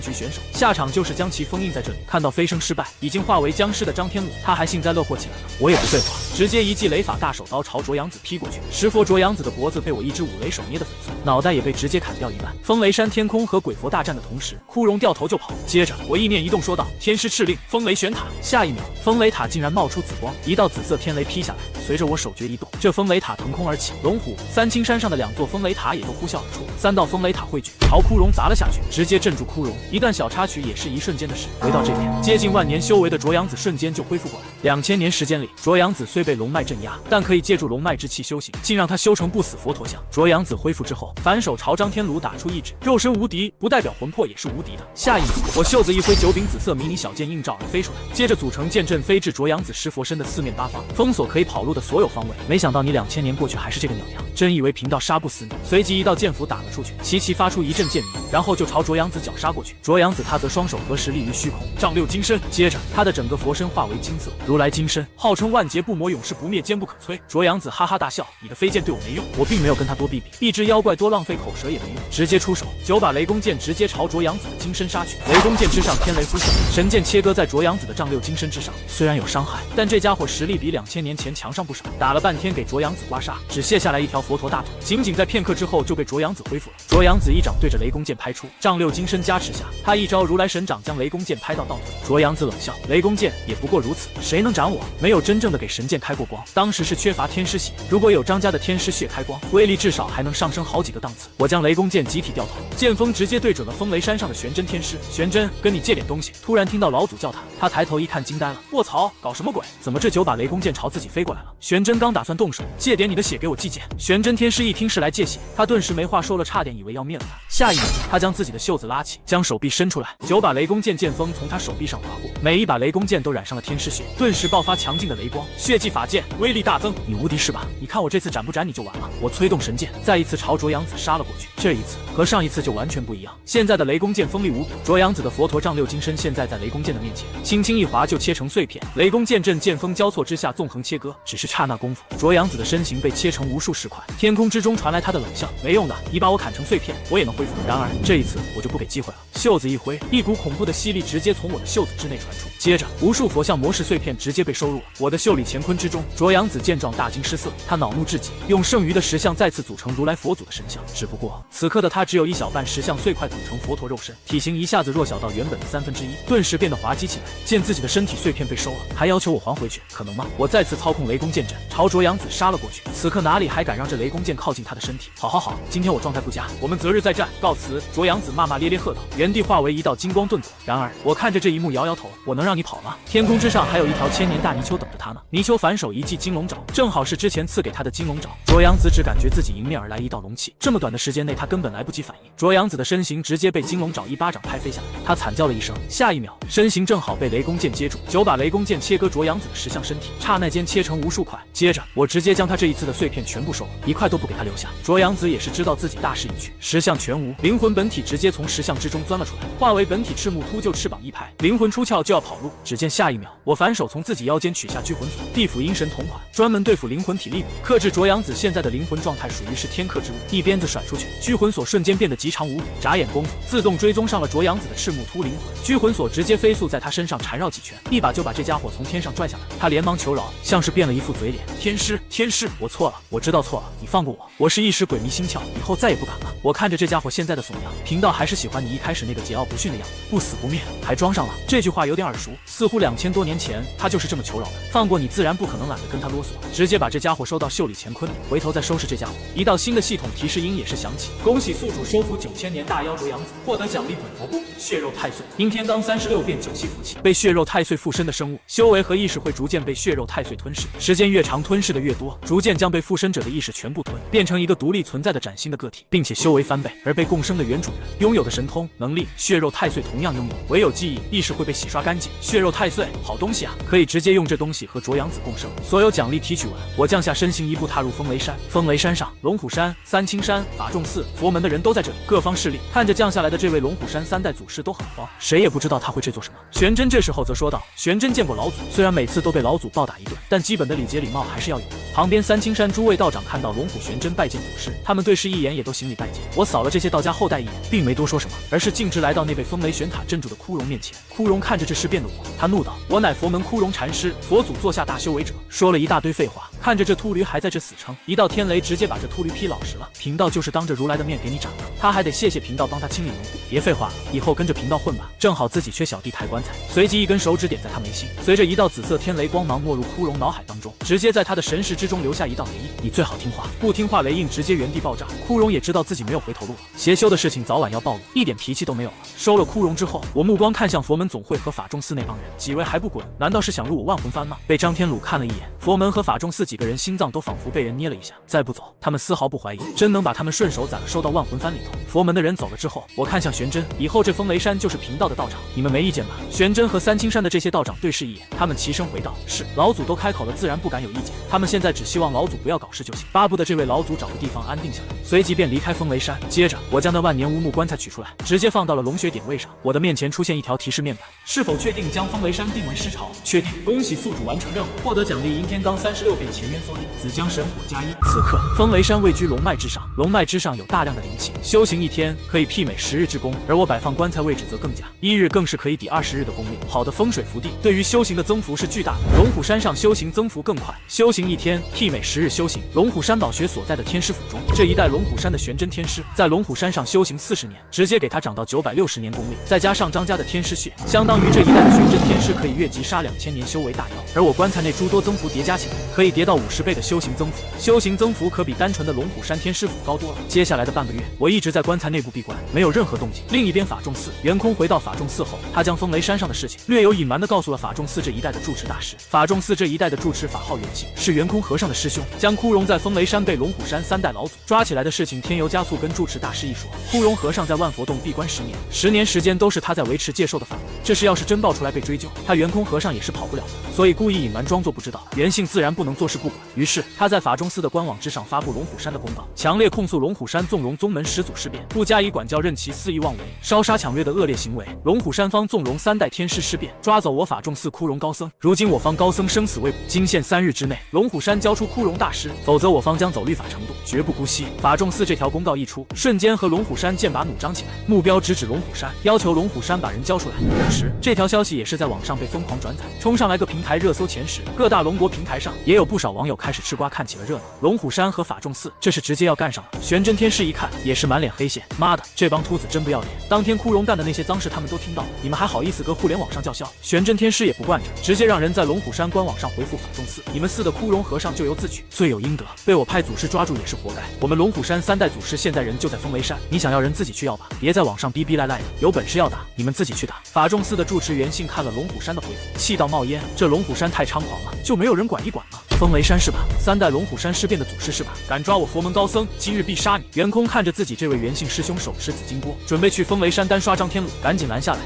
局选手，下场就是将其封印在这里。看到飞升失败，已经化为僵尸的张天鲁，他还幸灾乐祸起来了。我也不废话，直接一记雷法大手刀朝卓阳子劈过去，石佛卓阳子的脖子被我一只五雷手捏得粉碎，脑袋也被直接砍掉一半。风雷山天空和鬼佛大战的同时，枯荣掉头就跑，接着我意念一动说道：天师敕令，风雷玄塔。下一秒，风雷塔竟然冒出紫光，一道紫色天雷劈下来，随着我手诀一动，这风雷塔腾空而起，龙虎、三清山上的2座风雷塔也都呼啸而出，3道风雷塔汇聚，朝枯荣砸了下去，直接镇住枯荣。一段小插曲也是一瞬间的事。回到这边，接近万年修为的卓阳子瞬间就恢复过来。2000年时间里，卓阳子虽被龙脉镇压，但可以借助龙脉之气修行，竟让他修成不死佛陀像。卓阳子恢复之后，反手朝张天鲁打出一指，肉身无敌，不代表魂魄也是无敌的。下一秒，我袖子一挥，9柄紫色迷你小剑映照而飞出来，接着组成剑阵飞至卓阳子尸佛身的4面8方，封锁可以跑路的的所有方位。没想到你2000年过去还是这个鸟样，真以为贫道杀不死你。随即一道剑斧打了出去，齐齐发出一阵剑鸣，然后就朝卓阳子绞杀过去。卓阳子他则双手合十立于虚空，丈六金身。接着他的整个佛身化为金色，如来金身，号称万劫不磨，永世不灭，坚不可摧。卓阳子哈哈大笑，你的飞剑对我没用，我并没有跟他多避避，一只妖怪多浪费口舌也没用，直接出手，9把雷公剑直接朝卓阳子的金身杀去。雷公剑之上天雷呼啸，神剑切割在卓阳子的丈六金身之上，虽然有伤害，但这家伙实力比2000年前强上不少。打了半天给卓阳子刮痧，只卸下来一条佛陀大腿，仅仅在片刻之后就被卓阳子恢复了。卓阳子一掌对着雷公剑拍出，丈六金身加持下，他一招如来神掌将雷公剑拍到倒退。卓阳子冷笑，雷公剑也不过如此，谁能斩我？没有真正的给神剑开过光，当时是缺乏天师血，如果有张家的天师血开光，威力至少还能上升好几个档次。我将雷公剑集体掉头，剑锋直接对准了风雷山上的玄真天师。玄真，跟你借点东西。突然听到老祖叫他抬头一看惊呆了，卧槽，搞什么鬼？怎么这9把雷公剑朝自己飞过来了？玄真刚打算动手，借点你的血给我祭剑。玄真天师一听是来借血，他顿时没话说了，差点以为要灭了他。下一秒，他将自己的袖子拉起，将手臂伸出来，9把雷公剑剑锋从他手臂上划过，每一把雷公剑都染上了天师血，顿时爆发强劲的雷光，血祭法剑威力大增。你无敌是吧？你看我这次斩不斩你就完了。我催动神剑，再一次朝卓阳子杀了过去。这一次和上一次就完全不一样，现在的雷公剑锋利无比，卓阳子的佛陀丈六金身现在在雷公剑的面前，轻轻一划就切成碎片。雷公剑阵剑锋交错之下纵横切割，只是刹那功夫，卓阳子的身形被切成无数石块。天空之中传来他的冷笑，没用的，你把我砍成碎片，我也能恢复。然而这一次我就不给机会了。袖子一挥，一股恐怖的吸力直接从我的袖子之内传出，接着无数佛像魔石碎片直接被收入我的袖里乾坤之中。卓阳子见状大惊失色，他恼怒至极，用剩余的石像再次组成如来佛祖的神像。只不过此刻的他只有一小半石像碎块组成佛陀肉身，体型一下子弱小到原本的1/3，顿时变得滑稽起来。见自己的身体碎片被收了，还要求我还回去，可能吗？我再次操控雷公剑阵朝卓阳子杀了过去。此刻哪里还敢让这雷公剑靠近他的身体？好，今天我状态不佳，我们择日再战，告辞。卓阳子骂骂咧咧喝道，原地化为一道金光遁走。然而我看着这一幕摇摇头，我能让你跑吗？天空之上还有一条千年大泥鳅等着他呢。泥鳅反手一记金龙爪，正好是之前赐给他的金龙爪。卓阳子只感觉自己迎面而来一道龙气，这么短的时间内他根本来不及反应，卓阳子的身形直接被金龙爪一巴掌拍飞下来，他惨叫了一声，下一秒身形正好被雷公剑接住，9把雷公剑切割卓阳子的石像身体，刹那间切成无数块。接着我直接将他这一次的碎片全部收了，一块都不给他留下。卓阳子也是知道自己大势已去，石像全无，灵魂本体直接从石像之中钻了出来，化为本体赤木秃鹫，翅膀一拍，灵魂出窍就要跑路。只见下一秒，我反手从自己腰间取下拘魂锁，地府阴神同款，专门对付灵魂体力骨，克制卓阳子现在的灵魂状态属于是天克之物。一鞭子甩出去，拘魂锁瞬间变得极长无比，眨眼功夫自动追踪上了卓阳子的赤木秃灵魂，拘魂锁直接飞速在他身上缠绕几圈，一把就把这家伙从天上拽下来。他连忙求饶，像是变了一副嘴脸，天师，我错了，我知道错了，你放过我，我是一时鬼迷心窍，以后再也不敢了。我看着这家伙现在的怂样，贫道还是喜欢你一开始那个桀骜不驯的样子，不死不灭，还装上了。这句话有点耳熟，似乎2000多年前他就是这么求饶的。放过你自然不可能懒得跟他啰嗦，直接把这家伙收到袖里乾坤里，回头再收拾这家伙。一道新的系统提示音也是响起，恭喜宿主收服9000年大妖卓阳子，获得奖励本佛布血肉太岁，因天罡36变9系福气。被血肉太岁附身的生物，修为和意识会逐渐被血肉太岁吞噬，时间越长吞噬的越多，逐渐将被附身者的意识全部吞，变成一个独立存在的崭新的个体，并且修为翻倍。而被共生的原主人拥有的神通能力，血肉太岁同样拥有，唯有记忆意识会被洗刷干净。血肉太岁好东西啊，可以直接用这东西和卓阳子共生。所有奖励提取完，我降下身形一步踏入风雷山。风雷山上，龙虎山、三清山、法众寺、佛门的人都在这里，各方势力看着降下来的这位龙虎山3代祖师都很慌，谁也不知道他会这做什么。玄真这时候则说道，玄真见过老祖，虽然每次都被老祖暴打一顿，但基本的礼节礼貌还是要有的。旁边三清山诸位道长看到龙虎玄真拜见祖师，他们对视一眼也都行礼拜见。我扫了这些道家后代一眼，并没多说什么，而是径直来到那被风雷玄塔镇住的枯荣面前。枯荣看着这事变的我，他怒道，我乃佛门枯荣禅师，佛祖座下大修为者。说了一大堆废话，看着这秃驴还在这死撑，一道天雷直接把这秃驴劈老实了。贫道就是当着如来的面给你斩了，他还得谢谢贫道帮他清理门户。别废话了，以后跟着贫道混吧，正好自己缺小弟抬棺材。随即一根手指点在他眉心，随着一道紫色天雷光芒没入枯荣脑海当中，直接在他的神识之中留下一道雷印。你最好听话，不听话雷印直接原地爆炸。枯荣也知道自己没有回头路了，邪修的事情早晚要暴露，一点脾气都没有了。收了枯荣之后，我目光看向佛门总会和法众寺那帮人，几位还不滚，难道是想入我万魂幡吗？被张天鲁看了一眼，佛门和法仲寺几个人心脏都仿佛被人捏了一下，再不走，他们丝毫不怀疑，真能把他们顺手宰了收到万魂幡里头。佛门的人走了之后，我看向玄真，以后这风雷山就是贫道的道场，你们没意见吧？玄真和三清山的这些道长对视一眼，他们齐声回道：是。老祖都开口了，自然不敢有意见。他们现在只希望老祖不要搞事就行，巴不得这位老祖找个地方安定下来。随即便离开风雷山。接着，我将那万年乌木棺材取出来，直接放到了龙穴点位上。我的面前出现一条提示面板，是否确定将风雷山定为尸巢？确定。恭喜宿主完成任务，获得奖励银天罡36遍前元缩力，紫江神火加1。此刻，风雷山位居龙脉之上，龙脉之上有大量的灵气，修行1天可以媲美10日之功，而我摆放棺材位置则更佳，1日更是可以抵20日的功力。好的风水福地，对于修行的增幅是巨大的。龙虎山上修行增幅更快，修行1天媲美10日修行。龙虎山宝穴所在的天师府中，这一代龙虎山的玄真天师在龙虎山上修行40年，直接给他涨到960年功力，再加上张家的天师穴，相当于这一代的玄真天师可以越级杀2000年修为大妖。而我棺材内诸多增幅叠加起来，可以叠到50倍的修行增幅，修行增幅可比单纯的龙虎山天师府高多了。接下来的半个月，我一直在棺材内部闭关，没有任何动静。另一边法仲寺，袁空回到法仲寺后，他将风雷山上的事情略有隐瞒地告诉了法仲寺这一代的住持大师。法仲寺这一代的住持法号元信，是袁空和尚的师兄，将枯荣在风雷山被龙虎山3代老祖抓起来的事情添油加醋跟住持大师一说。枯荣和尚在万佛洞闭关10年，10年时间都是他在维持戒寿的法门，这事要是真爆出来被追究，他袁空和尚也是跑不了的，所以故意隐瞒装作不知道。袁信自然不能坐视不管，于是他在法仲寺的官网之上发布龙虎山的公告，强烈控诉龙虎山纵容宗门始祖事变，不加以管教，任其肆意妄为，烧杀抢掠的恶劣行为。龙虎山方纵容3代天师事变，抓走我法仲寺枯荣高僧，如今我方高僧生死未卜，经限3日之内，龙虎山交出枯荣大师，否则我方将走律法程度，绝不姑息。法仲寺这条公告一出，瞬间和龙虎山剑拔弩张起来，目标直指龙虎山，要求龙虎山把人交出来。同时，这条消息也是在网上被疯狂转载，冲上来个平台热搜前10，各大龙国平台上也有不少网友开始吃瓜看起了热闹。龙虎山和法仲寺这是直接要干上了。玄真天师一看也是满脸黑线，妈的，这帮秃子真不要脸！当天枯荣干的那些脏事他们都听到了，你们还好意思搁互联网上叫嚣？玄真天师也不惯着，直接让人在龙虎山官网上回复法仲寺，你们4的枯荣和尚咎由自取，罪有应得，被我派祖师抓住也是活该。我们龙虎山3代祖师现在人就在风雷山，你想要人自己去要吧，别在网上逼逼赖赖的，有本事要打你们自己去打。法仲寺的住持袁信看了龙虎山的回复，气到冒烟，这龙虎山太猖狂了，就没有人管一管吗？风雷山是吧？3代龙虎山事变的祖师是吧？敢抓我佛门高僧，今日必杀你！袁空看着自己这位袁姓师兄手持紫金钵，准备去风雷山单刷张天鲁，赶紧拦下来，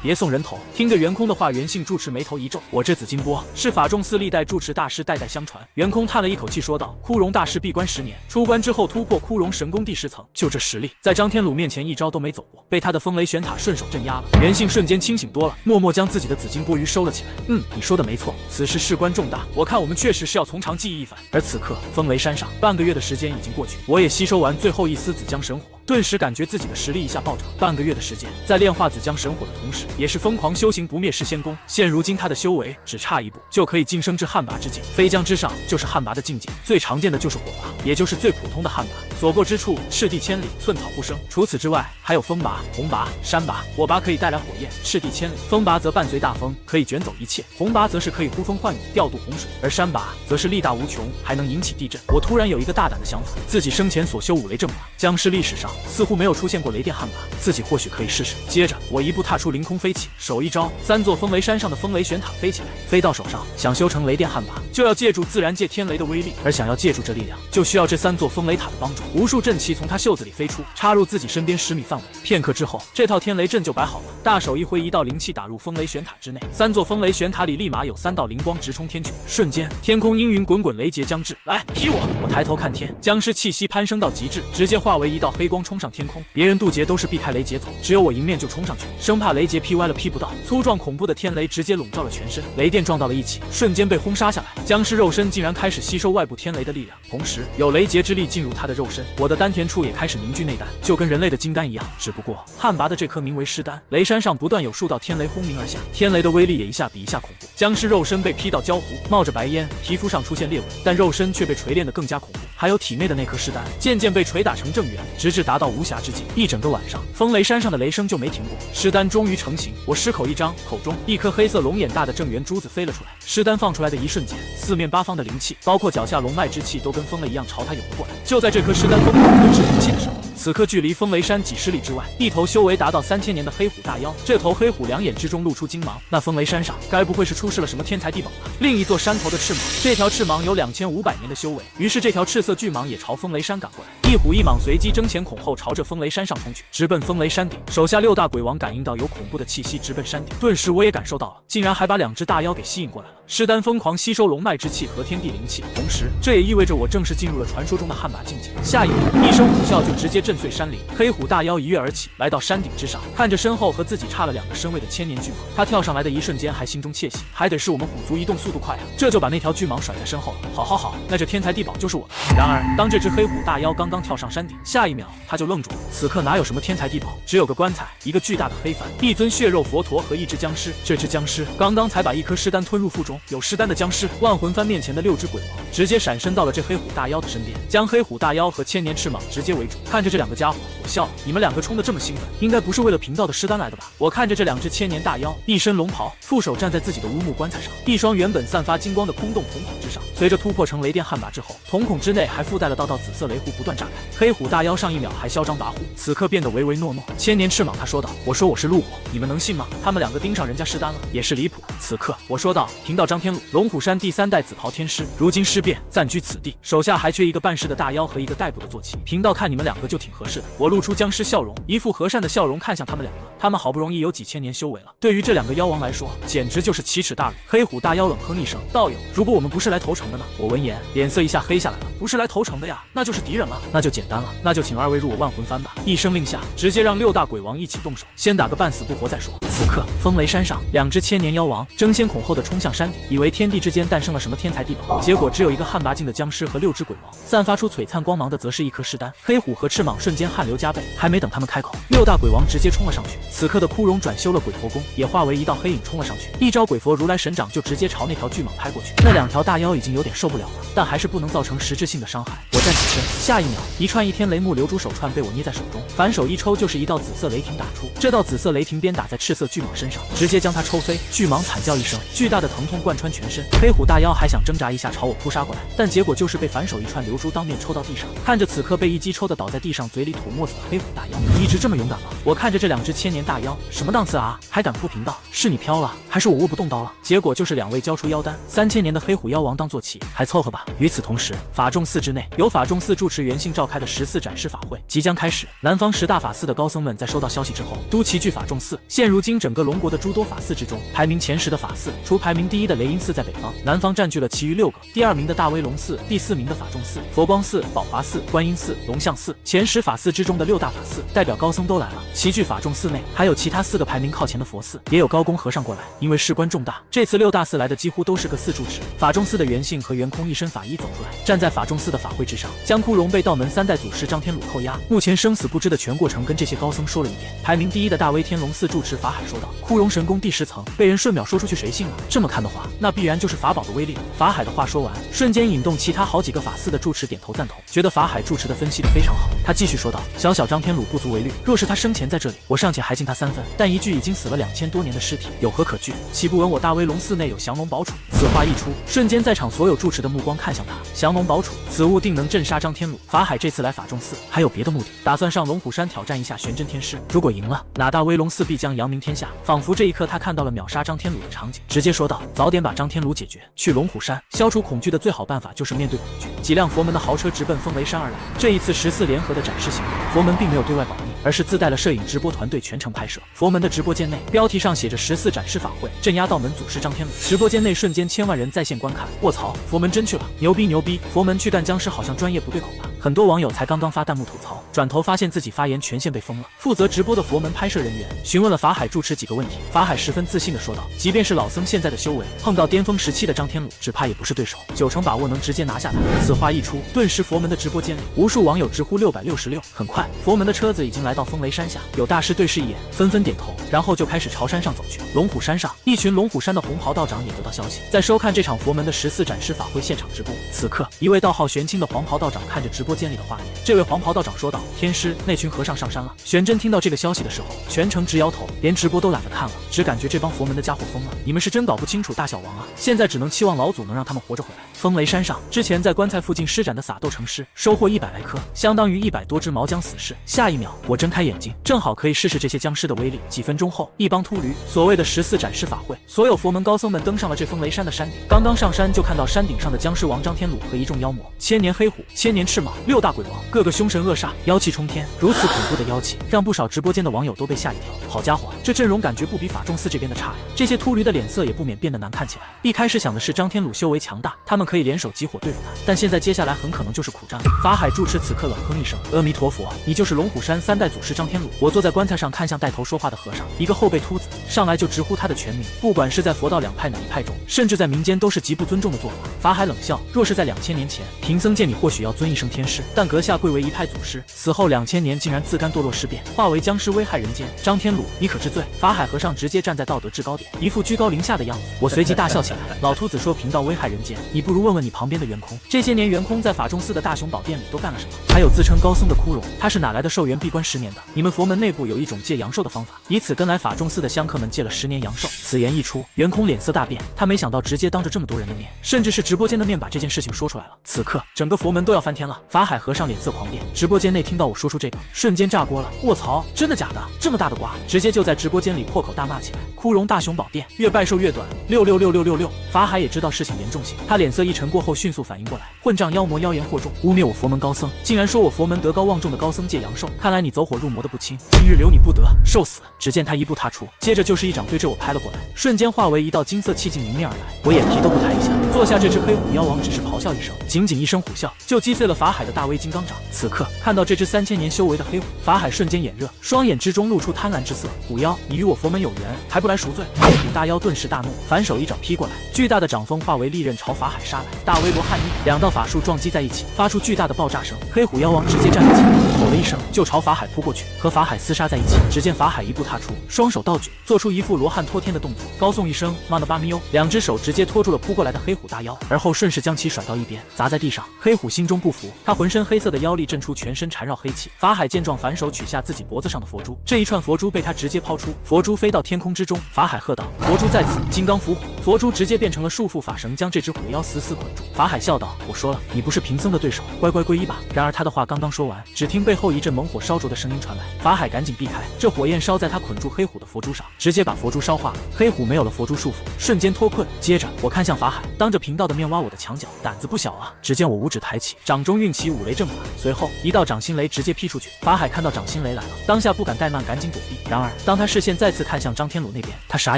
别送人头！听着袁空的话，袁姓住持眉头一皱，我这紫金钵是法仲寺历代住持大师代代相传。袁空叹了一口气说道：枯荣大师闭关10年，出关之后突破枯荣神功第10层，就这实力，在张天鲁面前一招都没走过，被他的风雷玄塔顺手镇压了。袁姓瞬间清醒多了，默默将自己的紫金钵盂收了起来。你说的没错，此事事关重大，我看我们确实是要从长计议一番。而此刻，风雷山上半个月的时间已经过去，我也吸收完最后一丝紫江神火，顿时感觉自己的实力一下暴涨。半个月的时间，在炼化紫江神火的同时，也是疯狂修行不灭世仙功。现如今他的修为只差一步，就可以晋升至旱魃之境。飞江之上就是旱魃的境界，最常见的就是火魃，也就是最普通的旱魃。所过之处，赤地千里，寸草不生。除此之外，还有风魃、红魃、山魃。火魃可以带来火焰，赤地千里；风魃则伴随大风，可以卷走一切；红魃则是可以呼风唤雨，调度洪水；而山魃则是力大无穷，还能引起地震。我突然有一个大胆的想法，自己生前所修五雷阵法，僵尸历史上似乎没有出现过雷电旱魃，自己或许可以试试。接着，我一步踏出凌空飞起，手一招，3座风雷山上的风雷玄塔飞起来，飞到手上，想修成雷电旱魃，就要借助自然界天雷的威力，而想要借助这力量，就需要这3座风雷塔的帮助。无数阵旗从他袖子里飞出，插入自己身边10米范围。片刻之后，这套天雷阵就摆好了，大手一挥，一道灵气打入风雷玄塔之内，3座风雷玄塔里立马有3道灵光直冲天穹，瞬间天空阴云滚滚，雷劫将至。来劈我！我抬头看天，僵尸气息攀升到极致，直接化为一道黑光冲上天空。别人渡劫都是避开雷劫走，只有我迎面就冲上去，生怕雷劫劈歪了劈不到。粗壮恐怖的天雷直接笼罩了全身，雷电撞到了一起，瞬间被轰杀下来。僵尸肉身竟然开始吸收外部天雷的力量，同时有雷劫之力进入他的肉身，我的丹田处也开始凝聚内丹，就跟人类的金丹一样。只不过旱魃的这颗名为尸丹，雷山上不断有数道天雷轰鸣而下，天雷的威力也一下比一下恐怖。僵尸肉身被劈到焦糊，冒着白烟，皮肤上出现裂纹，但肉身却被锤炼得更加恐怖。还有体内的那颗尸丹，渐渐被锤打成正圆，直至达到无暇之境。一整个晚上，风雷山上的雷声就没停过。尸丹终于成型，我狮口一张，口中一颗黑色龙眼大的正圆珠子飞了出来。尸丹放出来的一瞬间，四面八方的灵气，包括脚下龙脉之气，都跟风了一样朝他涌了过来。就在这颗尸丹疯狂吞噬灵气的时候，此刻距离风雷山几十里之外，一头修为达到3000年的黑虎大妖。这头黑虎两眼之中露出金芒，那风雷山上该不会是出示了什么天才地宝吧？另一座山头的赤蟒，这条赤蟒有2500年的修为，于是这条赤色巨蟒也朝风雷山赶过来。一虎一蟒随即争前恐后，朝着风雷山上冲去，直奔风雷山顶。手下6大鬼王感应到有恐怖的气息直奔山顶，顿时我也感受到了，竟然还把2只大妖给吸引过来了。尸丹疯狂吸收龙脉之气和天地灵气，同时这也意味着我正式进入了传说中的悍马境界。下一秒，一声虎啸就直接震碎山林，黑虎大妖一跃而起，来到山顶之上，看着身后和自己差了2个身位的千年巨蟒，他跳上来的一瞬间还心中窃喜，还得是我们虎族移动速度快啊，这就把那条巨蟒甩在身后了。好，那这天才地宝就是我的。然而，当这只黑虎大妖刚刚跳上山顶，下一秒他就愣住了。此刻哪有什么天才地宝，只有个棺材，一个巨大的黑帆，一尊血肉佛陀和一只僵尸。这只僵尸刚刚才把1颗尸丹吞入腹中，有尸丹的僵尸，万魂幡面前的6只鬼王直接闪身到了这黑虎大妖的身边，将黑虎大妖和千年赤蟒直接围住。看着这2个家伙，我笑了，你们2个冲得这么兴奋，应该不是为了贫道的尸丹来的吧？我看着这2只千年大妖，一身龙袍，负手站在自己的乌木棺材上，一双原本散发金光的空洞瞳孔之上，随着突破成雷电悍马之后，瞳孔之内还附带了道紫色雷弧不断炸开。黑虎大妖上一秒还嚣张跋扈，此刻变得唯唯诺诺。千年赤蟒他说道：“我说我是陆火，你们能信吗？”他们2个盯上人家尸丹了，也是离谱。此刻我说道：“贫道张天禄，龙虎山第3代紫袍天师，如今尸变，暂居此地，手下还缺一个办事的大妖和一个逮捕的坐骑。贫道看你们2个就挺合适的。”我露出僵尸笑容，一副和善的笑容看向他们2个。他们好不容易有几千年修为了，对于这2个妖王来说，简直就是奇耻大辱。黑虎大妖冷哼一声：“道友，如果我们不是来投诚的呢？”我闻言脸色一下黑下来了，不是来投诚的呀，那就是敌人了。那就简单了，那就请2位入我万魂幡吧。一声令下，直接让6大鬼王一起动手，先打个半死不活再说。此刻风雷山上，2只千年妖王争先恐后的冲向山顶，以为天地之间诞生了什么天才地宝，结果只有一个悍拔境的僵尸和6只鬼王，散发出璀璨光芒的则是一颗尸丹。黑虎和赤蟒瞬间汗流浃背，还没等他们开口，6大鬼王直接冲了上去。此刻的枯荣转修了鬼佛功，也化为一道黑影冲了上去，一招鬼佛如来神掌就直接朝那条巨蟒拍过去。那2条大妖已经有点受不了了，但还是不能造成实质性的伤害。我站起身，下一秒一串1天雷木流珠手串被我捏在手中，反手一抽就是一道紫色雷霆打出。这道紫色雷霆鞭打在赤色巨蟒身上，直接将它抽飞。巨蟒惨叫一声，巨大的疼痛贯穿全身。黑虎大妖还想挣扎一下朝我扑杀过来，但结果就是被反手一串流珠当面抽到地上。看着此刻被一击抽的倒在地上嘴里吐沫子的黑虎大妖，你一直这么勇敢吗？我看着这2只千年大妖，什么档次啊，还敢扑贫道？是你飘了，还是我握不动刀了？结果就是2位交出妖丹，3000年的黑虎妖王当坐骑，还凑合吧。与此同时，法众寺之内，由法众寺住持元信召开的14展示法会即将开始。南方10大法寺的高僧们在收到消息之后，都齐聚法众寺。现如今整个龙国的诸多法寺之中，排名前10的法寺，除排名第1的雷音寺在北方，南方占据了其余6个。第2名的大威龙寺，第4名的法众寺、佛光寺、宝华寺、观音寺、龙象寺，前10法寺之中的6大法寺，代表高僧都来了，齐聚法众寺内。还有其他4个排名靠前的佛寺，也有高公和尚过来。因为事关重大，这次6大寺来的几乎都是个寺住持。法众寺的元信和元空一身法衣走出来，站在法众寺的法会之上，将枯荣被道门3代祖师张天鲁扣押，目前生死不知的全过程跟这些高僧说了一遍。排名第1的大威天龙寺住持法海说道：“枯荣神功第10层，被人瞬秒说出去，谁信啊？这么看的话，那必然就是法宝的威力了。”法海的话说完，瞬间引动其他好几个法寺的住持点头赞同，觉得法海住持的分析的非常好。他继续说道：“小张天鲁不足为虑，若是他生前在这里，我尚且还敬他3分，但一具已经死了2000多年的尸体，有何可惧？岂不闻我大威龙寺内有降龙宝杵？”此话一出，瞬间在场所有住持的目光看向他。降龙宝杵，此物定能镇杀张天鲁。法海这次来法众寺还有别的目的，打算上龙虎山挑战一下玄真天师，如果赢了，哪大威龙寺必将扬名天下。仿佛这一刻他看到了秒杀张天鲁的场景，直接说道：“早点把张天鲁解决。去龙虎山消除恐惧的最好办法就是面对恐惧。”几辆佛门的豪车直奔风雷山而来。这一次14联合的展示行动，佛门并没有对外保密，而是自带了摄影直播团队全程拍摄。佛门的直播间内，标题上写着14展示法会，镇压道门祖师张天鲁。直播间内瞬间千万人在线观看。卧槽，佛门真去了，牛逼牛逼！佛门去干僵尸好像专业不对口吧？很多网友才刚刚发弹幕吐槽，转头发现自己发言权限被封了。负责直播的佛门拍摄人员询问了法海住持几个问题，法海十分自信地说道：“即便是老僧现在的修为，碰到巅峰时期的张天鲁，只怕也不是对手，90%把握能直接拿下他。”此话一出，顿时佛门的直播间里，无数网友直呼666。很快，佛门的车子已经来到风雷山下，有大师对视一眼，纷纷点头，然后就开始朝山上走去。龙虎山上，一群龙虎山的红袍道长也得到消息，在收看这场佛门的14展示法会现场直播。此刻，一位道号玄清的黄袍道长看着直播间里的画面，这位黄袍道长说道：“天师，那群和尚上山了。”玄真听到这个消息的时候，全程直摇头，连直播都懒得看了，只感觉这帮佛门的家伙疯了，你们是真搞不清楚大小王啊！现在只能期望老祖能让他们活着回来。风雷山上，之前在棺材附近施展的撒豆成狮，收获100来颗，相当于100多只毛僵死士。下一秒，我睁开眼睛，正好可以试试这些僵尸的威力。几分钟后，一帮秃驴，所谓的14展示法会，所有佛门高僧们登上了这风雷山的山顶。刚刚上山，就看到山顶上的僵尸王张天鲁和一众妖魔，千年黑虎、千年赤蟒、6大鬼王，个个凶神恶煞，妖气冲天。如此恐怖的妖气，让不少直播间的网友都被吓一跳。好家伙，这阵容感觉不比法仲寺这边的差呀！这些秃驴的脸色也不免变得难看起来。一开始想的是张天鲁修为强大，他们可以联手集火对付他，但现在接下来很可能就是苦战了。法海住持此刻冷哼一声：“阿弥陀佛，你就是龙虎山3代祖师张天鲁。”我坐在棺材上，看向带头说话的和尚，一个后辈秃子，上来就直呼他的全名。不管是在佛道两派哪一派中，甚至在民间都是极不尊重的做法。法海冷笑：“若是在2000年前，贫僧见你或许要尊一声天师，但阁下贵为一派祖师，此后2000年竟然自甘堕落尸变，化为僵尸危害人间。张天鲁，你可知罪？”法海和尚直接站在道德制高点，一副居高临下的样子。我随即大笑起来。老秃子说：“贫道危害人间，你不如问问你旁边的袁空，这些年袁空在法仲寺的大雄宝殿里都干了什么？还有自称高僧的枯荣，他是哪来的寿元闭关10年的？你们佛门内部有一种戒阳寿的方法，以此跟来法仲寺的香客们戒了10年阳寿。”此言一出，袁空脸色大变，他没想到直接当着这么多人的面，甚至是直播间的面把这件事情说出来了。此刻整个佛门都要翻天了。法海和尚脸色狂变，直播间内听到我说出这个，瞬间炸锅了。卧槽，真的假的？这么大的瓜，直接就在直播间里破口大骂起来。枯荣大雄宝殿，越拜寿越短，6666666。法海也知道事情严重性，他脸色一沉过后迅速反应过来，混账妖魔妖言惑众，污蔑我佛门高僧，竟然说我佛门德高望重的高僧戒阳寿，看来你走火入魔的不轻，今日留你不得，受死！只见他一步踏出，接着就是一掌对着我拍了过来，瞬间化为一道金色气劲迎面而来，我眼皮都不抬一下。坐下这只黑虎妖王只是咆哮一声，仅仅一声虎啸，就击碎了法海的大威金刚掌。此刻看到这只3000年修为的黑虎，法海瞬间眼热，双眼之中露出贪婪之色。虎妖，你与我佛门有缘，还不来赎罪？黑虎大妖顿时大怒，反手一掌劈过来，巨大的掌锋化为利刃朝法海杀来。大威罗汉逆，两道法术撞击在一起，发出巨大的爆炸声。黑虎妖王直接站了起来，吼了一声就朝法海扑过去，和法海厮杀在一起。只见法海一步踏出，双手倒举，做出一副罗汉托天的动作，高颂一声妈的巴咪哟，两只手直接拖住了扑过来的黑虎大妖，而后顺势将其甩到一边，砸在地上。黑虎心中不服，他浑身黑色的妖力震出，全身缠绕黑气。法海见状，反手取下自己脖子上的佛珠，这一串佛珠被他直接抛出，佛珠飞到天空之中。法海喝道：“佛珠在此，金刚伏虎！”佛珠直接变成了束缚法绳，将这只虎妖死死捆住。法海笑道：“我说了，你不是贫僧的对手，乖乖皈依吧。”然而他的话刚刚说完，只听背后一阵猛火烧灼的声音传来，法海赶紧避开，这火焰烧在他捆住黑虎的佛珠上，直接把佛珠烧化了。黑虎没有了佛珠束缚，瞬间脱困。接着我看向法海，当着贫道的面挖我的墙角，胆子不小啊！只见我五指抬起，掌中运起五雷阵法，随后一道掌心雷直接劈出去。法海看到掌心雷来了，当下不敢怠慢，赶紧躲避。然而当他视线再次看向张天鲁那边，他傻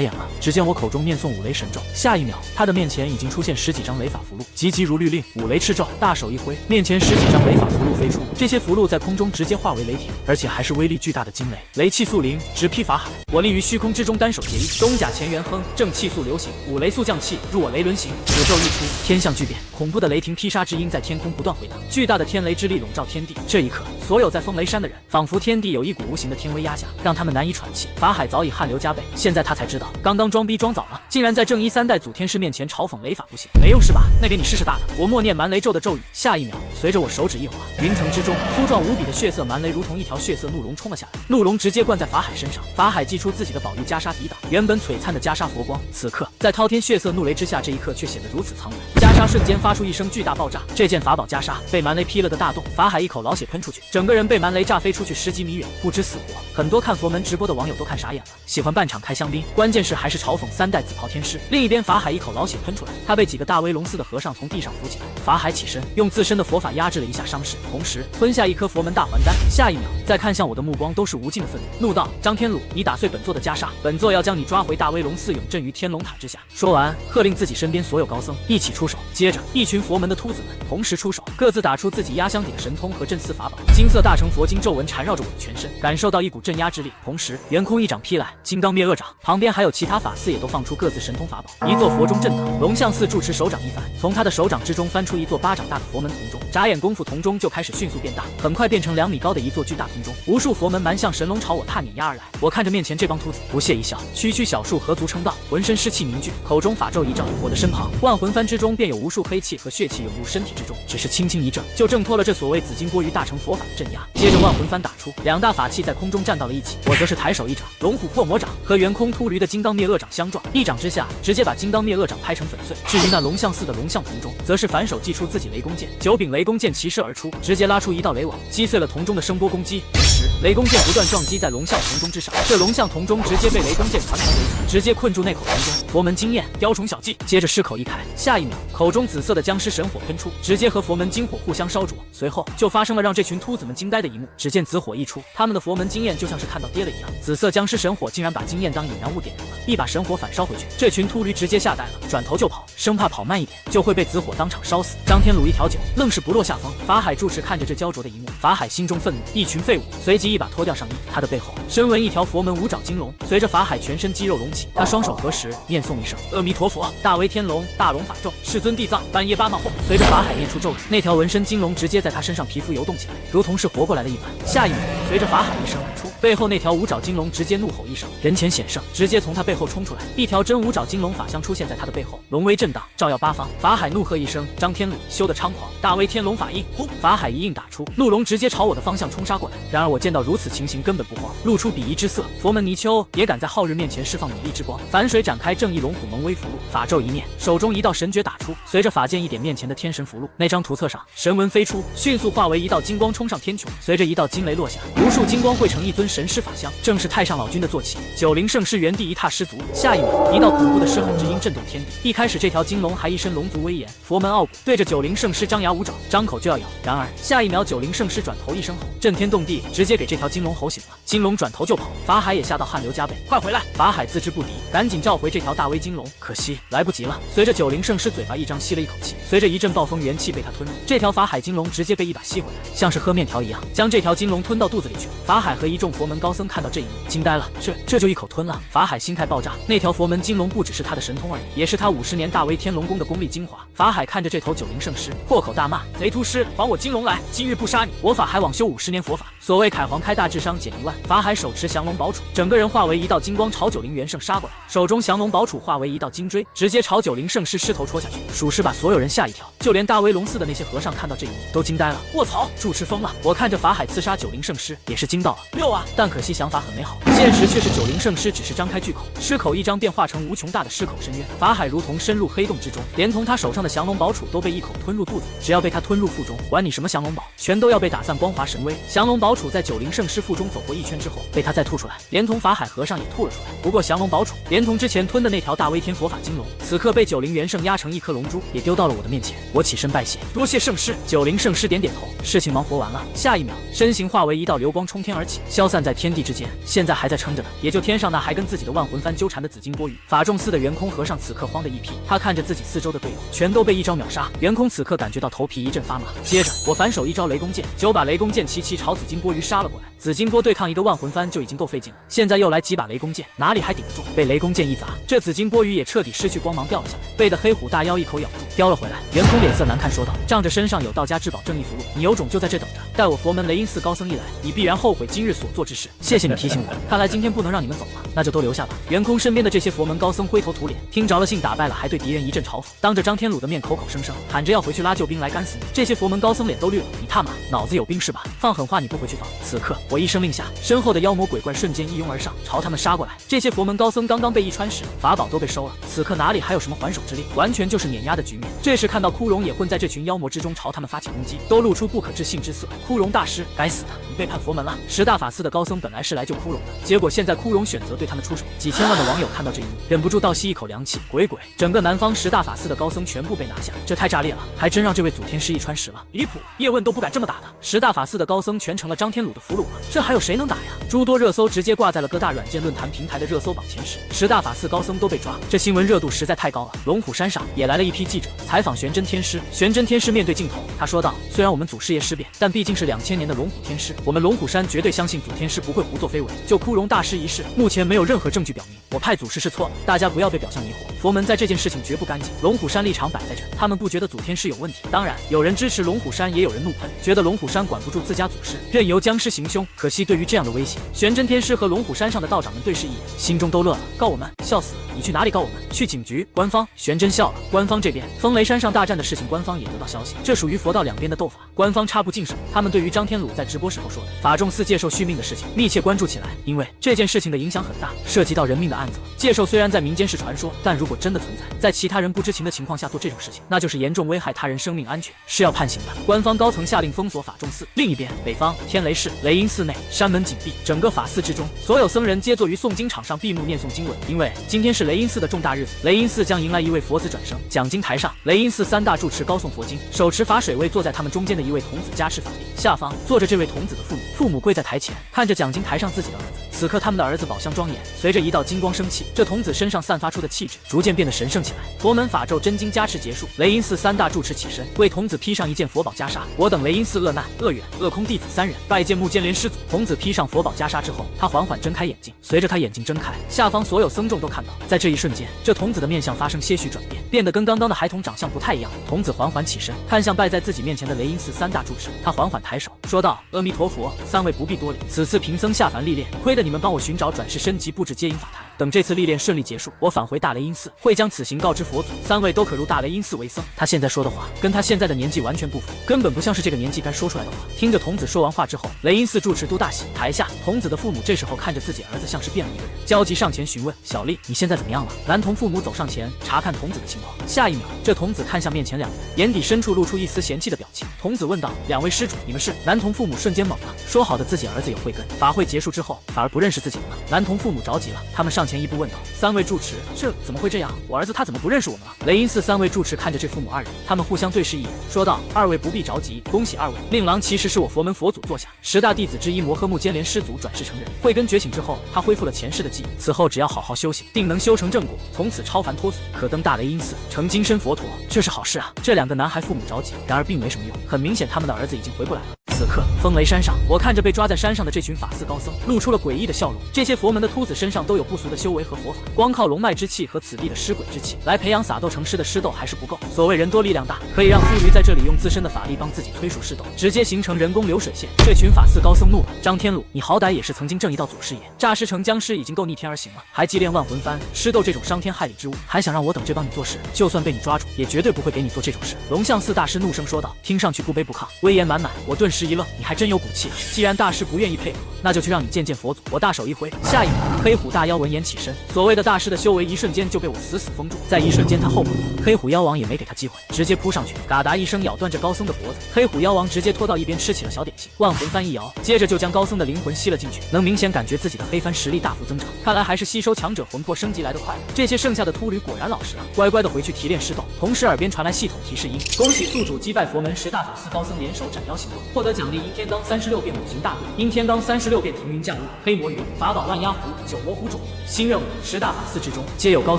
眼了。只见我口中念诵五雷神咒，下一秒他的面前已经出现10几张雷法符箓，急急如律令，五雷赤咒，大手一挥，面前10几张雷法符箓飞出，这些符箓在空中直接化为雷霆，而且还是威力巨大的惊雷，雷气速灵，直劈法海。我立于虚空之中，单手结印，东甲乾元亨，正气速流行，五雷速降气，入我雷轮行。诅咒一出，天象巨变，恐怖的雷霆劈杀之音在天空不断回荡，巨大的天雷之力笼罩天地。这一刻，所有在风雷山的人，仿佛天地有一股无形的天威压下，让他们难以喘气。法海早已汗流浃背，现在他才知道，刚刚装逼装早了，竟然在正一3代祖天师面前嘲讽雷法不行。没用是吧？那给你试试大的。我默念蛮雷咒的咒语，下一秒，随着我手指一划，云层之中粗壮无比的血色蛮雷如同一条血色怒龙冲了下来，怒龙直接灌在法海身上。法海祭出自己的宝玉袈裟抵挡原本璀璨的袈裟佛光，此刻在滔天血色怒雷之下，这一刻却显得如此苍白。袈裟瞬间发出一声巨大爆炸，这件法宝袈裟被蛮雷劈了个大洞，法海一口老血喷出去，整个人被蛮雷炸飞出去10几米远，不知死活。很多看佛门直播的网友都看傻眼了，喜欢半场开香槟，关键是还是嘲讽3代紫袍天师。另一边，法海一口老血喷出来，他被几个大威龙寺的和尚从地上扶起来。法海起身，用自身的佛法压制了一下伤势，同时吞下一颗佛门大还丹。下一秒，再看向我的目光都是无尽的愤怒，怒道：“张天鲁，你打碎本座的袈裟，本座要将你抓回大威龙寺，永镇于天龙塔之下。”说完，喝令自己身边所有高僧一起出手。接着，一群佛门的秃子们同时出手，各自打出自己压箱底的神通和镇寺法宝。金色大乘佛经咒文缠绕着我的全身，感受到一股镇压之力。同时，袁空一掌劈来，金刚灭恶掌，旁边还有其他法寺也都放出各自神通法宝。一座佛钟震荡，龙象寺住持手掌一翻，从他的手掌之中翻出一座巴掌大的佛门铜钟，眨眼功夫，铜钟就开始迅速变大，很快变成2米高的一座巨大铜钟。无数佛门蛮象神龙朝我踏碾压而来，我看着面前这帮秃子，不屑一笑，区区小数何足称道，浑身湿气弥凝聚，口中法咒一照，我的身旁万魂幡之中便有无数黑气和血气涌入身体之中，只是轻轻一震，就挣脱了这所谓紫金钵盂大乘佛法的镇压。接着万魂幡打出，两大法器在空中站到了一起，我则是抬手一掌，龙虎破魔掌和圆空秃驴的金刚灭恶掌相撞，一掌之下直接把金刚灭恶掌拍成粉碎。至于那龙象似的龙象铜钟，则是反手祭出自己雷公剑，九柄雷公剑齐射而出，直接拉出一道雷网，击碎了铜钟的声波攻击。同时，雷公剑不断撞击在龙象铜钟之上，这龙象铜钟直接被雷公剑团团围住，直接困住那口铜钟。佛门经验，雕虫小技。接着狮口一开，下一秒口中紫色的僵尸神火喷出，直接和佛门金火互相烧灼。随后就发生了让这群秃子们惊呆的一幕，只见紫火一出，他们的佛门经验就像是看到跌了一样，紫色僵尸神火竟然把经验当引燃物点燃了，一把神火反烧回去。这群秃驴直接吓呆了，转头就跑，生怕跑慢一点就会被紫火当场烧死。张天鲁一条酒愣是不落下风，法海住持看着这焦灼的一幕，法海心中愤怒，一群废物，随即一把脱掉上衣。他的背后身纹一条佛门五爪金龙，随着法海全身肌肉隆起，他双手合十，念诵一声阿弥陀佛，大威天龙，大龙法咒，世尊地藏，半夜八马后。随着法海念出咒语，那条纹身金龙直接在他身上皮肤游动起来，如同是活过来了一般。下一秒，随着法海一声而出，背后那条五爪金龙直接怒吼一声，人前显圣，直接从他背后冲出来，一条真五爪金龙法相出现在他的背后，龙威震荡，照耀八方。法海怒喝一声：“张天禄，休得猖狂！大威天龙法印！”轰！法海一印打出，鹿龙直接朝我的方向冲杀过来。然而我见到如此情形，根本不慌，露出鄙夷之色。佛门泥鳅也敢在浩日面前释放美丽之光？反水展开正义龙虎蒙威符箓，法咒一念，手中一道神诀打出，随着法剑一点面前的天神符箓，那张图册上神纹飞出，迅速化为一道金光冲上天穹。随着一道金雷落下，无数金光汇成一尊神狮法相，正是太上老君的坐骑。九灵圣狮原地一踏失足，下一秒一道恐怖的狮吼之音震动天地。一开始这条金龙还一身龙族威严，佛门傲骨，对着九灵圣狮张牙舞爪，张口就要咬。然而下一秒九灵圣狮转头一声吼，震天动地，直接给这条金龙吼醒了。金龙转头就跑，法海也吓到汗流浃背，快回来！法海自知不敌，赶紧召回这条大威金龙，可惜来不及了。随着九灵圣狮嘴巴一张吸了一口气，随着一阵暴风元气被他吞入，这条法海金龙直接被一把吸回来，像是喝面条一样，将这条金龙吞到肚子里去。法海和一众佛门高僧看到这一幕，惊呆了，这就一口吞了。法海心态爆炸，那条佛门金龙不只是他的神通而已，也是他50年大威天龙宫的功力精华。法海看着这头九灵圣狮，破口大骂：“贼秃狮，还我金龙来！今日不杀你，我法海枉修50年佛法。”所谓凯皇开大智商减1万，法海手持降龙宝杵，整个人化为一道金光朝九灵元圣杀过来，手中降龙宝杵化为一道金锥，直接朝九灵圣狮狮头戳下去，属实把所有人吓一跳，就连大威龙寺的那些和尚看到这一幕都惊呆了。卧槽，住持疯了！我看着法海刺杀九灵圣狮，也是惊到了六啊！但可惜想法很美好，现实却是九灵圣狮只是张开巨口，狮口一张便化成无穷大的狮口深渊，法海如同深入黑洞之中，连同他手上的降龙宝杵都被一口吞入肚子，只要被他吞入腹中，管你什么降龙宝，全都要被打散光华神威。降龙宝杵在九灵圣狮腹中走过一圈之后，被他再吐出来，连同法海和尚也吐了出来。不过降龙宝杵连同之前吞的那条大威天佛法金龙，此刻被九灵元圣压成一颗龙珠，也丢到了我的面前。我起身拜谢，多谢圣师。九灵圣狮点点头，事情忙活完了。下一秒，身形化为一道流光冲天而起，消散在天地之间。现在还在撑着的，也就天上那还跟自己的万魂幡纠缠的紫金钵盂。法众司的圆空和尚此刻慌得一批，他看着自己四周的队友全都被一招秒杀，圆空此刻感觉到头皮一阵发麻。接着我反手一招雷公剑，就把雷公剑齐齐朝紫金钵盂杀了过来。紫金钵对抗一个万魂幡就已经够费劲了，现在又来几把雷公剑，哪里还顶得住？被雷公剑一砸，这紫金钵盂也彻底失去光芒掉了下来，被的黑虎大妖一口咬住，叼了回来。圆空脸色难看说道：“仗着身上有道家至宝正义符箓，你有种就在这等着，待我佛门雷音寺高僧一来，你必然后悔今日所做之事。谢谢你提醒我，看来今天不能让你们走了，那就都留下吧。”圆空身边的这些佛门高僧灰头土脸，听着了信打败了，还对敌人一阵嘲讽，当着张天鲁的面口口声声喊着要回去拉救兵来干死你。这些佛门高僧脸都绿了，你他妈脑子有病是吧？放狠话你不回去放！此刻我一声令下，身后的妖魔鬼怪瞬间一拥而上，朝他们杀过来。这些佛门高僧刚刚被一穿时，法宝都被收了，此刻哪里还有什么还手之力，完全就是碾压的局面。这时看到枯荣也混在这群妖魔之中，朝他们发起攻击，都露出不可置信之色。枯荣大师，该死的，你背叛佛门了！十大法寺的高僧本来是来救枯荣的，结果现在枯荣选择对他们出手。几千万的网友看到这一幕，忍不住倒吸一口凉气。鬼，整个南方十大法寺的高僧全部被拿下，这太炸裂了，还真让这位祖天师一穿十了，离谱！叶问都不敢这么打的，十大法寺的高僧全成了张天鲁的俘虏了，这还有谁能打呀？诸多热搜直接挂在了各大软件论坛平台的热搜榜前10，十大法寺高僧都被抓，这新闻热度实在太高了。龙虎山上也来了一批记者采访玄真天师，玄真天师面对镜头，他说道：“虽然我们祖师爷尸变，但毕竟是2000年的龙虎天师，我们龙虎山绝对相信祖天师不会胡作非为。就枯荣大师一事，目前没有任何证据表明我派祖师是错的，大家不要被表象迷惑。佛门在这件事情绝不干净，龙虎山立场摆在这，他们不觉得祖天师有问题。当然，有人支持龙虎山，也有人怒喷，觉得龙虎山管不住自家祖师，任由僵尸行凶。可惜对于这样的威胁，玄真天师和龙虎山上的道长们对视一眼，心中都乐了。告我们？笑死！你去哪里告我们？去警局。官方。玄真笑了。官方这边，风雷山上大战的事情，官方也得到消息，这属于佛道两边的斗法，官方插不进手。他们对于张天鲁在直播时候说的法众寺借寿续命的事情密切关注起来，因为这件事情的影响很大，涉及到人命的案子。借寿虽然在民间是传说，但如果真的存在，在其他人不知情的情况下做这种事情，那就是严重危害他人生命安全，是要判刑的。官方高层下令封锁法众寺。另一边，北方天雷寺雷音寺内，山门紧闭，整个法寺之中，所有僧人皆坐于诵经场上闭目念诵经文，因为今天是雷音寺的重大日子，雷音寺将迎来一位佛子转生。讲经台上，雷音寺三大住持高诵佛经，手持法水位坐在他们中间的一位童子加持法力，下方坐着这位童子的父母，父母跪在台前，看着讲经台上自己的儿子。此刻他们的儿子宝相庄严，随着一道金光升起，这童子身上散发出的气质逐渐变得神圣起来。佛门法咒真经加持结束，雷音寺三大住持起身，为童子披上一件佛宝袈裟。我等雷音寺恶难、恶远、恶空弟子三人拜见木犍连师祖。童子披上佛宝袈裟之后，他缓缓睁开眼睛，随着他眼睛睁开，下方所有僧众都看到，在这一瞬间，这童子的面相发生些许转变，变得跟刚刚的孩童长相不太一样。童子缓缓起身，看向拜在自己面前的雷音寺三大住持，他缓缓抬手说道：“阿弥陀佛，三位不必多礼，此次贫僧下凡历练，亏得你们帮我寻找转世升级布置接引法坛。等这次历练顺利结束，我返回大雷音寺，会将此行告知佛祖，三位都可入大雷音寺为僧。”他现在说的话跟他现在的年纪完全不符，根本不像是这个年纪该说出来的话。听着童子说完话之后，雷音寺住持都大喜。台下，童子的父母这时候看着自己儿子像是变了一个人，焦急上前询问：“小丽，你现在怎么样了？”男童父母走上前查看童子的情况，下一秒，这童子看向面前两人，眼底深处露出一丝嫌弃的表情。童子问道：“两位施主，你们是？”男童父母瞬间懵了，说好的自己儿子有慧根，法会结束之后反而不认识自己了呢？男童父母着急了，他们上前一步问道：“三位住持，这怎么会这样？我儿子他怎么不认识我们了？”雷音寺三位住持看着这父母二人，他们互相对视一眼，说道：“二位不必着急，恭喜二位。令郎其实是我佛门佛祖座下10大弟子之一摩诃木犍连师祖转世成人，慧根觉醒之后，他恢复了前世的记忆，此后只要好好修行，定能修成正果，从此超凡脱俗，可登大雷音寺成金身佛陀。这是好事啊！”这两个男孩父母着急，然而并没什么用，很明显他们的儿子已经回不来了。此刻，风雷山上，我看着被抓在山上的这群法寺高僧，露出了诡异的笑容。这些佛门的秃子身上都有不俗的修为和佛法，光靠龙脉之气和此地的尸鬼之气来培养撒斗成师的师斗还是不够。所谓人多力量大，可以让秃驴在这里用自身的法力帮自己催熟尸斗，直接形成人工流水线。这群法寺高僧怒了：“张天鲁，你好歹也是曾经正义道祖师爷，诈尸成僵尸已经够逆天而行了，还忌炼万魂幡、尸斗这种伤天害理之物，还想让我等这帮你做事？就算被你抓住，也绝对不会给你做这种事。”龙象寺大师怒声说道，听上去不卑不亢，威严满满。我顿时一愣，你还真有骨气啊！既然大师不愿意配合，那就去让你见见佛祖。我大手一挥，下一秒，黑虎大妖闻言起身。所谓的大师的修为，一瞬间就被我死死封住。在一瞬间，他后悔了。黑虎妖王也没给他机会，直接扑上去，嘎达一声咬断这高僧的脖子。黑虎妖王直接拖到一边吃起了小点心。万魂幡一摇，接着就将高僧的灵魂吸了进去，能明显感觉自己的黑幡实力大幅增长。看来还是吸收强者魂魄升级来的快。这些剩下的秃驴果然老实啊，乖乖的回去提炼尸斗。同时耳边传来系统提示音：恭喜宿主击败佛门10大祖寺高僧，联手斩妖行动，获得奖励：阴天罡36变五行大队，阴天罡36变腾云降雾，黑魔云法宝万鸦壶，九魔虎种子。新任务：10大法寺之中皆有高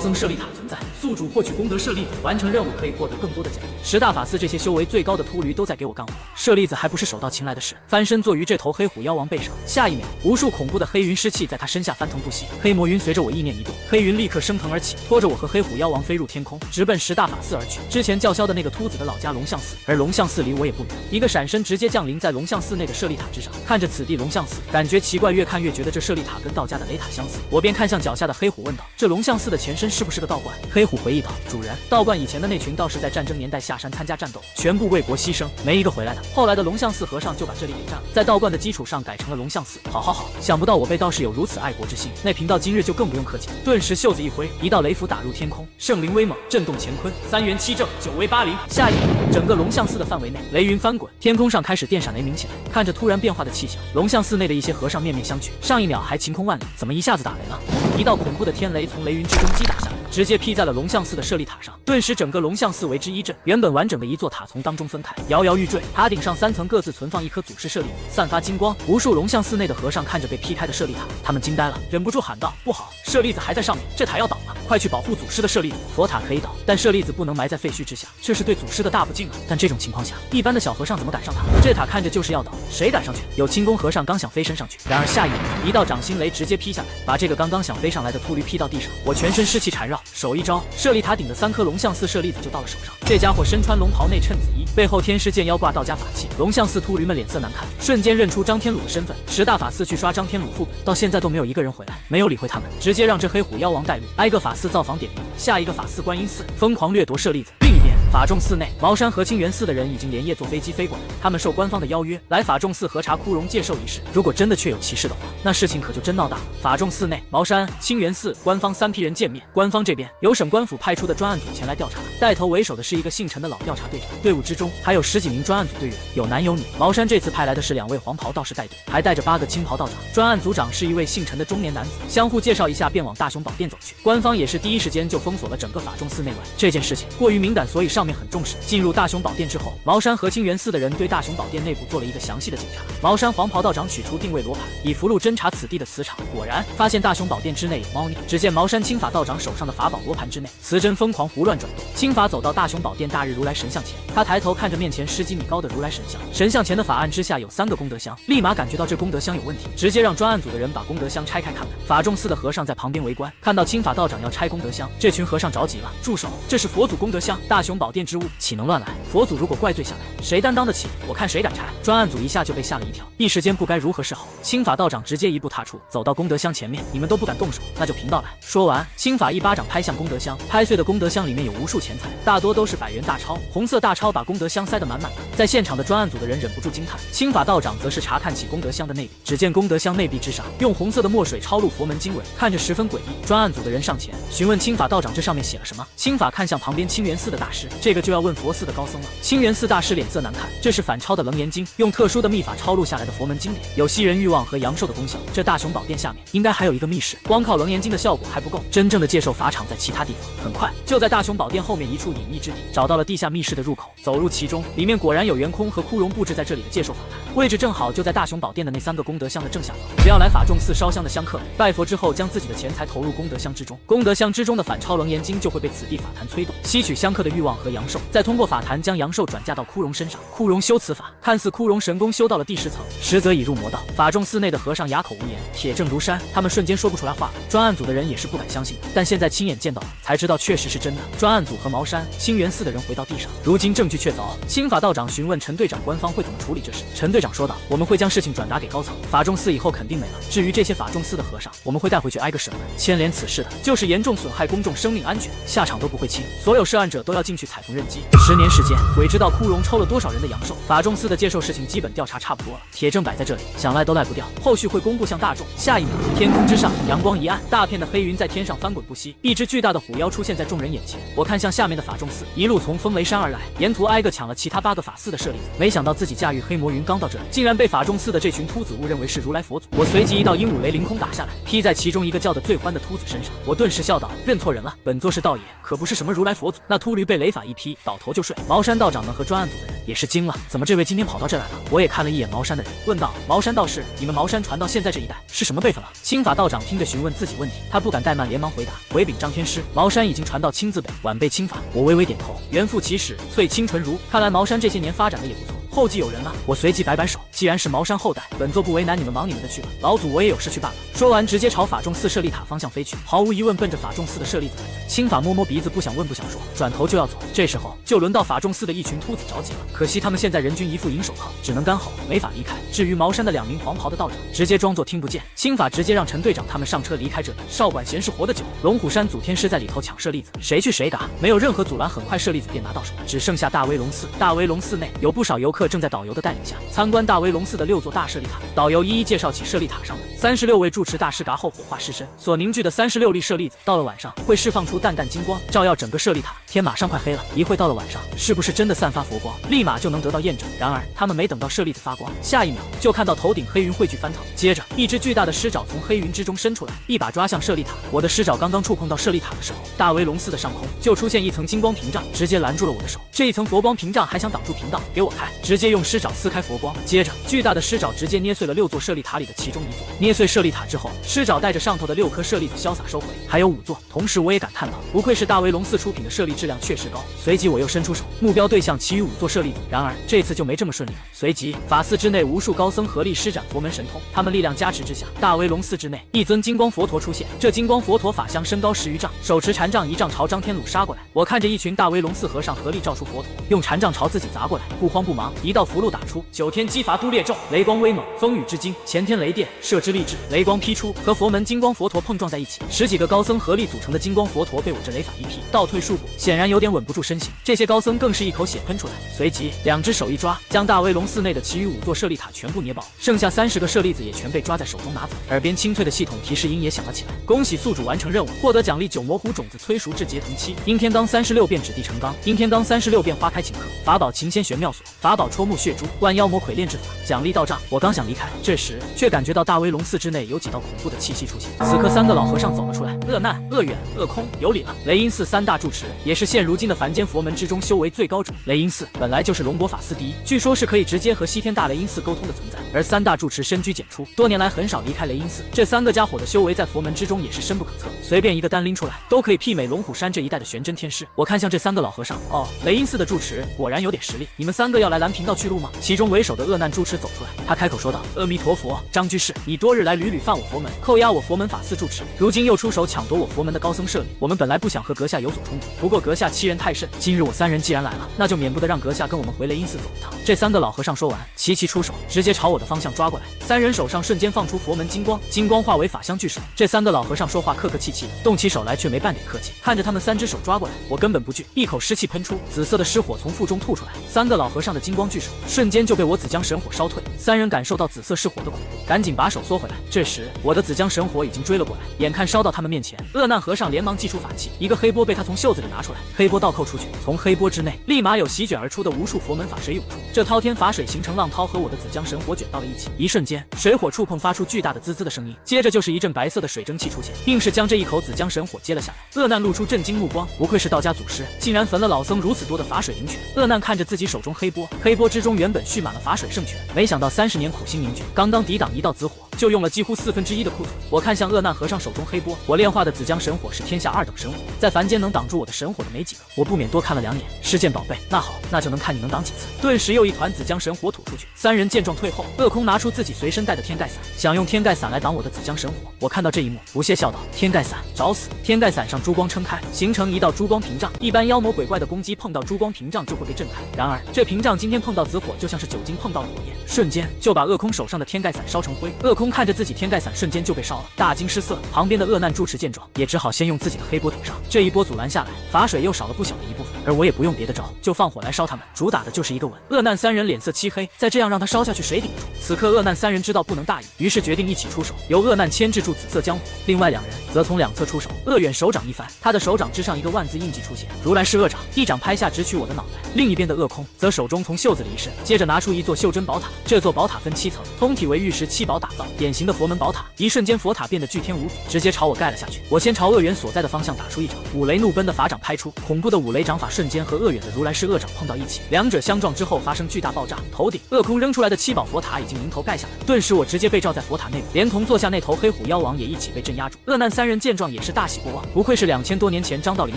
僧舍利塔存在，宿主获取功德舍利子，完成任务可以获得更多的奖励。10大法寺这些修为最高的秃驴都在给我干活，舍利子还不是手到擒来的事。翻身坐于这头黑虎妖王背上，下一秒，无数恐怖的黑云湿气在他身下翻腾不息。黑魔云随着我意念一动，黑云立刻升腾而起，拖着我和黑虎妖王飞入天空，直奔10大法寺而去。之前叫嚣的那个秃子的老家龙象寺，而龙象寺离我也不远，一个闪身直接降临在龙象寺内的舍利塔之上。看着此地龙象寺，感觉奇怪，越看越觉得这舍利塔跟道家的雷塔相似。我便看向脚下的黑虎问道：“这龙象寺的前身是不是个道观？”黑虎回忆道：“主人，道观以前的那群道士在战争年代下山参加战斗，全部为国牺牲，没一个回来的。后来的龙象寺和尚就把这里给占了，在道观的基础上改成了龙象寺。好，想不到我辈道士有如此爱国之心，那贫道今日就更不用客气。”顿时袖子一挥，一道雷符打入天空，圣灵威猛，震动乾坤，3元7正，9为80。下一秒，整个龙象寺的范围内雷云翻滚，天空上开始电闪雷鸣起来。看着突然变化的气象，龙象寺内的一些和尚面面相觑，上一秒还晴空万里，怎么一下子打雷了？一道恐怖的天雷从雷云之中击打下来，直接劈在了龙象寺的舍利塔上，顿时整个龙象寺为之一震，原本完整的一座塔从当中分开，摇摇欲坠。塔顶上3层各自存放一颗祖师舍利子，散发金光。无数龙象寺内的和尚看着被劈开的舍利塔，他们惊呆了，忍不住喊道：“不好，舍利子还在上面，这塔要倒了！”快去保护祖师的舍利子。佛塔可以倒，但舍利子不能埋在废墟之下，这是对祖师的大不敬啊！但这种情况下，一般的小和尚怎么敢上塔？这塔看着就是要倒，谁敢上去？有轻功和尚刚想飞身上去，然而下一秒，一道掌心雷直接劈下来，把这个刚刚想飞上来的秃驴劈到地上。我全身湿气缠绕，手一招，舍利塔顶的3颗龙象寺舍利子就到了手上。这家伙身穿龙袍内衬紫衣，背后天师剑腰挂道家法器。龙象寺秃驴们脸色难看，瞬间认出张天鲁的身份。10大法寺去刷张天鲁副本，到现在都没有一个人回来，没有理会他们，直接让这黑虎妖王带路，挨个法寺造访点名。下一个法寺观音寺，疯狂掠夺舍利子。另一边，法众寺内，茅山和清源寺的人已经连夜坐飞机飞过来，他们受官方的邀约来法众寺核查枯荣借寿一事。如果真的确有其事的话，那事情可就真闹大了。法众寺内，茅山、清源寺官方3批人见面。官方这边由省官府派出的专案组前来调查，带头为首的是一个姓陈的老调查队长，队伍之中还有10几名专案组队员，有男有女。茅山这次派来的是2位黄袍道士带队，还带着8个青袍道长。专案组长是一位姓陈的中年男子，相互介绍一下便往大雄宝殿走去。官方也是第一时间就封锁了整个法众寺内外，这件事情过于敏感，所以上面很重视。进入大雄宝殿之后，茅山和清源寺的人对大雄宝殿内部做了一个详细的检查。茅山黄袍道长取出定位罗盘，以符箓侦查此地的磁场，果然发现大雄宝殿之内有猫腻。只见茅山青法道长手上的法宝罗盘之内，磁针疯狂胡乱转动。青法走到大雄宝殿大日如来神像前，他抬头看着面前10几米高的如来神像，神像前的法案之下有3个功德箱，立马感觉到这功德箱有问题，直接让专案组的人把功德箱拆开看看。法众寺的和尚在旁边围观，看到青法道长要拆功德箱，这群和尚着急了，住手！这是佛祖功德箱，大雄宝殿之物，岂能乱来？佛祖如果怪罪下来，谁担当得起？我看谁敢拆！专案组一下就被吓了一跳，一时间不该如何是好。青法道长直接一步踏出，走到功德箱前面，你们都不敢动手，那就贫道来。说完，青法一巴掌拍向功德箱，拍碎的功德箱里面有无数钱财，大多都是100元大钞，红色大钞把功德箱塞得满满的。在现场的专案组的人忍不住惊叹，青法道长则是查看起功德箱的内壁，只见功德箱内壁之上用红色的墨水抄录佛门经文，看着十分诡异。专案组的人上前询问青法道长这上面写了什么。青法看向旁边清源寺的大师，这个就要问佛寺的高僧了。清源寺大师脸色难看，这是反抄的楞严经，用特殊的秘法抄录下来的佛门经典，有吸人欲望和阳寿的功效。这大雄宝殿下面应该还有一个密室，光靠楞严经的效果还不够，真正的借寿法场在其他地方。很快就在大雄宝殿后面一处隐秘之地找到了地下密室的入口，走入其中，里面果然有袁空和枯荣布置在这里的借寿法坛，位置正好就在大雄宝殿的那3个功德箱的正下方。只要来法众寺烧香的香客，拜佛之后将自己的钱财投入功德箱之中，功德箱之中的反抄楞严经就会被此地法坛催动，吸取香客的欲望和阳寿，再通过法坛将阳寿转嫁到枯荣身上。枯荣修此法，看似枯荣神功修到了第10层，实则已入魔道。法众寺内的和尚哑口无言，铁证如山，他们瞬间说不出来话。专案组的人也是不敢相信，但现在亲眼见到了，才知道确实是真的。专案组和茅山、清源寺的人回到地上，如今证据确凿。青法道长询问陈队长，官方会怎么处理这事？陈队长说道：“我们会将事情转达给高层，法众寺以后肯定没了。至于这些法众寺的和尚，我们会带回去挨个审问。牵连此事的，就是严重损害公众生命安全，下场都不会轻。所有涉案者都要进去踩缝纫机。10年时间，鬼知道枯荣抽了多少人的阳寿。法众寺的借寿事情基本调查差不多了，铁证摆在这里，想赖都赖不掉。后续会公布向大众。”下一秒，天空之上阳光一暗，大片的黑云在天上翻滚不息，一只巨大的虎妖出现在众人眼前。我看向下面的法众寺，一路从风雷山而来，沿途挨个抢了其他8个法寺的舍利子。没想到自己驾驭黑魔云刚到这里，竟然被法众寺的这群秃子误认为是如来佛祖。我随即一道鹦鹉雷凌空打下来，劈在其中一个叫得最欢的秃子身上。我顿时笑道：“认错人了，本座是道爷，可不是什么如来佛祖。”那秃驴被雷法一劈，倒头就睡。茅山道长们和专案组的人也是惊了，怎么这位今天跑到这来了？我也看了一眼茅山的人，问道：“茅山道士，你们茅山传到现在这一代是什么辈分了？”青法道长听着询问自己问题，他不敢怠慢，连忙回答：“回禀张天师，茅山已经传到青字辈，晚辈青法。”我微微点头，元复其始，翠清纯如。看来茅山这些年发展的也不错，后继有人了。我随即摆摆手，既然是茅山后代，本座不为难你们，忙你们的去吧，老祖我也有事去罢了。说完，直接朝法众寺舍利塔方向飞去，毫无疑问奔着法众寺的舍利子来。青法摸摸鼻子，不想问不想说，转头就要走。这时候就轮到法众寺的一群秃子着急了，可惜他们现在人均一副银手铐，只能干吼，没法离开。至于茅山的2名黄袍的道长，直接装作听不见。青法直接让陈队长他们上车离开这里。少管闲事活得久，龙虎山祖天师在里头抢舍利子，谁去谁打，没有任何阻拦，很快舍利子便拿到手，只剩下大威龙寺。大威龙寺内有不少游客正在导游的带领下参观大威龙寺的6座大舍利塔，导游一一介绍起舍利塔上的36位住持大师嘎后火化尸身所凝聚的36粒舍利子，到了晚上会释放出淡淡金光，照耀整个舍利塔。天马上快黑了，一会到了晚上，是不是真的散发佛光，立马就能得到验证。然而他们没等到舍利子发光，下一秒就看到头顶黑云汇聚翻腾，接着一只巨大的狮爪从黑云之中伸出来，一把抓向舍利塔。我的狮爪刚刚触碰到舍利塔的时候，大威龙寺的上空就出现一层金光屏障，直接拦住了我的手。这一层佛光屏障还想挡住贫道，给我开！直接用狮爪撕开佛光，接着巨大的狮爪直接捏碎了6座舍利塔里的其中1座。捏碎舍利塔之后，狮爪带着上头的6颗舍利子潇洒收回，还有5座。同时我也感叹道，不愧是大威龙寺出品的舍利质量确实高。随即我又伸出手，目标对象其余5座舍利子。然而这次就没这么顺利了。随即法寺之内无数高僧合力施展佛门神通，他们力量加持之下，大威龙寺之内一尊金光佛陀出现。这金光佛陀法相身高10余丈，手持禅杖1丈朝张天鲁杀过来。我看着一群大威龙寺和尚合力照出佛陀，用禅杖朝自己砸过来，不慌不忙，一道符箓打出，9天击伐都列咒，雷光威猛，风雨之精，前天雷电，射之励志，雷光劈出，和佛门金光佛陀碰撞在一起，10几个高僧合力组成的金光佛陀被我这雷法一劈，倒退数步，显然有点稳不住身形。这些高僧更是一口血喷出来，随即2只手一抓，将大威龙寺内的其余5座舍利塔全部捏爆，剩下30个舍利子也全被抓在手中拿走。耳边清脆的系统提示音也响了起来，恭喜宿主完成任务，获得奖励9魔虎种子催熟至结藤期，阴天罡36变指地成钢，阴天罡36变花开顷刻，法宝琴仙玄妙锁，法宝戳木血珠，万妖魔鬼炼制法，奖励到账。我刚想离开，这时却感觉到大威龙寺之内有几道恐怖的气息出现。此刻3个老和尚走了出来，恶难、恶远、恶空，有礼了。雷音寺3大住持，也是现如今的凡间佛门之中修为最高者。雷音寺本来就是龙国法寺第一，据说是可以直接和西天大雷音寺沟通的存在，而3大住持深居简出，多年来很少离开雷音寺。这3个家伙的修为在佛门之中也是深不可测，随便一个单拎出来都可以媲美龙虎山这一带的玄真天师。我看向这3个老和尚，雷音寺的住持果然有点实力，你们3个要来蓝频道去路吗？其中为首的恶难住持走出来，他开口说道：阿弥陀佛，张居士，你多日来屡屡犯我佛门，扣押我佛门法寺住持，如今又出手抢夺我佛门的高僧舍利，我们本来不想和阁下有所冲突，不过阁下欺人太甚，今日我3人既然来了，那就免不得让阁下跟我们回雷音寺走一趟。这3个老和尚说完，齐齐出手，直接朝我的方向抓过来。3人手上瞬间放出佛门金光，金光化为法相聚手。这3个老和尚说话客客气气的，动起手来却没半点客气。看着他们3只手抓过来，我根本不惧，一口湿气喷出，紫色的湿火从腹中吐出来。3个老和尚的金光聚手瞬间就被我紫江神火烧退。3人感受到紫色湿火的恐怖，赶紧把手缩回来。这时我的紫江神火已经追了过来，眼看烧到他们面前，恶难和尚连忙祭出法器，一个黑波被他从袖子里拿出来，黑波倒扣出去，从黑波之内立马有席卷而出的无数佛门法水涌出，这滔天法水形成浪涛，和我的紫江神火卷到了一起。一瞬间，水火触碰发出巨大的滋滋的声音，接着就是一阵白色的水蒸气出现，硬是将这一口紫江神火接了下来。恶难露出震惊目光，不愧是道家祖师，竟然焚了老僧如此多的法水灵泉。恶难看着自己手中黑波，黑波之中原本蓄满了法水圣泉，没想到30年苦心凝聚，刚刚抵挡一道紫火，就用了几乎1/4的库存。我看向恶难和尚手中黑波，我炼化的紫江神火是天下2等神火，在凡间能挡住我的神火的没几个，我不免多看了2眼，是件宝贝。那好，那就能看你能挡几次。顿时又一团紫江神火吐出去，3人见状退后。恶空拿出自己随身带的天盖伞，想用天盖伞来挡我的紫江神火。我看到这一幕，不屑笑道：天盖伞找死！天盖伞上珠光撑开，形成一道珠光屏障，一般妖魔鬼怪的攻击碰到珠光屏障就会被震开，然而这屏障今天碰到紫火，就像是酒精碰到了火焰，瞬间就把恶空手上的天盖伞烧成灰。恶空看着自己天盖伞瞬间就被烧了，大惊失色。旁边的恶难住持见状，也只好先用自己的黑波顶上，这一波阻拦下来，法水又少了不小的一部分，而我也不用别的招，就放火来烧他们，主打的就是一个稳。恶难3人脸色漆黑，再这样让他烧下去，谁顶得住？此刻恶难3人知道不能大意，于是决定一起出手，由恶难牵制住紫色江火，另外2人则从2侧出手。恶远手掌一翻，他的手掌之上一个万字印记出现，如来是恶掌，一掌拍下直取我的脑袋。另一边的恶空则手中从袖子里一伸，接着拿出一座袖珍宝塔，这座宝塔分7层，通体为玉石7宝打造，典型的佛门宝塔。一瞬间佛塔变得巨天无比，直接朝我盖了下去。我先朝恶远所在的方向打出一掌，五雷怒奔的法掌拍出，恐怖的五雷掌法瞬间和恶远的如来是恶掌碰到一起，两者相撞之后发生巨大爆炸。头顶恶空扔出来的7宝佛塔已经迎头盖下来，顿时我直接被罩在佛塔内部，连同坐下那头黑虎妖王也一起被镇压住。恶难3人见状也是大喜过望，不愧是2000多年前张道陵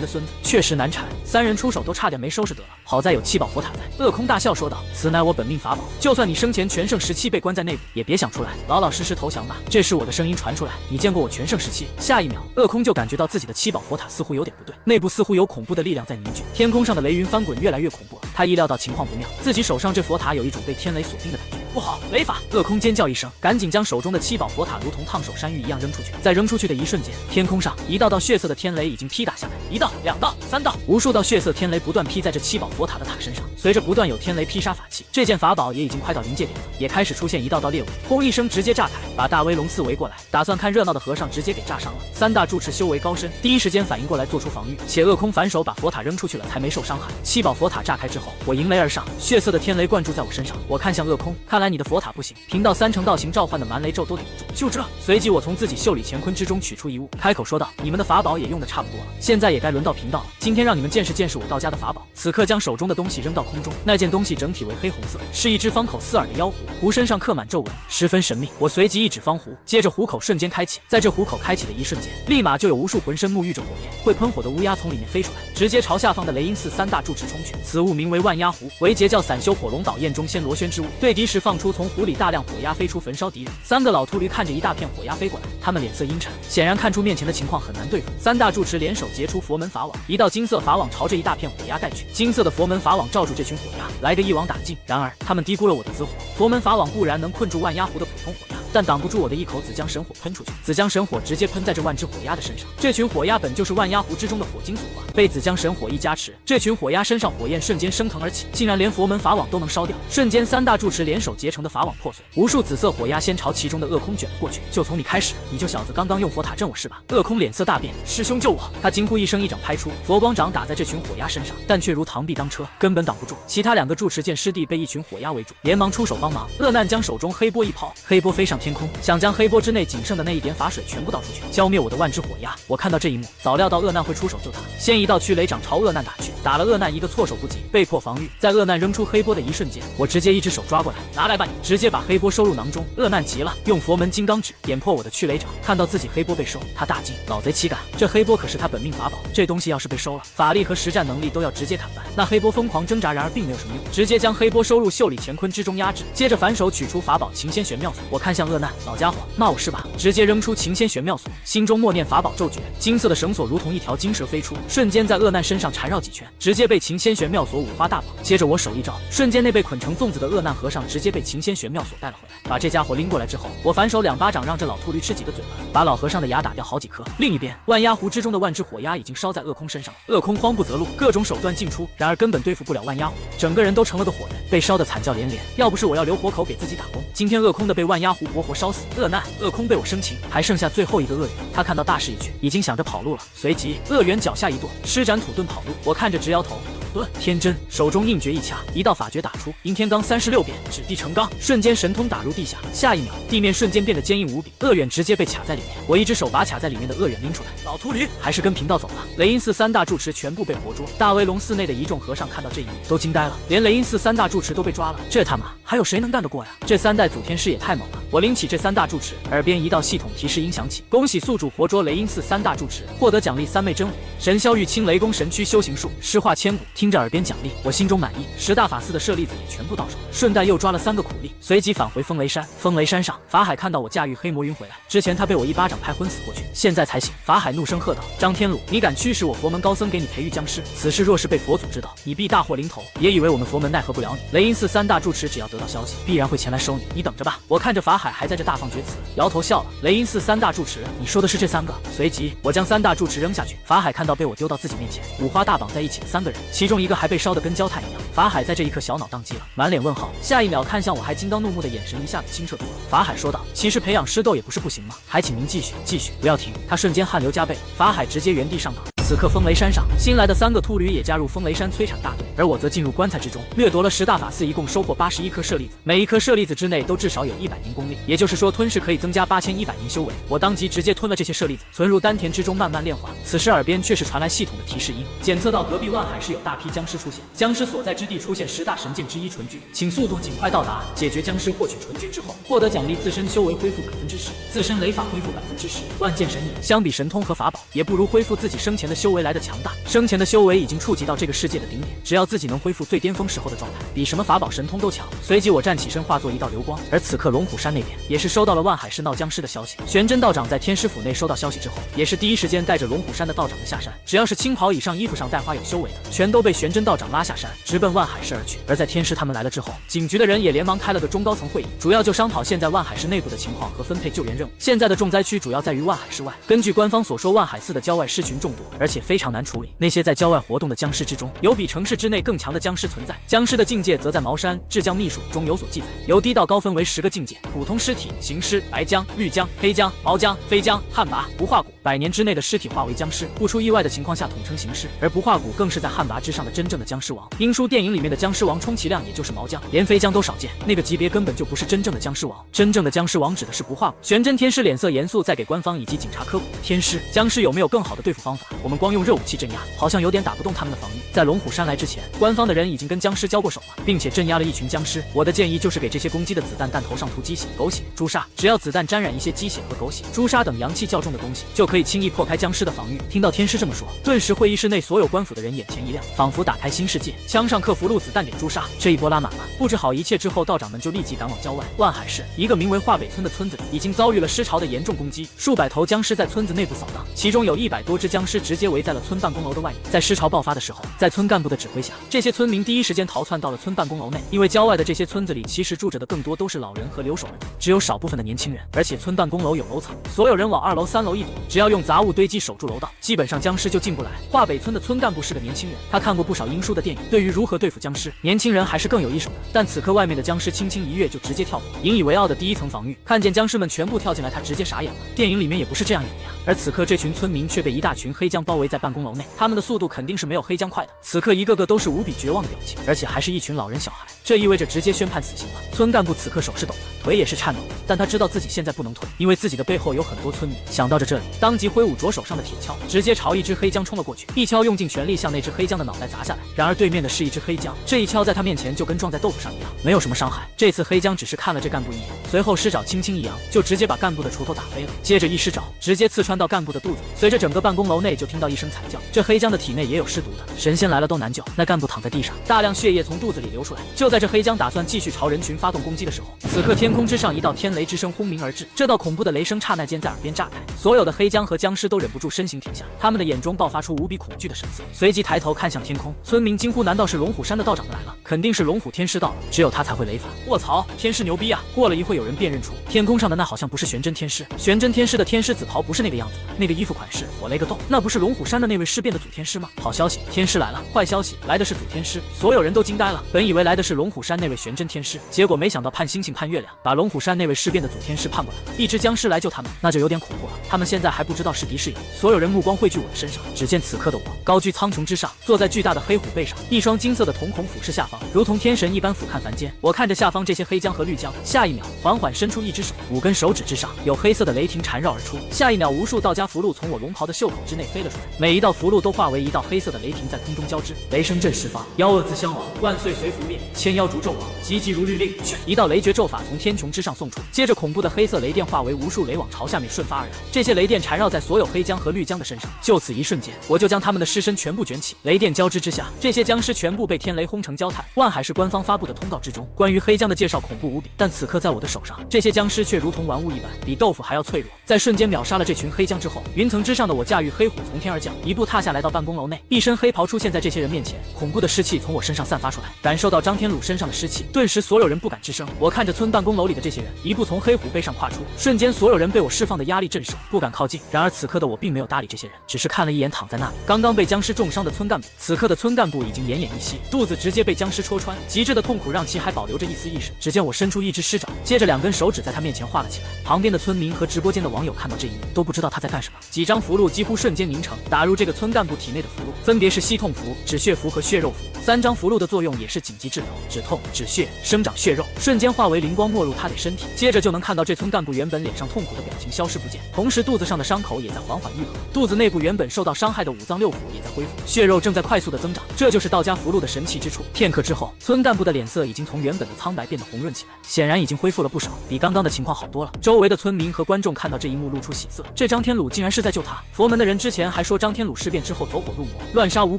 的孙子，确实难缠。3人出手都差点没收拾得了，好在有7宝佛塔在。恶空大笑说道：此乃我本命法宝，就算你生前全盛时期被关在内部，也别想出来，老老实实投降吧。这时我的声音传出来，你见过我全盛时期？下一秒恶空就感觉到自己的7宝佛塔似乎有点不对，内部似乎有恐怖的力量在凝聚，天空上的雷云翻滚越来越恐怖。他意料到情况不妙，自己手上这佛塔有一种被天雷锁定的感觉，不好，雷法！恶空尖叫一声，赶紧将手中的7宝佛塔如同烫手山芋一样扔出去。在扔出去的一瞬间，天空上一道道血色的天雷已经劈打下来，1道、2道、3道，无数道血色天雷不断劈在这7宝佛塔的塔身上。随着不断有天雷劈杀法器，这件法宝也已经快到临界点了，也开始出现一道道裂纹，轰一声直接炸开，把大威龙寺围过来，打算看热闹的和尚直接给炸伤了。3大住持修为高深，第一时间反应过来做出防御，且恶空反手把佛塔扔出去了，才没受伤害。7宝佛塔炸开之后，我迎雷而上，血色的天雷灌注在我身上。我看向恶空，看来你的佛塔不行，贫到3成道行召唤的蛮雷咒都顶不住。就这，随即我从自己袖里乾坤之中取出一物，开口说道：“你们的法宝也用得差不多了，现在也该轮到贫道了。今天让你们见识见识我道家的法宝。”此刻将手中的东西扔到空中，那件东西整体为黑红色，是一只方口4耳的妖狐，狐身上刻满皱纹，十分神秘。我随即一指方壶，接着壶口瞬间开启，在这壶口开启的一瞬间，立马就有无数浑身沐浴着火焰、会喷火的乌鸦从里面飞出来，直接朝下方的雷音寺3大住持冲去。此物名为万鸦壶，为截教散修火龙岛宴中仙罗轩之物。对敌时放出，从壶里大量火鸦飞出，焚烧敌人。3个老秃驴看着一大片火鸦飞过来，他们脸色阴沉，显然看出面前的情况很难对付。3大住持联手结出佛门法网，一道金色法网朝着一大片火鸦带去。金色的佛门法网罩住这群火鸦，来个一网打尽。然而他们低估了我的紫火，佛门法网固然能困住万鸦湖的普通火鸦，但挡不住我的一口紫江神火喷出去。紫江神火直接喷在这万只火鸦的身上。这群火鸦本就是万鸦湖之中的火精所化，被紫江神火一加持，这群火鸦身上火焰瞬间升腾而起，竟然连佛门法网都能烧掉。瞬间3大住持联手结成的法网破碎，无数紫色火鸦先朝其中的恶空卷了过去。就从你开始，你就小子刚刚用佛塔镇我是吧？恶空脸色大变，师兄救我！他惊呼一声，一掌拍出，佛光掌打在这群火鸦身上，但却如螳臂当车，根本挡不住。其他2个住持见师弟被一群火鸦围住，连忙出手帮忙。恶难将手中黑波一抛，黑波飞上天空，想将黑波之内仅剩的那一点法水全部倒出去，浇灭我的万只火鸦。我看到这一幕，早料到恶难会出手救他，先一道驱雷掌朝恶难打去，打了恶难一个措手不及，被迫防御。在恶难扔出黑波的一瞬间，我直接一只手抓过来，拿来吧你！直接把黑波收入囊中。恶难急了，用佛门金刚指点破我的驱雷掌。看到自己黑波被收，他大惊，老贼岂敢！这黑波可是他本命法宝，这东西要是被收了，法力和实战能力都要直接砍半。那黑波疯狂挣扎，然而并没有什么用，直接将黑波收入袖里乾坤之中压制。接着反手取出法宝擎仙玄妙锁，我看向恶难，老家伙骂我是吧？直接扔出擎仙玄妙锁，心中默念法宝咒诀，金色的绳索如同一条金蛇飞出，瞬间在恶难身上缠绕几圈，直接被擎仙玄妙锁五花大绑。接着我手一招，瞬间那被捆成粽子的恶难和尚直接被擎仙玄妙锁带了回来。把这家伙拎过来之后，我反手2巴掌让这老秃驴吃几个嘴巴，把老和尚的牙打掉好几颗。另一边，万鸦湖之中的万只火鸦已经烧在恶空身上，恶空慌不择路，各种手段尽出，然而根本对付不了万鸦湖，整个人都成了个火人，被烧得惨叫连连。要不是我要留活口给自己打工，今天恶空的被万鸦湖活活烧死。恶难、恶空被我生擒，还剩下最后一个恶缘，他看到大势已去，已经想着跑路了。随即恶缘脚下一跺，施展土遁跑路。我看着直摇头。顿天真，手中硬诀一掐，一道法诀打出，阴天罡36遍，指地成钢，瞬间神通打入地下。下一秒，地面瞬间变得坚硬无比，恶远直接被卡在里面。我一只手把卡在里面的恶远拎出来，老秃驴还是跟贫道走了。雷音寺3大住持全部被活捉，大威龙寺内的一众和尚看到这一幕都惊呆了，连雷音寺3大住持都被抓了，这他妈还有谁能干得过呀？这3代祖天师也太猛了！我拎起这3大住持，耳边一道系统提示音响起，恭喜宿主活捉雷音寺3大住持，获得奖励3昧真火、神霄玉清雷公神躯修行术、尸化千古。听着耳边奖励，我心中满意，10大法寺的舍利子也全部到手，顺带又抓了3个苦力，随即返回风雷山。风雷山上，法海看到我驾驭黑魔云回来，之前他被我一巴掌拍昏死过去，现在才醒。法海怒声喝道：“张天禄，你敢驱使我佛门高僧给你培育僵尸？此事若是被佛祖知道，你必大祸临头，也以为我们佛门奈何不了你。雷音寺3大住持只要得到消息，必然会前来收你，你等着吧。”我看着法海还在这大放厥词，摇头笑了。雷音寺3大住持，你说的是这3个？随即我将3大住持扔下去，法海看到被我丢到自己面前，五花大绑在一起的3个人，其中一个还被烧得跟焦炭一样。法海在这一刻小脑宕机了，满脸问号，下一秒看向我还金刚怒目的眼神一下子清澈多了。法海说道：“其实培养狮斗也不是不行吗？还请您继续，不要停。”他瞬间汗流浃背，法海直接原地上岗。此刻风雷山上，新来的3个秃驴也加入风雷山催产大队，而我则进入棺材之中，掠夺了10大法寺，一共收获81颗舍利子，每一颗舍利子之内都至少有100年功力，也就是说吞噬可以增加8100年修为。我当即直接吞了这些舍利子，存入丹田之中慢慢炼化。此时耳边却是传来系统的提示音，检测到隔壁万海市有大批僵尸出现，僵尸所在之地出现10大神剑之一纯菌，请速度尽快到达，解决僵尸，获取纯菌之后获得奖励，自身修为恢复10%，自身雷法恢复10%。万剑神影，相比神通和法宝，也不如恢复自己生前的修为来的强大。生前的修为已经触及到这个世界的顶点，只要自己能恢复最巅峰时候的状态，比什么法宝神通都强。随即我站起身，化作一道流光。而此刻龙虎山那边也是收到了万海市闹僵尸的消息，玄真道长在天师府内收到消息之后，也是第一时间带着龙虎山的道长们下山，只要是青袍以上衣服上带花有修为的，全都被玄真道长拉下山，直奔万海市而去。而在天师他们来了之后，警局的人也连忙开了个中高层会议，主要就商讨现在万海市内部的情况和分配救援任务。现在的重灾区主要在于万海市外，根据官方所说，万海寺的郊外狮群众多，而且非常难处理。那些在郊外活动的僵尸之中，有比城市之内更强的僵尸存在。僵尸的境界则在茅山《至江秘术》中有所记载，由低到高分为10个境界：普通尸体、行尸、白僵、绿僵、黑僵、毛僵、飞僵、旱魃、不化骨。100年之内的尸体化为僵尸，不出意外的情况下统称行尸，而不化骨更是在旱魃之上的真正的僵尸王。英叔电影里面的僵尸王充其量也就是毛僵，连飞僵都少见，那个级别根本就不是真正的僵尸王。真正的僵尸王指的是不化骨。玄真天师脸色严肃，在给官方以及警察科普：天师，僵尸有没有更好的对付方法？我们光用热武器镇压，好像有点打不动他们的防御。在龙虎山来之前，官方的人已经跟僵尸交过手了，并且镇压了一群僵尸。我的建议就是给这些攻击的子弹弹头上涂鸡血、狗血、朱砂，只要子弹沾染一些鸡血和狗血、朱砂等阳气较重的东西，就可以轻易破开僵尸的防御。听到天师这么说，顿时会议室内所有官府的人眼前一亮，仿佛打开新世界。枪上刻符箓，子弹点朱砂，这一波拉满了。布置好一切之后，道长们就立即赶往郊外。万海市一个名为华北村的村子里，已经遭遇了尸潮的严重攻击，数百头僵尸在村子内部扫荡，其中有100多只僵尸直接围在了村办公楼的外面。在尸潮爆发的时候，在村干部的指挥下，这些村民第一时间逃窜到了村办公楼内。因为郊外的这些村子里其实住着的更多都是老人和留守儿童，只有少部分的年轻人。而且村办公楼有楼层，所有人往2楼、3楼一躲，只要用杂物堆积守住楼道，基本上僵尸就进不来。华北村的村干部是个年轻人，他看过不少英叔的电影，对于如何对付僵尸，年轻人还是更有一手的。但此刻外面的僵尸轻轻一跃就直接跳过引以为傲的第1层防御，看见僵尸们全部跳进来，他直接傻眼了。电影里面也不是这样演的呀。而此刻这群村民却被一大群黑僵包围在办公楼内，他们的速度肯定是没有黑僵快的。此刻一个个都是无比绝望的表情，而且还是一群老人小孩，这意味着直接宣判死刑了。村干部此刻手是抖的，腿也是颤抖的，但他知道自己现在不能退，因为自己的背后有很多村民。想到这里，当即挥舞着手上的铁锹，直接朝一只黑僵冲了过去，一锹用尽全力向那只黑僵的脑袋砸下来。然而对面的是一只黑僵，这一锹在他面前就跟撞在豆腐上一样，没有什么伤害。这次黑僵只是看了这干部一眼，随后尸爪轻轻一扬，就直接把干部的锄头打飞了。接着一尸爪直接刺穿到干部的肚子，随着整个办公楼内就听到一声惨叫。这黑僵的体内也有尸毒的，神仙来了都难救。那干部躺在地上，大量血液从肚子里流出来。就在这黑僵打算继续朝人群发动攻击的时候，此刻天空之上一道天雷之声轰鸣而至，这道恐怖的雷声刹那间在耳边炸开，所有的黑僵和僵尸都忍不住身形停下，他们的眼中爆发出无比恐惧的神色，随即抬头看向天空。村民惊呼：难道是龙虎山的道长们来了？肯定是龙虎天师到了，只有他才会雷法。卧槽，天师牛逼啊！过了一会，有人辨认出天空上的那好像不是玄真天师，玄真天师的天师紫袍不是那个样子，那个衣服款式我雷个洞，那不是龙虎山的那位尸变的祖天师吗？好消息，天师来了；坏消息，来的是祖天师。所有人都惊呆了，本以为来的是龙虎山那位玄真天师，结果没想到盼星星盼月亮，把龙虎山那位尸变的祖天师盼过来了。一只僵尸来救他们，那就有点恐怖了。他们现在还不知道是敌是友，所有人目光汇聚我的身上。只见此刻的我高居苍穹之上，坐在巨大的黑虎背上，一双金色的瞳孔俯视下方，如同天神一般俯瞰凡间。我看着下方这些黑僵和绿僵，下一秒缓缓伸出一只手，5根手指之上有黑色的雷霆缠绕而出，下一秒无数道家符箓从我龙袍的袖口之内飞了出来，每一道符箓都化为一道黑色的雷霆在空中交织，雷声震释发，妖恶自相亡，万岁随符灭，千妖逐纣王，急急如律令。一道雷诀咒法从天穹之上送出，接着恐怖的黑色雷电化为无数雷网朝下面瞬发而来，这些雷电缠绕在所有黑僵和绿僵的身上，就此一瞬间，我就将他们的尸身全部卷起，雷电交织之下，这些僵尸全部被天雷轰成焦炭。万海市官方发布的通告之中，关于黑僵的介绍恐怖无比，但此刻在我的手上，这些僵尸却如同玩物一般，比豆腐还要脆弱。在瞬间秒杀了这群黑僵之后，云层之上的我驾驭黑虎从天而降，一步踏下来到办公楼内，一身黑袍出现在这些人面前，恐怖的尸气从我身上散发出来，感受到张天鲁身上的尸气，顿时所有人不敢吱声。我看着村办公楼里的这些人，一步从黑虎背上跨出，瞬间所有人被我释放的压力震慑，不敢靠近。然而此刻的我并没有搭理这些人，只是看了一眼躺在那里刚刚被僵尸重伤的村干部。此刻的村干部已经奄奄一息，肚子直接被僵尸戳穿，极致的痛苦让其还保留着一丝意识。只见我伸出一只尸爪，接着2根手指在他面前画了起来。旁边的村民和直播间的网友看到这一幕，都不知道他在干什么。几张符箓几乎瞬间凝成，打入这个村干部体内的符箓分别是息痛符、止血符和血肉符。3张符箓的作用也是紧急治疗、止痛、止血、生长血肉，瞬间化为灵光没入他的身体。接着就能看到这村干部原本脸上痛苦的表情消失不见，同时肚子上的伤口也在缓缓愈合，肚子内部原本受到伤害的5脏6腑也在恢复，血肉正在快速的增长，这就是道家符箓的神奇之处。片刻之后，村干部的脸色已经从原本的苍白变得红润起来，显然已经恢复了不少，比刚刚的情况好多了。周围的村民和观众看到这一幕露出喜色，这张天鲁竟然是在救他。佛门的人之前还说张天鲁尸变之后走火入魔，乱杀无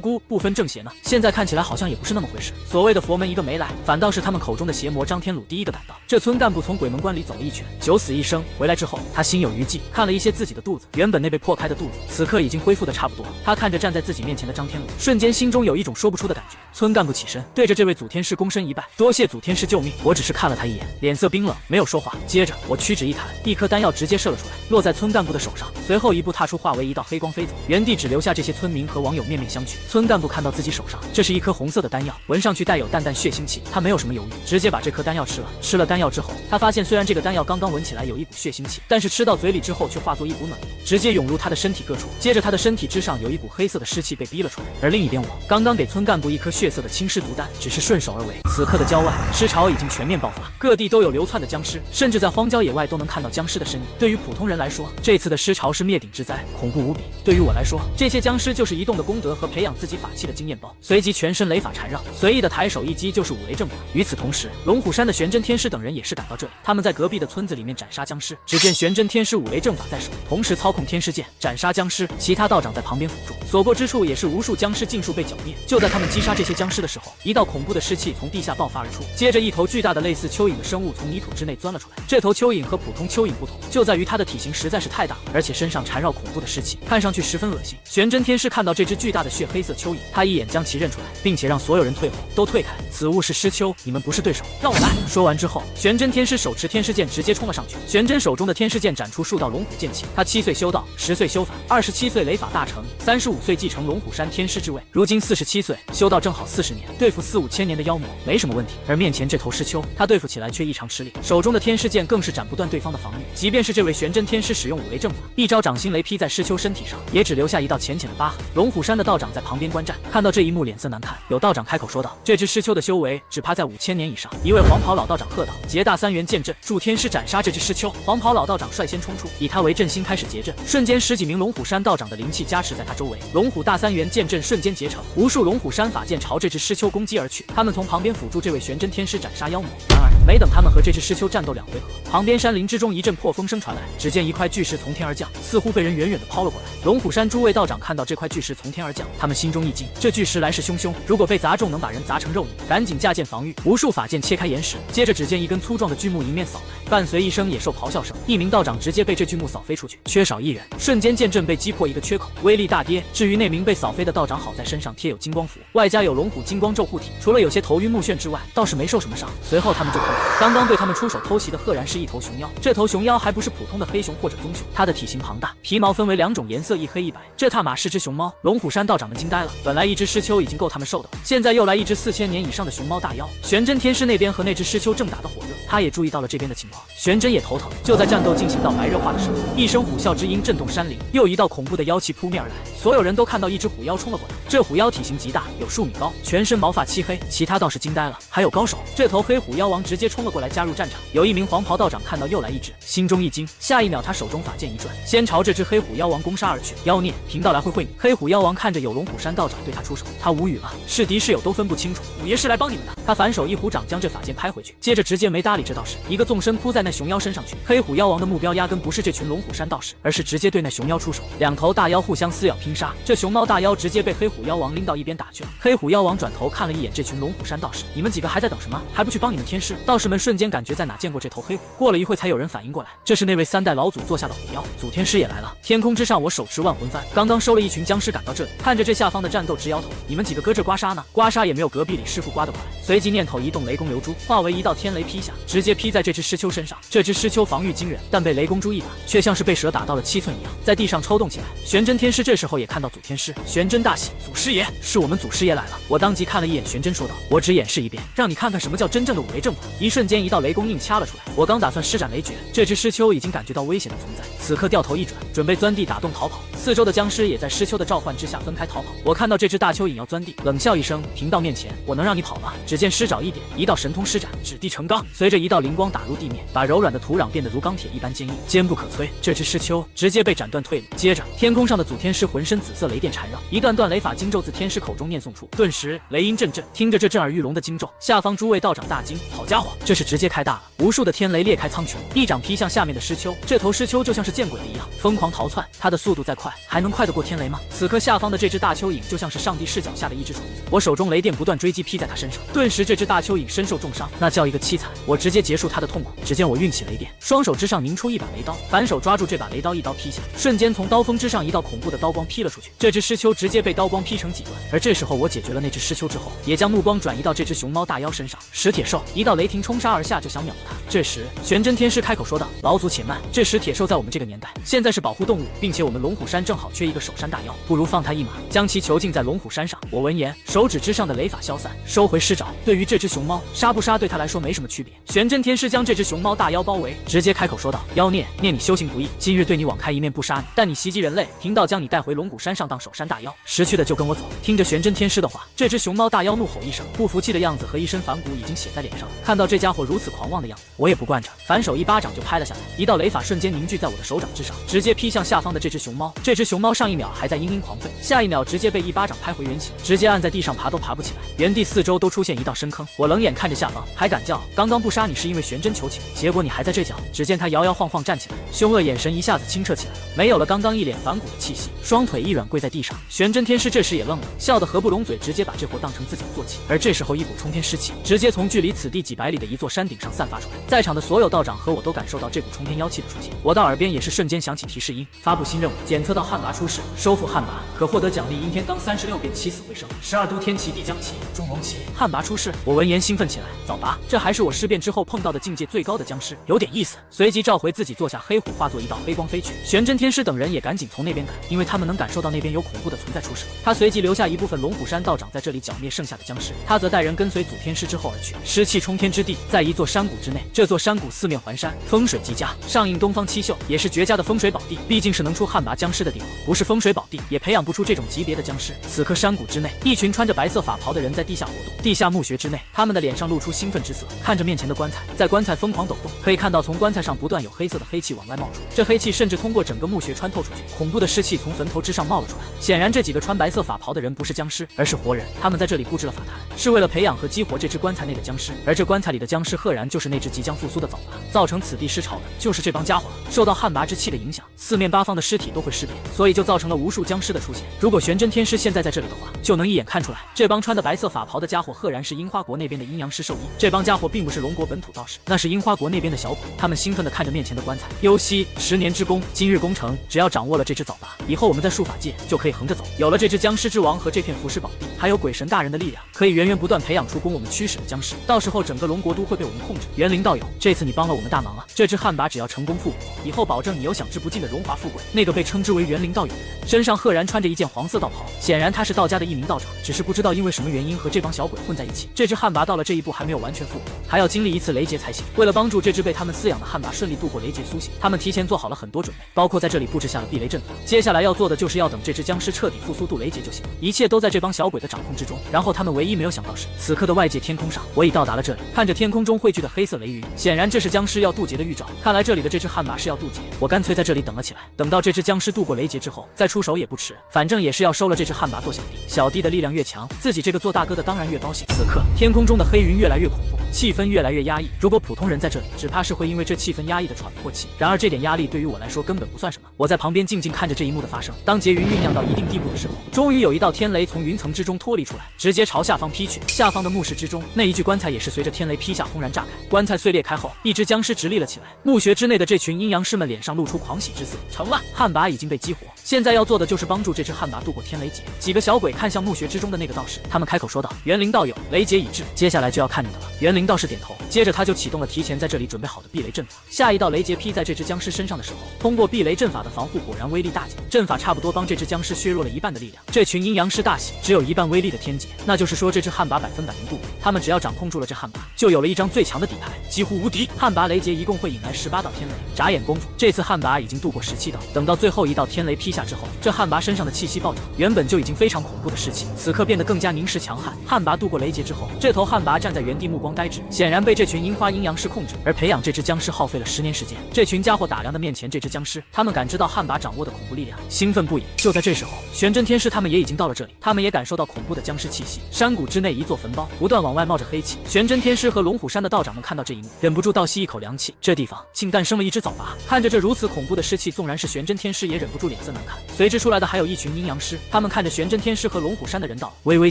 辜，不分正邪呢，现在看起来好好像也不是那么回事。所谓的佛门一个没来，反倒是他们口中的邪魔张天鲁第一个赶到。这村干部从鬼门关里走了一圈，九死一生，回来之后，他心有余悸，看了一些自己的肚子，原本那被破开的肚子，此刻已经恢复的差不多。他看着站在自己面前的张天鲁，瞬间心中有一种说不出的感觉。村干部起身，对着这位祖天师躬身一拜，多谢祖天师救命。我只是看了他一眼，脸色冰冷，没有说话。接着我屈指一弹，一颗丹药直接射了出来，落在村干部的手上，随后一步踏出，化为一道黑光飞走，原地只留下这些村民和网友面面相觑。村干部看到自己手上，这是一颗红色的丹药，闻上去带有淡淡血腥气，他没有什么犹豫，直接把这颗丹药吃了。吃了丹药之后，他发现虽然这个丹药刚刚闻起来有一股血腥气，但是吃到嘴里之后却化作一股暖流，直接涌入他的身体各处。接着他的身体之上有一股黑色的湿气被逼了出来。而另一边，我刚刚给村干部一颗血色的青尸毒丹，只是顺手而为。此刻的郊外尸潮已经全面爆发，各地都有流窜的僵尸，甚至在荒郊野外都能看到僵尸的身影。对于普通人来说，这次的尸潮是灭顶之灾，恐怖无比。对于我来说，这些僵尸就是移动的功德和培养自己法器的经验包。随即全身雷法缠绕，随意的抬手一击就是五雷正法。与此同时，龙虎山的玄真天师等人也是赶到这里，他们在隔壁的村子里面斩杀僵尸。只见玄真天师五雷正法在手，同时操控天师剑斩杀僵尸，其他道长在旁边辅助，所过之处也是无数僵尸尽数被剿灭。就在他们击杀这些僵尸的时候，一道恐怖的尸气从地下爆发而出，接着一头巨大的类似蚯蚓的生物从泥土之内钻了出来。这头蚯蚓和普通蚯蚓不同，就在于它的体型实在是太大，而且身上缠绕恐怖的尸气，看上去十分恶心。玄真天师看到这只巨大的血黑色蚯蚓，他一眼将其认出来，并且让所有人退后，都退开，此物是尸丘，你们不是对手，让我来。说完之后，玄真天师手持天师剑直接冲了上去。玄真手中的天师剑斩出数道龙虎剑气，他7岁修道，10岁修法，27岁雷法大成，35岁继承龙虎山天师之位，如今47岁修道正好40年，对付4、5千年的妖魔没什么问题。而面前这头尸丘，他对付起来却异常吃力，手中的天师剑更是斩不断对方的防御。即便是这位玄真天师使用五雷正法，一招掌心雷劈在尸丘身体上，也只留下一道浅浅的疤痕。龙虎山的道长在旁边观战，看到这一幕脸色难看。有道长开口说道：“这只尸丘的修为只怕在5000年以上。”一位黄袍老道长喝道：“结大3元剑阵，助天师斩杀这只尸丘！”黄袍老道长率先冲出，以他为阵心开始结阵，瞬间10几名龙虎山道长的灵气加持在他周围，龙虎大3元剑阵瞬间结成，无数龙虎山法剑朝这只尸丘攻击而去。他们从旁边辅助这位玄真天师斩杀妖魔。然而没等他们和这只尸丘战斗2回合，旁边山林之中一阵破风声传来，只见一块巨石从天而降，似乎被人远远的抛了过来。龙虎山诸位道长看到这块巨石从天而降，他们心中一惊，这巨石来势汹汹，如果被砸中能把人砸成肉泥，赶紧架剑防御。无数法剑切开岩石，接着只见一根粗壮的巨木迎面扫来，伴随一声野兽咆哮声，一名道长直接被这巨木扫飞出去，缺少1人，瞬间剑阵被击破一个缺口，威力大跌。至于那名被扫飞的道长，好在身上贴有金光符，外加有龙虎金光咒护体，除了有些头晕目眩之外，倒是没受什么伤。随后他们就看到，刚刚对他们出手偷袭的赫然是一头熊妖。这头熊妖还不是普通的黑熊或者棕熊，它的体型庞大，皮毛分为2种颜色，一黑一白，这他妈是只熊猫。龙虎山道长们惊呆了，本来一只尸丘已经够他们受的了，现在又来一只4000年以上的熊猫大妖。玄真天师那边和那只尸丘正打得火热，他也注意到了这边的情况，玄真也头疼。就在战斗进行到白热化的时候，一声虎啸之音震动山林，又一道恐怖的妖气扑面而来，所有人都看到一只虎妖冲了过来。这虎妖体型极大，有数米高，全身毛发漆黑，其他倒是惊呆了，还有高手。这头黑虎妖王直接冲了过来加入战场，有一名黄袍道长看到又来一只，心中一惊，下一秒他手中法剑一转，先朝这只黑虎妖王攻杀而去。妖孽，贫道来会会你！黑虎妖王看着有龙虎山道长对他出手，他无语了，是敌是友都分不清楚，五爷是来帮你们的。他反手一虎掌将这法剑拍回去，接着直接没搭理这道士，一个纵身扑在那熊妖身上去。黑虎妖王的目标压根不是这群龙虎山道士，而是直接对那熊妖出手，两头大妖互相撕咬拼杀，这熊猫大妖直接被黑虎妖王拎到一边打去了。黑虎妖王转头看了一眼这群龙虎山道士，你们几个还在等什么？还不去帮你们天师？道士们瞬间感觉在哪见过这头黑虎，过了一会才有人反应过来，这是那位3代老祖座下的虎妖，祖天师也来了。天空之上我手持万魂幡，刚刚收了一群僵尸赶到这里，看着这下方的战斗直摇头，你们几个搁这刮痧呢？刮痧也没有隔壁李师傅刮得快。随即念头一动，雷公流珠化为一道天雷劈下，直接劈在这只尸丘身上。这只尸丘防御惊人，但被雷公珠一打，却像是被蛇打到了7寸一样，在地上抽动起来。玄真天师这时候也看到祖天师，玄真大喜，祖师爷，是我们祖师爷来了。我当即看了一眼玄真，说道：我只演示一遍，让你看看什么叫真正的五雷正法。一瞬间，一道雷公硬掐了出来，我刚打算施展雷诀，这只尸丘已经感觉到危险的存在，此刻掉头一转，准备钻地打洞逃跑。四周的僵尸也在尸丘的召唤之下分开逃跑。我看到这只大蚯蚓要钻地，冷笑一声，停到面前，我能让你跑吗？只见尸爪一点，一道神通施展，指地成钢。随着着一道灵光打入地面，把柔软的土壤变得如钢铁一般坚硬，坚不可摧。这只尸丘直接被斩断退路。接着，天空上的祖天师浑身紫色雷电缠绕，一段段雷法经咒自天师口中念诵出，顿时雷音阵阵。听着这震耳欲聋的经咒，下方诸位道长大惊：好家伙，这是直接开大了！无数的天雷裂开苍穹，一掌劈向下面的尸丘。这头尸丘就像是见鬼了一样，疯狂逃窜。它的速度再快，还能快得过天雷吗？此刻下方的这只大蚯蚓就像是上帝视角下的一只虫子，我手中雷电不断追击劈在它身上，顿时这只大蚯蚓身受重伤，那叫一个凄惨。我直接结束它的痛苦。只见我运起雷电，双手之上凝出一把雷刀，反手抓住这把雷刀，一刀劈下，瞬间从刀锋之上一道恐怖的刀光劈了出去。这只尸丘直接被刀光劈成几段。而这时候我解决了那只尸丘之后，也将目光转移到这只熊猫大妖身上。石铁兽一道雷霆冲杀而下，就想秒了它。这时玄真天师开口说道：老祖且慢，这石铁兽在我们这个年代现在是保护动物，并且我们龙虎山正好缺一个守山大妖，不如放他一马，将其囚禁在龙虎山上。我闻言，手指之上的雷法消散，收回施爪。对于这只熊猫，杀不杀对他来说没什么区别。玄真天师将这只熊猫大妖包围，直接开口说道：妖孽，念你修行不易，今日对你网开一面不杀你，但你袭击人类，贫道将你带回龙虎山上当守山大妖，识趣的就跟我走。听着玄真天师的话，这只熊猫大妖怒吼一声，不服气的样子和一身反骨已经写在脸上。看到这家伙如此狂妄的样子，我也不惯着，反手一巴掌就拍了下来，一道雷法瞬间凝聚在我的手掌之上，直接劈向下方的这只熊猫。这只熊猫上一秒还在嘤嘤狂吠，下一秒直接被一巴掌拍回原形，直接按在地上爬都爬不起来，原地四周都出现一道深坑。我冷眼看着下方，还敢叫？刚刚不杀你是因为玄真求情，结果你还在这叫。只见他摇摇晃晃站起来，凶恶眼神一下子清澈起来了，没有了刚刚一脸反骨的气息，双腿一软跪在地上。玄真天师这时也愣了，笑得合不拢嘴，直接把这货当成自己的坐骑。而这时候一股冲天尸气直接从距离此地几百里的一座山顶上散发出来，在场的所有道长和我都感受到这股冲天妖气的出现。我的耳边也是瞬间响起提示音：发布新任务，检测到旱魃出世，收复旱魃，可获得奖励：阴天当36遍，起死回生，12都天齐地将齐，中龙旗。旱魃出世，我闻言兴奋起来，早拔，这还是我尸变之后碰到的境界最高的僵尸，有点意思。随即召回自己坐下，黑虎化作一道黑光飞去。玄真天师等人也赶紧从那边赶，因为他们能感受到那边有恐怖的存在出世。他随即留下一部分龙虎山道长在这里剿灭剩下的僵尸，他则带人跟随祖天师之后而去。湿气冲天之地，在一座山谷之内，这座山谷四面环山，风水极佳，上映东方七宿，也是绝佳的风水宝地。毕竟是能出旱魃僵尸的地方，不是风水宝地也培养不出这种级别的僵尸。此刻山谷之内，一群穿着白色法袍的人在地下活动，地下墓穴之内，他们的脸上露出兴奋之色，看着面前的棺材，在棺材疯狂抖动，可以看到从棺材上不断有黑色的黑气往外冒出，这黑气甚至通过整个墓穴穿透出去，恐怖的尸气从坟头之上冒了出来。显然这几个穿白色法袍的人不是僵尸，而是活人，他们在这里布置了法坛，是为了培养和激活这只棺材内的僵尸。而这棺材里的僵尸赫然就是那只即将复苏的早魃，造成此地尸潮的就是这帮家伙了。受到旱魃之气的影响，四面八方的尸体都会尸变，所以就造成了无数僵尸的出现。如果玄真天师现在在这里的话，就能一眼看出来，这帮穿的白色法袍的家伙赫然是樱花国那边的阴阳师兽医。这帮家伙并不是龙国本土道士，那是樱花国那边的小鬼。他们兴奋地看着面前的棺材，幽息10年之功，今日功成。只要掌握了这只早魃，以后我们在术法界就可以横着走。有了这只僵尸之王和这片浮尸宝地，还有鬼神大人的力量，可以源源不断培养出供我们驱使的僵尸。到时候整个龙国都会被我们控制。元灵道友，这次你帮了我们大忙了。这只旱魃只要成功复活，以后保证你有享之不尽的荣华富贵。那个被称之为元灵道友的人，身上赫然穿着一件黄色道袍，显然他是道家的一名道长，只是不知道因为什么原因和这帮小鬼混在一起。这只旱魃到了这一步还没有完全复活，还要经历一次雷劫才行。为了帮助这只被他们饲养的旱魃顺利度过雷劫苏醒，他们提前做好了很多准备，包括在这里布置下了避雷阵法。接下来要做的就是要等这只僵尸彻底复苏度雷劫就行了，一切都在这帮小鬼的掌控之中。然后他们唯一没有想到是，此刻的外界天空上，我已到达了这里，看着天空中汇聚的黑色雷云，显然这是僵尸要渡劫的预兆。看来这里的这只旱魃是要渡劫，我干脆在这里等了起来，等到这只僵尸渡过雷劫之后再出手也不迟，反正也是要收了这只旱魃做小弟。小弟的力量越强，自己这个做大哥的当然越高兴。此刻天空中的黑云越来越恐怖，气氛越来越压抑，如果普通人在这里，只怕是会因为这气氛压抑的喘不过气。然而这点压力对于我来说根本不算什么，我在旁边静静看着这一幕的发生。当劫云酝酿到一定地步的时候，终于有一道天雷从云层之中脱离出来，直接朝下方劈去。下方的墓室之中，那一具棺材也是随着天雷劈下轰然炸开，棺材碎裂开后，一只僵尸直立了起来。墓穴之内的这群阴阳师们脸上露出狂喜之色，成了，旱魃已经被激活，现在要做的就是帮助这只旱魃度过天雷劫。几个小鬼看向墓穴之中的那个道士，他们开口说道：元灵道友，雷劫已至，接下来就要看你的了。元灵道士点头，接着他就启动了提前在这里准备好的避雷阵法。下一道雷劫劈在这只僵尸身上的时候，通过避雷阵法的防护，果然威力大减，阵法差不多帮这只僵尸削弱了一半的力量。这群阴阳师大喜，只有一半威力的天劫，那就是说这只旱魃100%能度过。他们只要掌控住了这旱魃，就有了一张最强的底牌，几乎无敌。旱魃雷劫一共会引来18道天雷，眨眼功夫，这次旱魃已经度过17道。等到最后一道天雷劈下之后，这旱魃身上的气息暴涨，原本就已经非常恐怖的士气，此刻变得更加凝实强悍。旱魃度过雷劫之后，这头旱魃站在原地目光呆筛脂，显然被这群樱花阴阳师控制。而培养这只僵尸耗费了10年时间。这群家伙打量的面前这只僵尸，他们感知到汉魃掌握的恐怖力量，兴奋不已。就在这时候，玄真天师他们也已经到了这里，他们也感受到恐怖的僵尸气息。山谷之内，一座坟包不断往外冒着黑气。玄真天师和龙虎山的道长们看到这一幕，忍不住倒吸一口凉气。这地方竟诞生了一只早拔！看着这如此恐怖的尸气，纵然是玄真天师也忍不住脸色难看。随之出来的还有一群阴阳师，他们看着玄真天师和龙虎山的人道，微微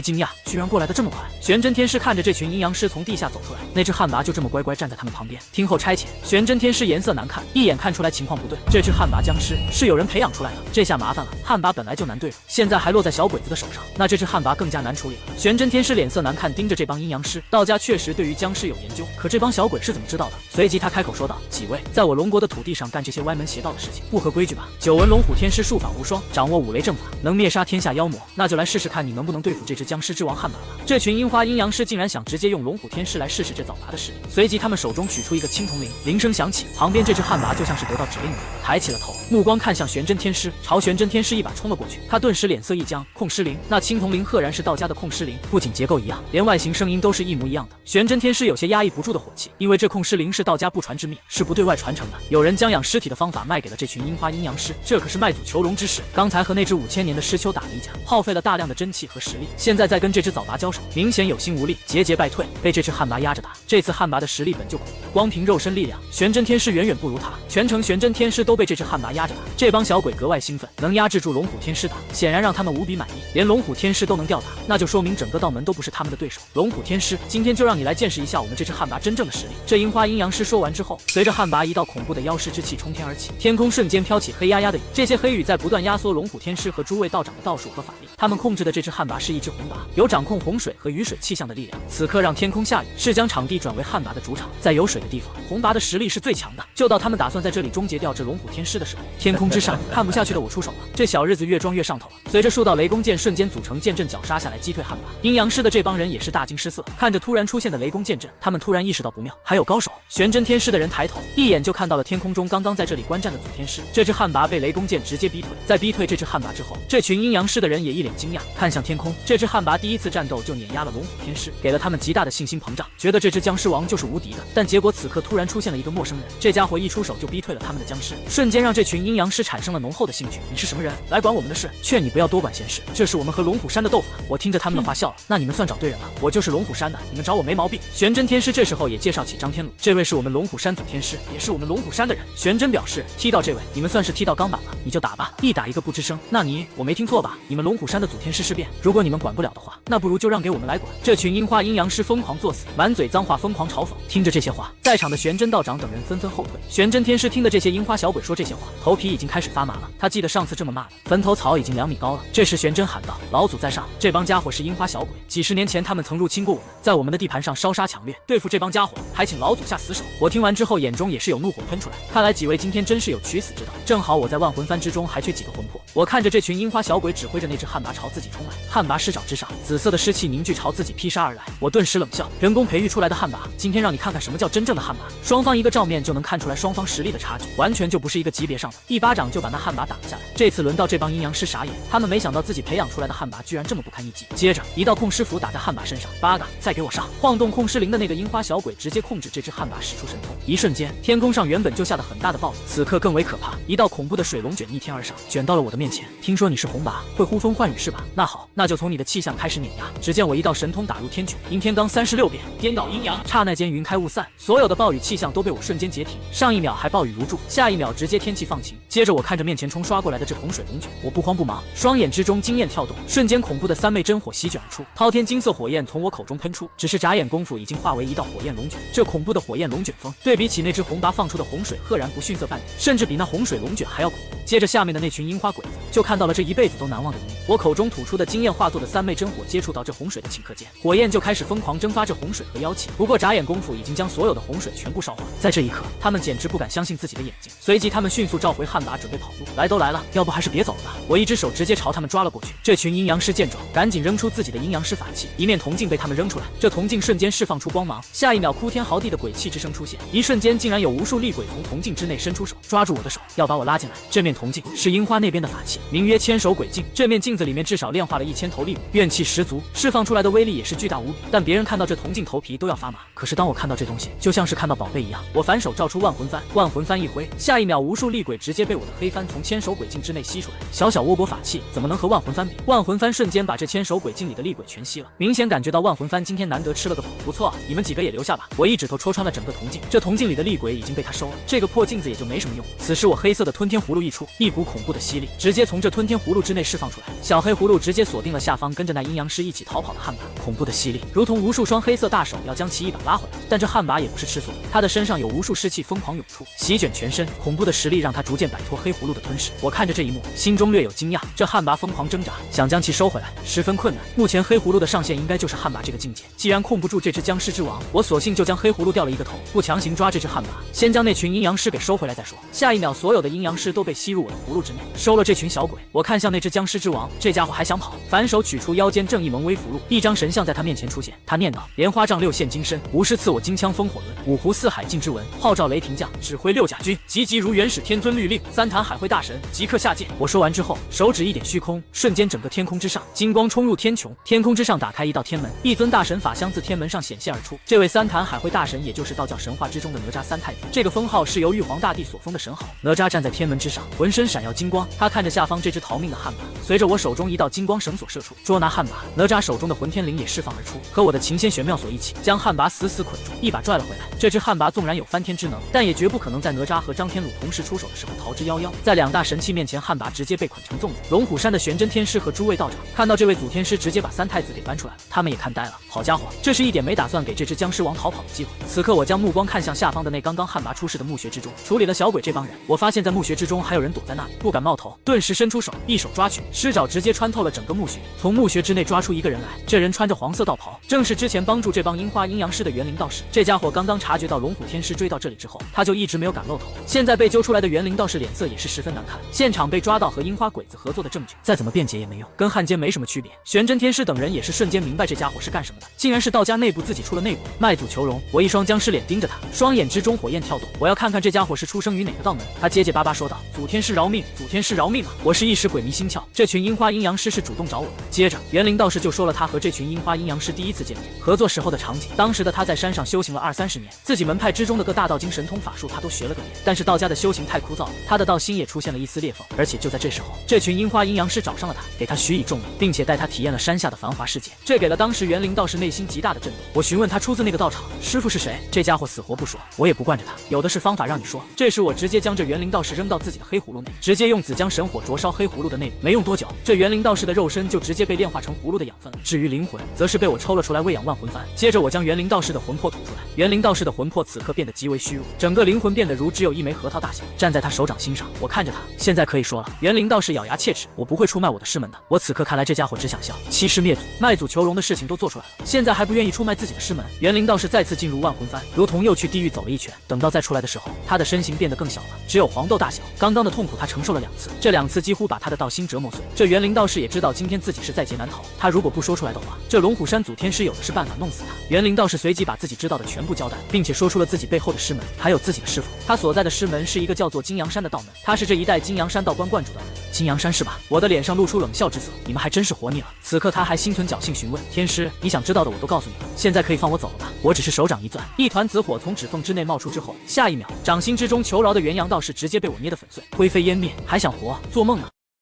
惊讶，居然过来的这么快。玄真天师看着这群阴阳师从地下走出来，那只汉魃就这么乖乖站在他们旁边，听候差遣。玄真天师颜色难看，一眼看出来情况不对，这只汉魃僵尸是有人培养出来的，这下麻烦了。汉魃本来就难对付，现在还落在小鬼子的手上，那这只汉魃更加难处理了。玄真天师脸色难看，盯着这帮阴阳师。道家确实对于僵尸有研究，可这帮小鬼是怎么知道的？随即他开口说道：“几位，在我龙国的土地上干这些歪门邪道的事情，不合规矩吧？久闻龙虎天师术法无双，掌握5雷阵法，能灭杀天下妖魔，那就来试试看你能不能对付这只僵尸之王汉魃吧。”这群樱花阴阳师竟然想直接用龙虎天师来试试这早拔的实力。随即他们手中取出一个青铜铃，铃声响起，旁边这只汉魃就像是得到指令一样，抬起了头，目光看向玄真天师，朝玄真天师一把冲了过去。他顿时脸色一僵，控尸铃，那青铜铃赫然是道家的控尸铃，不仅结构一样，连外形声音都是一模一样的。玄真天师有些压抑不住的火气，因为这控尸铃是道家不传之秘，是不对外传承的。有人将养尸体的方法卖给了这群樱花阴阳师，这可是卖祖求荣之事。刚才和那只5000年的尸丘打了一架，耗费了大量的真气和实力，现在再跟这只早拔交手，明显有心无力，节节败退，被这只汉魃压着打。这次汉魃的实力本就恐怖，光凭肉身力量，玄真天师远远不如他。全程玄真天师都被这只汉魃压着打，这帮小鬼格外兴奋，能压制住龙虎天师打，显然让他们无比满意。连龙虎天师都能吊打，那就说明整个道门都不是他们的对手。龙虎天师，今天就让你来见识一下我们这只汉魃真正的实力。这樱花阴阳师说完之后，随着汉魃一道恐怖的妖尸之气冲天而起，天空瞬间飘起黑压压的雨，这些黑雨在不断压缩龙虎天师和诸位道长的道术和法力。他们控制的这只汉魃是一只红魃，有掌控洪水和雨水气象的力量。此刻让天空下雨，是将场地转为汉魃的主场。在有水的地方，红魃的实力是最强的。就到他们打算在这里终结掉这龙虎天师的时候，天空之上看不下去的我出手了。这小日子越装越上头了。随着数道雷公剑瞬间组成剑阵绞杀下来，击退汉魃。阴阳师的这帮人也是大惊失色，看着突然出现的雷公剑阵，他们突然意识到不妙，还有高手。玄真天师的人抬头，一眼就看到了天空中刚刚在这里观战的祖天师。这只汉魃被雷公剑直接逼退，在逼退这只汉魃之后，这群阴阳师的人也一脸惊讶，看向天空。这只汉魃第一次战斗就碾压了龙虎天师，给了他们极大的信心膨胀，觉得这只僵尸王就是无敌的。但结果此刻突然出现了一个陌生人，这家伙一出手就逼退了他们的僵尸，瞬间让这群阴阳师产生了浓厚的兴趣。你是什么人，来管我们的事？劝你不要多管闲事，这是我们和龙虎山的斗法。我听着他们的话笑了，那你们算找对人了，我就是龙虎山的，你们找我没毛病。玄真天师这时候也介绍起张天鲁，这位是我们龙虎山祖天师，也是我们龙虎山的人。玄真表示，踢到这位，你们算是踢到钢板了，你就打吧，一打一个不吱声。那我没听错吧？你们龙虎山的祖天师尸变，如果你们管不了的话，那不如就让给我们来管。这群樱花阴阳师疯狂作死，满嘴脏话，疯狂嘲讽。听着这些话，在场的玄真道长等人纷纷后退。玄真天师听的这些樱花小鬼说这些话，头皮已经开始发麻了。他记得上次这么骂的，坟头草已经2米高了。这时玄真喊道：“老祖在上，这帮家伙是樱花小鬼，几十年前他们曾入侵过我们，在我们的地盘上烧杀抢掠，对付这帮家伙，还请老祖下死手。”我听完之后，眼中也是有怒火喷出来。看来几位今天真是有取死之道，正好我在万魂幡之中还缺几个魂魄。我看着这群樱花小鬼指挥着那只汉魃朝自己冲来，汉魃尸爪之上，紫色的尸气凝聚朝自己劈杀而来。我顿时冷笑，人工培育出来的汉魃，今天让你看看什么叫真正的汉魃。双方一个照面就能看出来双方实力的差距，完全就不是一个级别上的，一巴掌就把那汉魃打了下来。这次轮到这帮阴阳师傻眼，他们没想到自己培养出来的汉魃居然这么不堪一击。接着一道控尸符打在汉魃身上，八个，再给我上！晃动控尸铃的那个樱花小鬼直接控制这只汉魃使出神通，一瞬间天空上原本就下的很大的暴雨，此刻更为可怕，一道恐怖的水龙卷逆天而上，卷到了我的面前。听说你是红魃，会呼风唤雨是吧？那好，那就从你的气象开始碾压。只见我一道神通打入天穹，阴天罡36变，颠倒阴阳，刹那间云开雾散，所有的暴雨气象都被我瞬间截停。上一秒还暴雨如注，下一秒直接天气放晴。接着我看着面前冲刷过来的这洪水龙卷，我不慌不忙，双眼之中经验跳动，瞬间恐怖的3昧真火席卷而出，滔天金色火焰从我口中喷出，只是眨眼功夫已经化为一道火焰龙卷。这恐怖的火焰龙卷风对比起那只红魃放出的洪水，赫然不逊色半点，甚至比那洪水龙卷还要恐怖。接着下面的那群樱花鬼子就看到了这一辈子都难忘的一幕，我口中吐出的经验化作的3昧真火接触到这洪水的顷刻间，火焰就开始疯狂蒸发这洪水和妖气。不过眨眼功夫已经将所有的洪水全部烧化。在这一刻，他们简直不敢相信自己的眼睛，随即他们迅速召回汉魃准备跑路。来都来了，要不还是别走了吧。我一只手直接朝他们抓了过去。这群阴阳师见状，赶紧扔出自己的阴阳师法器，一面铜镜被他们扔出来，这铜镜瞬间释放出光芒，下一秒哭天嚎地的鬼泣之声出现，一瞬间竟然有无数厉鬼从铜镜之内伸出手抓住我的手，要把我拉进来。这面铜镜是樱花那边的法器，名曰千手鬼镜。这面镜子里面至少炼化了1000头厉鬼，怨气十足，释放出来的威力也是巨大无比。但别人看到这铜镜头皮都要发麻。可是当我看到这东西，就像是看到宝贝一样，我反手照出万魂幡，万魂幡一挥，下一秒无数厉鬼直接被我的黑幡从千手鬼镜之内吸出来。小小倭国法器怎么能和万魂幡比？万魂幡瞬间把这千手鬼镜里的厉鬼全吸了，明显感觉到万魂幡今天难得吃了个饱。不错啊，你们几个也留下吧。我一指头戳穿了整个铜镜，这铜镜里的厉鬼已经被他收了，这个破镜子也就没什么用。此时我黑色的吞天葫芦一出，一股恐怖的吸力直接从这吞天葫芦之内释放出来，小黑葫芦直接锁定了下方跟着那阴阳师一起逃跑的汉魃。恐怖的吸力如同无数双黑色大手要将其一把拉回来，但这汉魃也不是吃素的，他的身上有无数尸气疯狂涌出，席卷全身。恐怖的实力让他逐渐摆脱黑葫芦的吞噬。我看着这一幕，心中略有惊讶。这汉魃疯狂挣扎，想将其收回来，十分困难。目前黑葫芦的上限应该就是汉魃这个境界。既然控不住这只僵尸之王，我索性就将黑葫芦掉了一个头，不强行抓这只汉魃，先将那群阴阳师给收回来再说。下一秒，所有的阴阳师都被吸入我的葫芦之内。收了这群小鬼，我看向那只僵尸之王，这家伙还想跑，反手取出腰间正义蒙威符箓，一张神像在他面前出现。他念道：莲花杖六现金身，无师赐我金枪烽火轮，五湖四海尽之文，号召雷霆将，指挥六甲军，急急如元始天尊律令，三坛海会大神即刻下界。我说完之后，手指一点虚空，瞬间整个天空之上金光冲入天穹，天空之上打开一道天门，一尊大神法相自天门上显现而出。这位三坛海会大神，也就是道教神话之中的哪吒三太子，这个封号是由玉皇大帝所封的神号。哪吒站在天门之上，浑身闪耀金光，他看着下方这只逃命的汉魃，随着我手中一道金光绳索射出，捉拿汉魃。哪吒手中的混天绫也释放而出，和我的琴仙玄妙索一起，将汉魃死死捆住，一把拽了回来。这只汉魃纵然有翻天之能，但也绝不可能在哪吒和张天鲁同时出手的时候逃之夭夭。在两大神器面前，汉魃直接被捆成粽子。龙虎山的玄真天师和诸位道长看到这位祖天师直接把三太子给搬出来了，他们也看呆了。好家伙，这是一点没打算给这只僵尸王逃跑的机会。此刻我将目光看向下方的那刚刚汉魃出世的墓穴之中，处理了小鬼这帮人，我发现在墓穴之中还有人躲在那里，不敢冒头，顿时伸出手，一手抓去，尸爪直接穿透了整个墓穴，从墓穴之内抓出一个人来。这人穿着黄色道袍，正是之前帮助这帮樱花阴阳师的元灵道士。这家伙刚刚察觉到龙虎天师追到这里之后，他就一直没有敢露头，现在被揪出来的元灵道士脸色也是十分难看，现场被抓到和樱花鬼子合作的证据，再怎么辩解也没用，跟汉奸没什么区别。玄真天师等人也是瞬间明白这家伙是干什么的，竟然是道家内部自己出了内鬼，卖祖求荣。我一双僵尸脸盯着他，双眼之中火焰跳动，我要看看这家伙是出生于哪个道门。他结结巴巴说道：祖天师饶命，祖天师饶命啊！我是一时鬼迷心窍，这群樱花阴阳师是主动找我的。接着元灵道士就说了他和这群樱花阴阳师第一次见面，合作时候的场景。当时的他在山上修行了20-30年，自己门派之中的各大道经神通法术他都学了个遍，但是道家的修行太枯燥了，他的道心也出现了一丝裂缝。而且就在这时候，这群樱花阴阳师找上了他，给他许以重命，并且带他体验了山下的繁华世界，这给了当时元灵道士内心极大的震动。我询问他出自那个道场，师傅是谁，这家伙死活不说，我也不惯着他，有的是方法让你说。这时我直接将这元灵道士扔到自己的黑葫芦内，直接用紫姜神火灼烧黑葫芦的内部，没用多久，这元灵道士的肉身就直接被炼化成葫芦的养分了。至于灵魂，则是被我抽了出来喂养万魂幡。接着我将元灵道士的魂魄吐出来，元灵道士的魂魄此刻变得极为虚弱，整个灵魂变得如只有一枚核桃大小，站在他手掌心上。我看着他，现在可以说了。元灵道士咬牙切齿，我不会出卖我的师门的。我此刻看来这家伙只想笑，欺师灭祖、卖祖求荣的事情都做出来了，现在还不愿意出卖自己的师门。元灵道士再次进入万魂幡，如同又去地狱走了一圈。等到再出来的时候，他的身形变得更小了，只有黄豆大小。刚刚的痛苦他承受了2次，这2次几乎把他的道心折磨碎。这元灵道士也知道今天自己是在劫难逃，他如果不说出来的话，这龙虎山祖天师有的是办法弄死他。元灵道士随即把自己知道的全部交代，并且说出了自己背后的师门，还有自己的师傅。他所在的师门是一个叫做金阳山的道门，他是这一代金阳山道观观主的儿子。金阳山是吧？我的脸上露出冷笑之色，你们还真是活腻了。此刻他还心存侥幸询问天师，你想知道的我都告诉你了，现在可以放我走了吧？我只是手掌一攥，一团紫火从指缝之内冒出之后，下一秒掌心之中求饶的元阳道士直接被我捏得粉碎，灰飞烟灭。还想活？做梦呢！